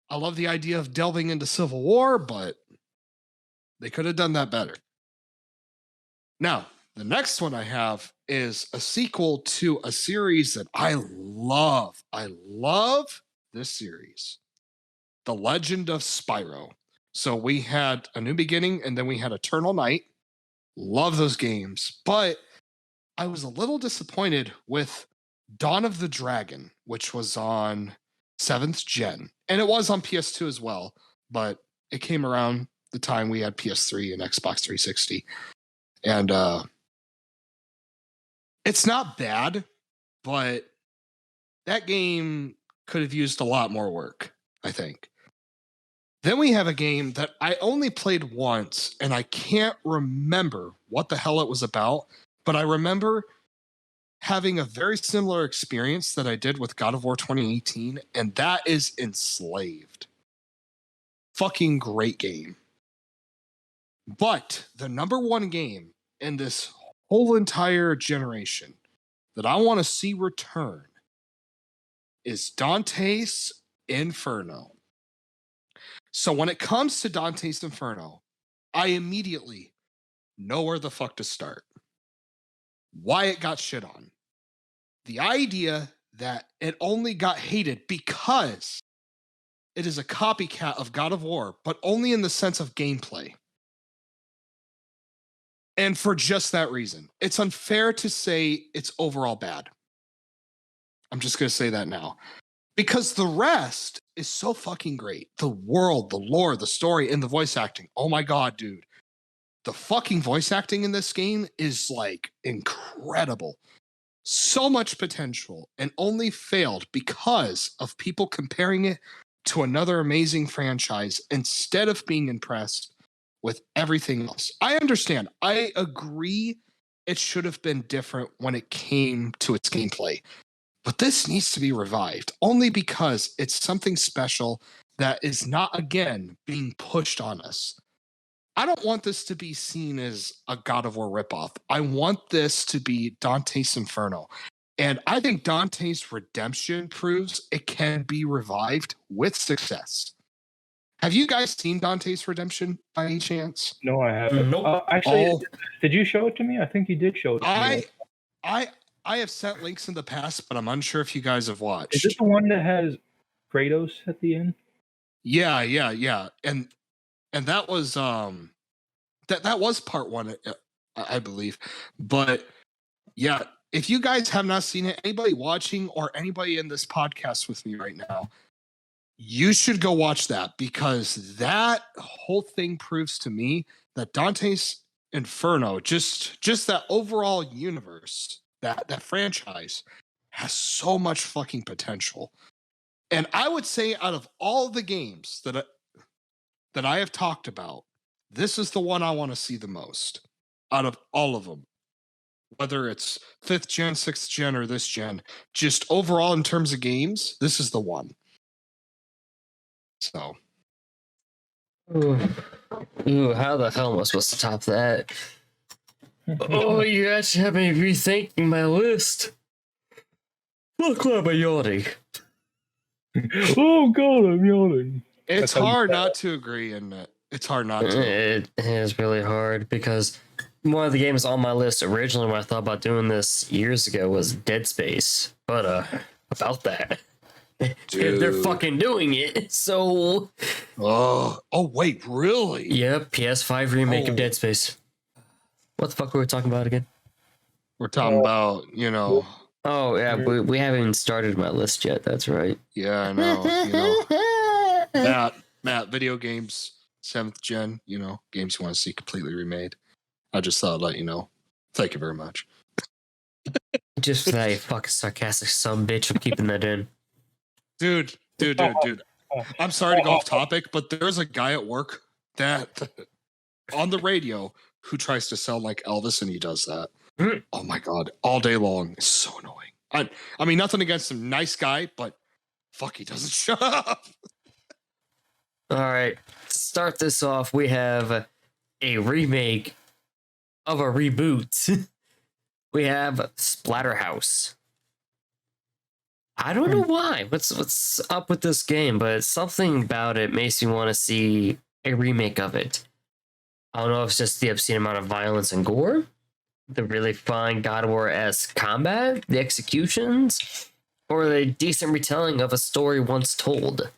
Speaker 3: I love the idea of delving into Civil War, but they could have done that better. Now, the next one I have is a sequel to a series that I love. I love this series, The Legend of Spyro. So we had A New Beginning and then we had Eternal Night. Love those games. But I was a little disappointed with Dawn of the Dragon, which was on 7th gen. And it was on PS2 as well, but it came around the time we had PS3 and Xbox 360. And it's not bad, but that game could have used a lot more work, I think. Then we have a game that I only played once, and I can't remember what the hell it was about, but I remember having a very similar experience that I did with God of War 2018, and that is Enslaved. Fucking great game. But the number one game in this whole entire generation that I want to see return is Dante's Inferno. So when it comes to Dante's Inferno, I immediately know where the fuck to start. Why it got shit on. The idea that it only got hated because it is a copycat of God of War, but only in the sense of gameplay. And for just that reason, it's unfair to say it's overall bad. I'm just going to say that now. Because the rest is so fucking great. The world, the lore, the story, and the voice acting. Oh my God, dude. The fucking voice acting in this game is like incredible. So much potential and only failed because of people comparing it to another amazing franchise instead of being impressed with everything else. I understand. I agree it should have been different when it came to its gameplay. But this needs to be revived only because it's something special that is not, again, being pushed on us. I don't want this to be seen as a God of War ripoff. I want this to be Dante's Inferno. And I think Dante's Redemption proves it can be revived with success. Have you guys seen Dante's Redemption by any chance?
Speaker 2: No, I haven't.
Speaker 1: Nope.
Speaker 2: Actually, did you show it to me? I think you did show it to me.
Speaker 3: I have sent links in the past, but I'm unsure if you guys have watched.
Speaker 2: Is it the one that has Kratos at the end?
Speaker 3: Yeah. And that was that was part one, I believe. But yeah, if you guys have not seen it, anybody watching or anybody in this podcast with me right now, you should go watch that, because that whole thing proves to me that Dante's Inferno, just that overall universe, that franchise has so much fucking potential. And I would say out of all the games that I have talked about, this is the one I want to see the most out of all of them. Whether it's 5th gen, 6th gen, or this gen, just overall in terms of games, this is the one. So.
Speaker 1: Ooh, how the hell am I supposed to top that? Oh, you actually have me rethinking my list. Look why I'm yawning.
Speaker 2: Oh God, I'm yawning.
Speaker 3: It's hard not to agree, isn't it? It's hard not to.
Speaker 1: It is really hard because one of the games on my list originally when I thought about doing this years ago was Dead Space. But about that.
Speaker 3: Dude.
Speaker 1: They're fucking doing it, so...
Speaker 3: Oh wait, really?
Speaker 1: Yep, PS5 remake of Dead Space. What the fuck were we talking about again?
Speaker 3: We're talking about,
Speaker 1: Oh yeah, we haven't even started my list yet. That's right.
Speaker 3: yeah, I know, Matt, video games, 7th gen, games you want to see completely remade. I just thought I'd let you know. Thank you very much.
Speaker 1: Just that you fucking sarcastic son bitch. I'm keeping that in.
Speaker 3: Dude. I'm sorry to go off topic, but there's a guy at work that on the radio who tries to sound like Elvis, and he does that. Oh my god, all day long. It's so annoying. I mean, nothing against him, nice guy, but fuck, he doesn't shut up.
Speaker 1: All right, to start this off, we have a remake of a reboot. We have Splatterhouse. I don't know why. What's up with this game, but something about it makes me want to see a remake of it. I don't know if it's just the obscene amount of violence and gore, the really fun God of War-esque combat, the executions, or the decent retelling of a story once told.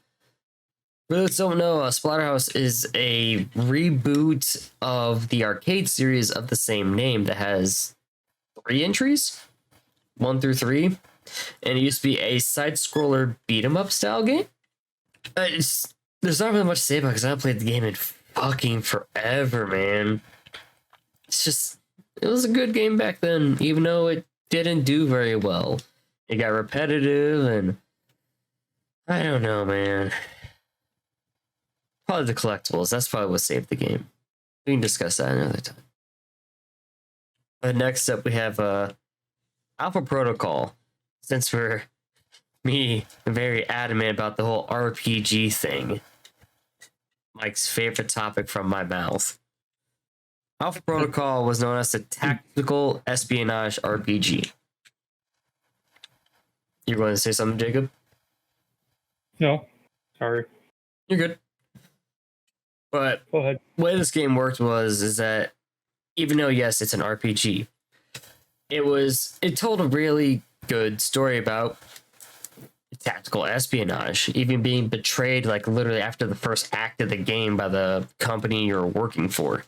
Speaker 1: For those who don't know, Splatterhouse is a reboot of the arcade series of the same name that has 3 entries, 1 through 3, and it used to be a side-scroller beat-em-up style game. There's not really much to say about it because I haven't played the game in fucking forever, man. It was a good game back then, even though it didn't do very well. It got repetitive, and I don't know, man. Probably the collectibles. That's probably what saved the game. We can discuss that another time. But next up, we have Alpha Protocol. Since we're very adamant about the whole RPG thing, Mike's favorite topic from my mouth. Alpha Protocol was known as a tactical espionage RPG. You're going to say something, Jacob?
Speaker 2: No, sorry.
Speaker 1: You're good. But
Speaker 2: Go ahead.
Speaker 1: the way this game worked is that even though, yes, it's an RPG, it told a really good story about tactical espionage, even being betrayed like literally after the first act of the game by the company you're working for.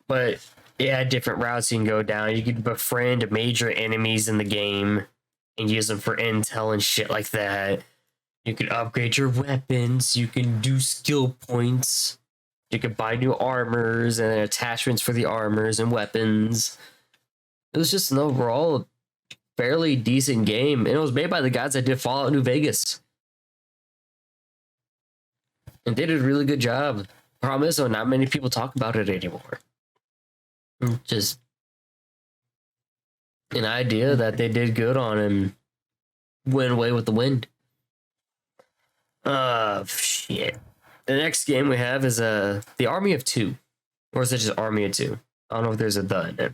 Speaker 1: But it had different routes you can go down. You could befriend major enemies in the game and use them for intel and shit like that. You can upgrade your weapons. You can do skill points. You can buy new armors and attachments for the armors and weapons. It was just an overall fairly decent game, and it was made by the guys that did Fallout New Vegas. And they did a really good job. Problem is, though, not many people talk about it anymore. Just an idea that they did good on and went away with the wind. Shit. The next game we have is The Army of Two. Or is it just Army of Two? I don't know if there's a the in it.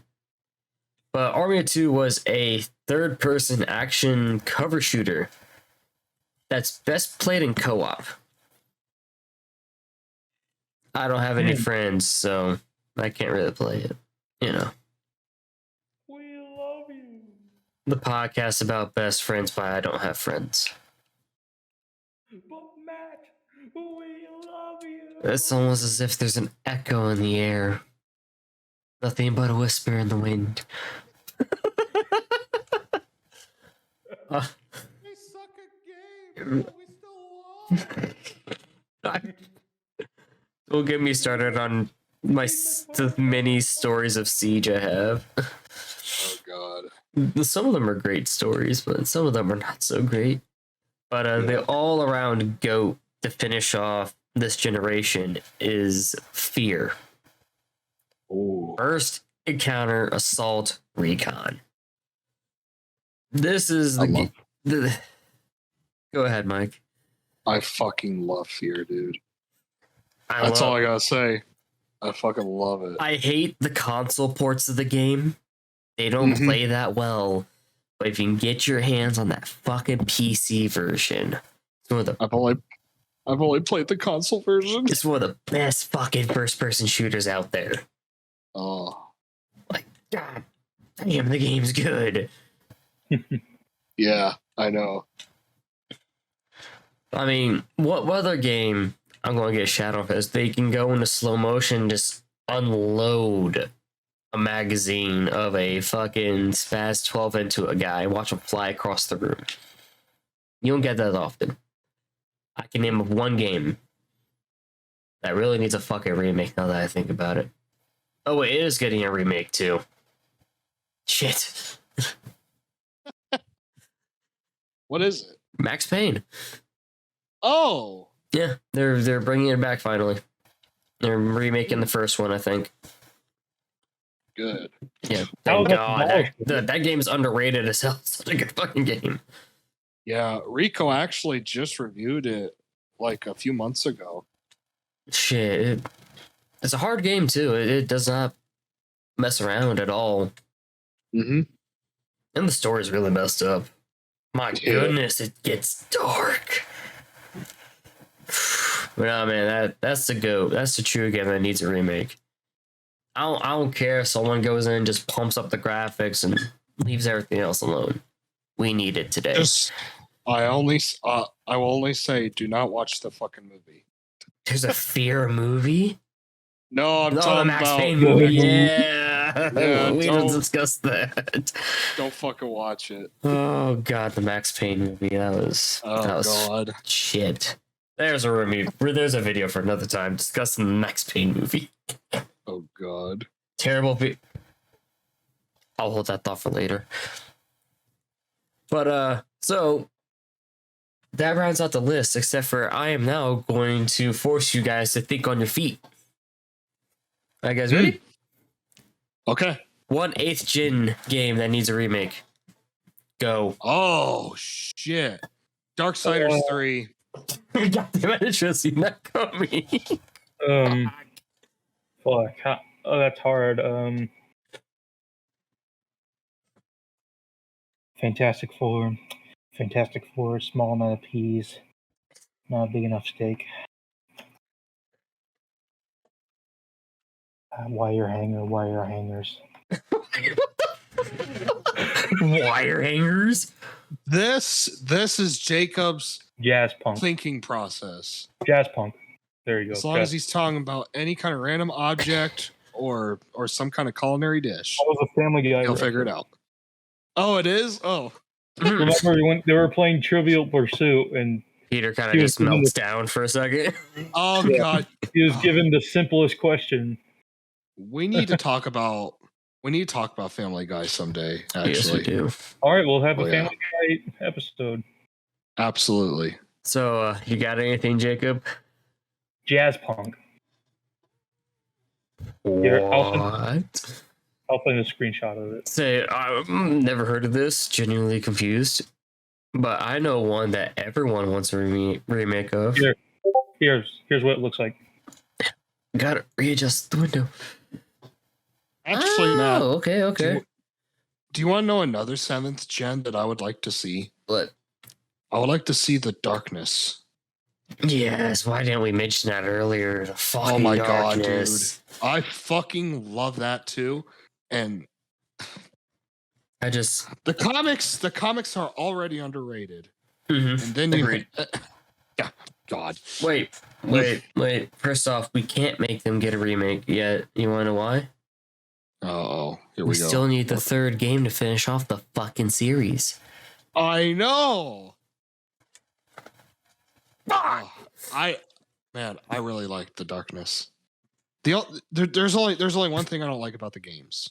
Speaker 1: But Army of Two was a third-person action cover shooter that's best played in co-op. I don't have any friends, so I can't really play it. You know.
Speaker 2: We love you.
Speaker 1: The podcast about best friends, but I don't have friends.
Speaker 2: But Matt, we love you.
Speaker 1: It's almost as if there's an echo in the air. Nothing but a whisper in the wind.
Speaker 3: We suck at games, but we still love.
Speaker 1: Don't get me started on the many stories of Siege I have.
Speaker 3: Oh god.
Speaker 1: Some of them are great stories, but some of them are not so great. But the all-around GOAT to finish off this generation is Fear.
Speaker 3: Ooh.
Speaker 1: First Encounter Assault Recon. This is the Go ahead, Mike.
Speaker 3: I fucking love Fear, dude.
Speaker 1: All
Speaker 3: I gotta say. I fucking love it.
Speaker 1: I hate the console ports of the game. They don't play that well. But if you can get your hands on that fucking PC version, it's one of the
Speaker 3: I've only played the console version.
Speaker 1: It's one of the best fucking first-person shooters out there.
Speaker 3: Oh.
Speaker 1: Like, god damn, the game's good.
Speaker 3: Yeah, I know.
Speaker 1: I mean, what other game I'm going to get Shadowfest? They can go into slow motion, just unload a magazine of a fucking Spaz 12 into a guy and watch him fly across the room. You don't get that often. I can name of one game that really needs a fucking remake now that I think about it. Oh wait, it is getting a remake too. Shit.
Speaker 3: What is it?
Speaker 1: Max Payne.
Speaker 3: Oh,
Speaker 1: Yeah, they're bringing it back finally. They're remaking the first one, I think.
Speaker 3: good.
Speaker 1: Yeah,
Speaker 2: How
Speaker 1: thank
Speaker 2: about
Speaker 1: God.
Speaker 2: the
Speaker 1: That game is underrated as hell. It's such a good fucking game.
Speaker 3: Yeah, Rico actually just reviewed it like a few months ago.
Speaker 1: Shit, it's a hard game too. It does not mess around at all,
Speaker 3: Mm-hmm.
Speaker 1: and the story is really messed up. My
Speaker 3: Yeah.
Speaker 1: goodness, it gets dark. But no, man, that's the goat. That's the true game that needs a remake. I don't care if someone goes in and just pumps up the graphics and leaves everything else alone. We need it today.
Speaker 3: Just, I will only say, do not watch the fucking movie.
Speaker 1: There's a Fear movie.
Speaker 3: No, I'm
Speaker 1: No, the
Speaker 3: talking
Speaker 1: Max
Speaker 3: about.
Speaker 1: Payne movie. Yeah,
Speaker 3: Yeah,
Speaker 1: we
Speaker 3: don't-
Speaker 1: didn't discuss that.
Speaker 3: Don't fucking watch it.
Speaker 1: Oh god, the Max Payne movie. That was
Speaker 3: Oh god.
Speaker 1: shit. There's a review. There's a video for another time discussing the Max Payne movie.
Speaker 3: Oh god.
Speaker 1: Terrible. I'll hold that thought for later. But so that rounds out the list. Except for I am now going to force you guys to think on your feet. All right, guys, ready?
Speaker 3: Okay.
Speaker 1: 1/8 gen game that needs a remake. Go.
Speaker 3: Oh shit. Darksiders 3.
Speaker 1: God damn it, I should have seen that coming.
Speaker 2: Fuck. Oh, that's hard. Fantastic Four. Fantastic Four. Small amount of peas. Not a big enough steak. Wire hanger. Wire hangers.
Speaker 1: Wire hangers.
Speaker 3: This is Jacob's
Speaker 2: Jazz punk.
Speaker 3: thinking process.
Speaker 2: Jazz punk. There you go.
Speaker 3: As long as he's talking about any kind of random object or some kind of culinary dish,
Speaker 2: That was a Family Guy.
Speaker 3: he'll figure it out. Oh, it is? Oh.
Speaker 2: Remember when they were playing Trivial Pursuit and
Speaker 1: Peter kind of
Speaker 2: He was
Speaker 1: just
Speaker 2: doing
Speaker 1: melts down for a second.
Speaker 3: Oh
Speaker 2: Yeah.
Speaker 3: god.
Speaker 2: he was given the simplest question?
Speaker 3: We need to talk about Family Guy someday,
Speaker 1: Yes, we
Speaker 3: actually.
Speaker 1: do.
Speaker 2: All right, we'll have a
Speaker 3: Oh, yeah.
Speaker 2: Family Guy episode.
Speaker 3: Absolutely.
Speaker 1: So, you got anything, Jacob?
Speaker 2: Jazz punk. Here,
Speaker 1: What?
Speaker 2: I'll put in a screenshot of it.
Speaker 1: Say, I've never heard of this. Genuinely confused. But I know one that everyone wants a remake of.
Speaker 2: Yeah. Here's what it looks like.
Speaker 1: Gotta readjust the window.
Speaker 3: Actually, Matt,
Speaker 1: okay.
Speaker 3: do you want to know another 7th gen that I would like to see?
Speaker 1: But
Speaker 3: I would like to see The Darkness.
Speaker 1: yes, why didn't we mention that earlier? The fucking
Speaker 3: Oh my god, dude.
Speaker 1: darkness.
Speaker 3: I fucking love that too. And
Speaker 1: I just
Speaker 3: the comics are already underrated.
Speaker 1: Mhm.
Speaker 3: And then you
Speaker 1: Agreed.
Speaker 3: yeah, god.
Speaker 1: wait. First off, we can't make them get a remake yet. You wanna know why?
Speaker 3: Oh, here
Speaker 1: We
Speaker 3: we go.
Speaker 1: still need the third game to finish off the fucking series.
Speaker 3: I know. Oh, I really like The Darkness. There's only one thing I don't like about the games.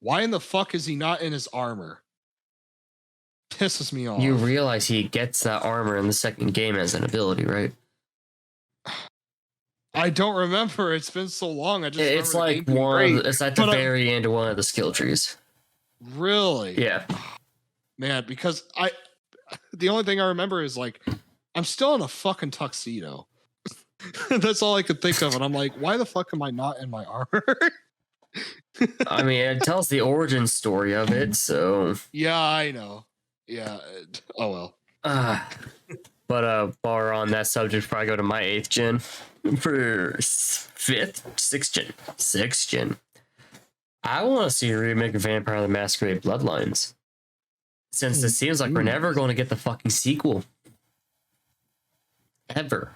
Speaker 3: Why in the fuck is he not in his armor? Pisses me off.
Speaker 1: You realize he gets that armor in the second game as an ability, right?
Speaker 3: I don't remember. It's been so long. I just
Speaker 1: It's
Speaker 3: remember the
Speaker 1: like
Speaker 3: game being
Speaker 1: one.
Speaker 3: great.
Speaker 1: It's at the
Speaker 3: But,
Speaker 1: very end of one of the skill trees.
Speaker 3: Really?
Speaker 1: Yeah.
Speaker 3: Man, because the only thing I remember is like I'm still in a fucking tuxedo. That's all I could think of, and I'm like, why the fuck am I not in my armor?
Speaker 1: I mean, it tells the origin story of it, so.
Speaker 3: Yeah, I know. Yeah. Oh well.
Speaker 1: But while we're on that subject, probably go to my 8th gen for 6th gen. I want to see a remake of Vampire the Masquerade Bloodlines, since it seems like we're never going to get the fucking sequel ever.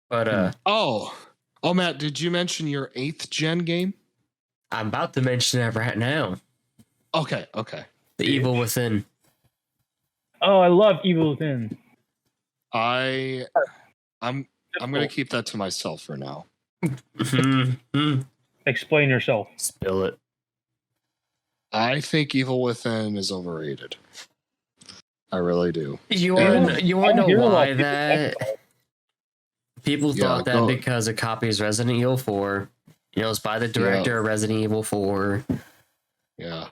Speaker 1: But
Speaker 3: Oh, Oh, Matt, did you mention your 8th gen game?
Speaker 1: I'm about to mention it right now.
Speaker 3: Okay.
Speaker 1: The Evil Within.
Speaker 2: Oh, I love Evil Within.
Speaker 3: I'm gonna keep that to myself for now.
Speaker 2: Explain yourself.
Speaker 1: Spill it.
Speaker 3: I think Evil Within is overrated. I really do.
Speaker 1: You
Speaker 3: And-
Speaker 1: want to
Speaker 2: I
Speaker 1: know
Speaker 2: hear a lot
Speaker 1: why
Speaker 2: of people talk
Speaker 1: that?
Speaker 2: about it.
Speaker 1: People
Speaker 3: Yeah,
Speaker 1: thought that
Speaker 3: go-
Speaker 1: because it copies Resident Evil 4. You know, it's by the director of Resident Evil 4.
Speaker 3: Yeah.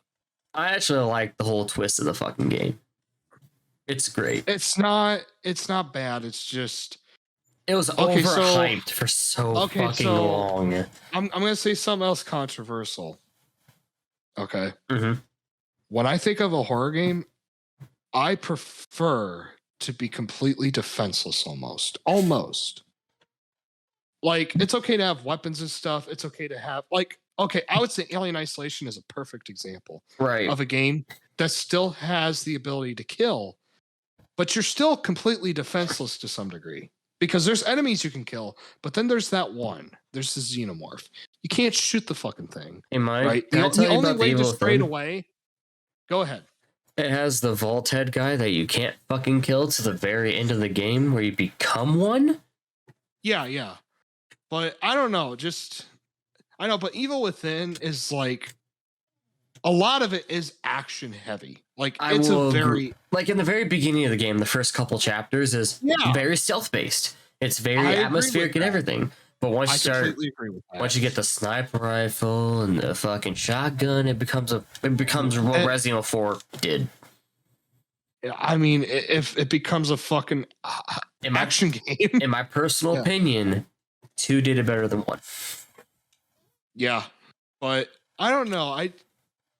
Speaker 1: I actually like the whole twist of the fucking game. It's great.
Speaker 3: It's not bad. It's just
Speaker 1: It was
Speaker 3: Okay, so-
Speaker 1: overhyped for so
Speaker 3: Okay,
Speaker 1: fucking
Speaker 3: so-
Speaker 1: long.
Speaker 3: I'm gonna say something else controversial. Okay.
Speaker 1: Mhm.
Speaker 3: When I think of a horror game, I prefer to be completely defenseless almost. Almost. Like, it's okay to have weapons and stuff. It's okay to have okay, I would say Alien Isolation is a perfect example
Speaker 1: Right.
Speaker 3: of a game that still has the ability to kill, but you're still completely defenseless to some degree. Because there's enemies you can kill, but then there's that one. There's the xenomorph. You can't shoot the fucking thing,
Speaker 1: In my,
Speaker 3: right?
Speaker 1: can I
Speaker 3: The
Speaker 1: tell you
Speaker 3: only
Speaker 1: about the
Speaker 3: way to
Speaker 1: Evil
Speaker 3: spray it
Speaker 1: Within?
Speaker 3: away. Go ahead.
Speaker 1: It has the vault head guy that you can't fucking kill to the very end of the game where you become one.
Speaker 3: Yeah. But I don't know. I know, but Evil Within is like a lot of it is action heavy. Like
Speaker 1: I
Speaker 3: it's
Speaker 1: will
Speaker 3: a
Speaker 1: agree.
Speaker 3: very
Speaker 1: Like in the very beginning of the game, the first couple chapters is
Speaker 3: Yeah.
Speaker 1: very stealth based. It's
Speaker 3: I
Speaker 1: very
Speaker 3: agree
Speaker 1: atmospheric
Speaker 3: with
Speaker 1: and
Speaker 3: that.
Speaker 1: everything. But once
Speaker 3: I
Speaker 1: you start,
Speaker 3: completely agree with that.
Speaker 1: once you get the sniper rifle and the fucking shotgun, it becomes what
Speaker 3: And-
Speaker 1: Resident Evil 4 did.
Speaker 3: I mean, if it becomes a fucking
Speaker 1: In my,
Speaker 3: action game,
Speaker 1: in my personal
Speaker 3: Yeah.
Speaker 1: opinion, 2 did it better than 1.
Speaker 3: yeah. But I don't know.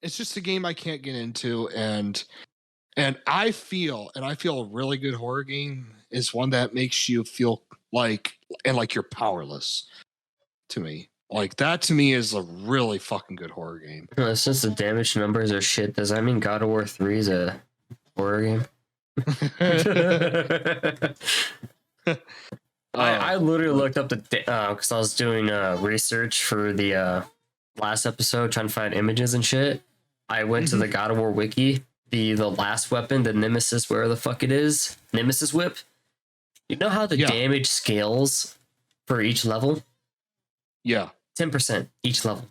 Speaker 3: It's just a game I can't get into, and I feel a really good horror game is one that makes you feel like you're powerless. To me, like that to me is a really fucking good horror game.
Speaker 1: Since the damage numbers are shit, does that mean God of War 3 is a horror game? I literally looked up the because I was doing research for the last episode, trying to find images and shit. I went to the God of War wiki. The last weapon, the Nemesis, where the fuck it is, Nemesis Whip. You know how the
Speaker 3: Yeah.
Speaker 1: damage scales for each level?
Speaker 3: Yeah.
Speaker 1: 10% each level.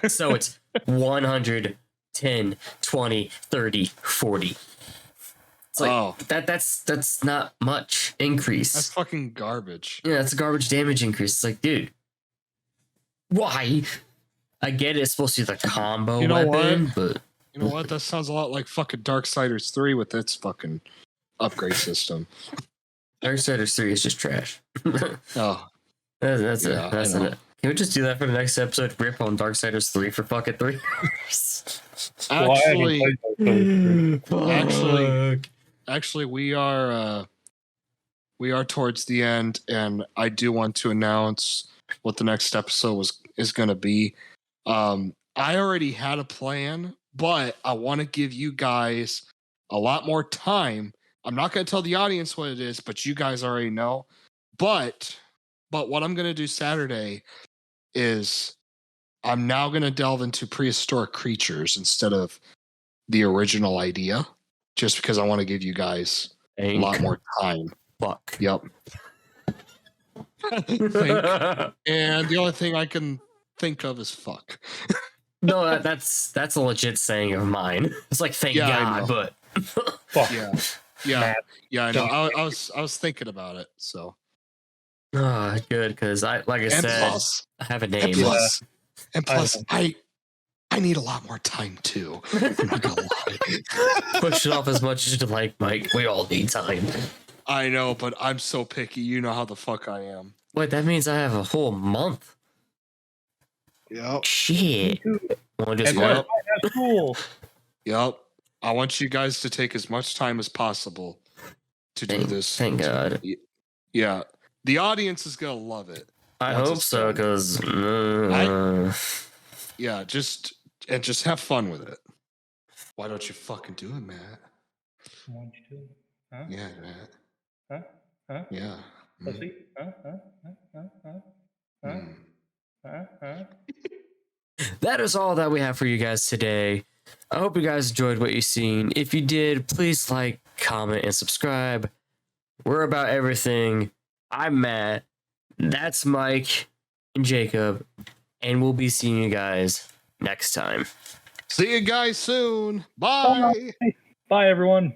Speaker 1: So it's 100, 10, 20, 30, 40. It's like
Speaker 3: Oh.
Speaker 1: that's not much increase.
Speaker 3: That's fucking garbage.
Speaker 1: Yeah, that's a garbage damage increase. It's like, dude, why? I get it's supposed to be the combo
Speaker 3: You know
Speaker 1: weapon, but
Speaker 3: You know what? That sounds a lot like fucking Darksiders 3 with its fucking upgrade system.
Speaker 1: Darksiders 3 is just trash.
Speaker 3: Oh,
Speaker 1: That's
Speaker 3: Yeah,
Speaker 1: it. That's
Speaker 3: I know.
Speaker 1: it. Can we just do that for the next episode? Rip on Darksiders 3 for fucking 3 hours.
Speaker 2: Well, I haven't
Speaker 3: actually,
Speaker 2: played those, so-
Speaker 3: actually, we are towards the end, and I do want to announce what the next episode is going to be. I already had a plan, but I want to give you guys a lot more time. I'm not going to tell the audience what it is, but you guys already know. But what I'm going to do Saturday is I'm now going to delve into prehistoric creatures instead of the original idea, just because I want to give you guys a lot more time.
Speaker 1: Fuck.
Speaker 3: Yep. And the only thing I can think of is fuck.
Speaker 1: No, that's a legit saying of mine. It's like thank
Speaker 3: Yeah, I know.
Speaker 1: God, but
Speaker 2: Fuck.
Speaker 3: Yeah,
Speaker 2: Matt,
Speaker 3: yeah. I know. I was thinking about it. So
Speaker 1: good because I
Speaker 3: and
Speaker 1: said
Speaker 3: plus,
Speaker 1: I have a
Speaker 3: and
Speaker 1: name.
Speaker 3: plus, and
Speaker 2: I
Speaker 3: plus, I need a lot more time too. I'm not gonna lie.
Speaker 1: Push it off as much as you like, Mike. We all need time.
Speaker 3: I know, but I'm so picky. You know how the fuck I am.
Speaker 1: Wait, that means I have a whole month.
Speaker 3: Yep.
Speaker 1: Shit. Want to do
Speaker 2: And
Speaker 1: squad?
Speaker 3: Yep.
Speaker 2: that's cool.
Speaker 3: Yep. I want you guys to take as much time as possible to do this.
Speaker 1: Thank God.
Speaker 3: Yeah. The audience is gonna love it.
Speaker 1: I
Speaker 3: Once
Speaker 1: hope
Speaker 3: it's
Speaker 1: so,
Speaker 3: done.
Speaker 1: because
Speaker 3: Yeah, just have fun with it. Why don't you fucking do it, Matt?
Speaker 2: Want you to? Huh?
Speaker 3: Yeah, Matt.
Speaker 2: Huh? Huh?
Speaker 3: Yeah,
Speaker 2: Let's see.
Speaker 1: That is all that we have for you guys today. I hope you guys enjoyed what you've seen. If you did, please like, comment, and subscribe. We're about everything. I'm Matt. That's Mike and Jacob. And we'll be seeing you guys next time.
Speaker 3: See you guys soon. Bye.
Speaker 2: Bye, everyone.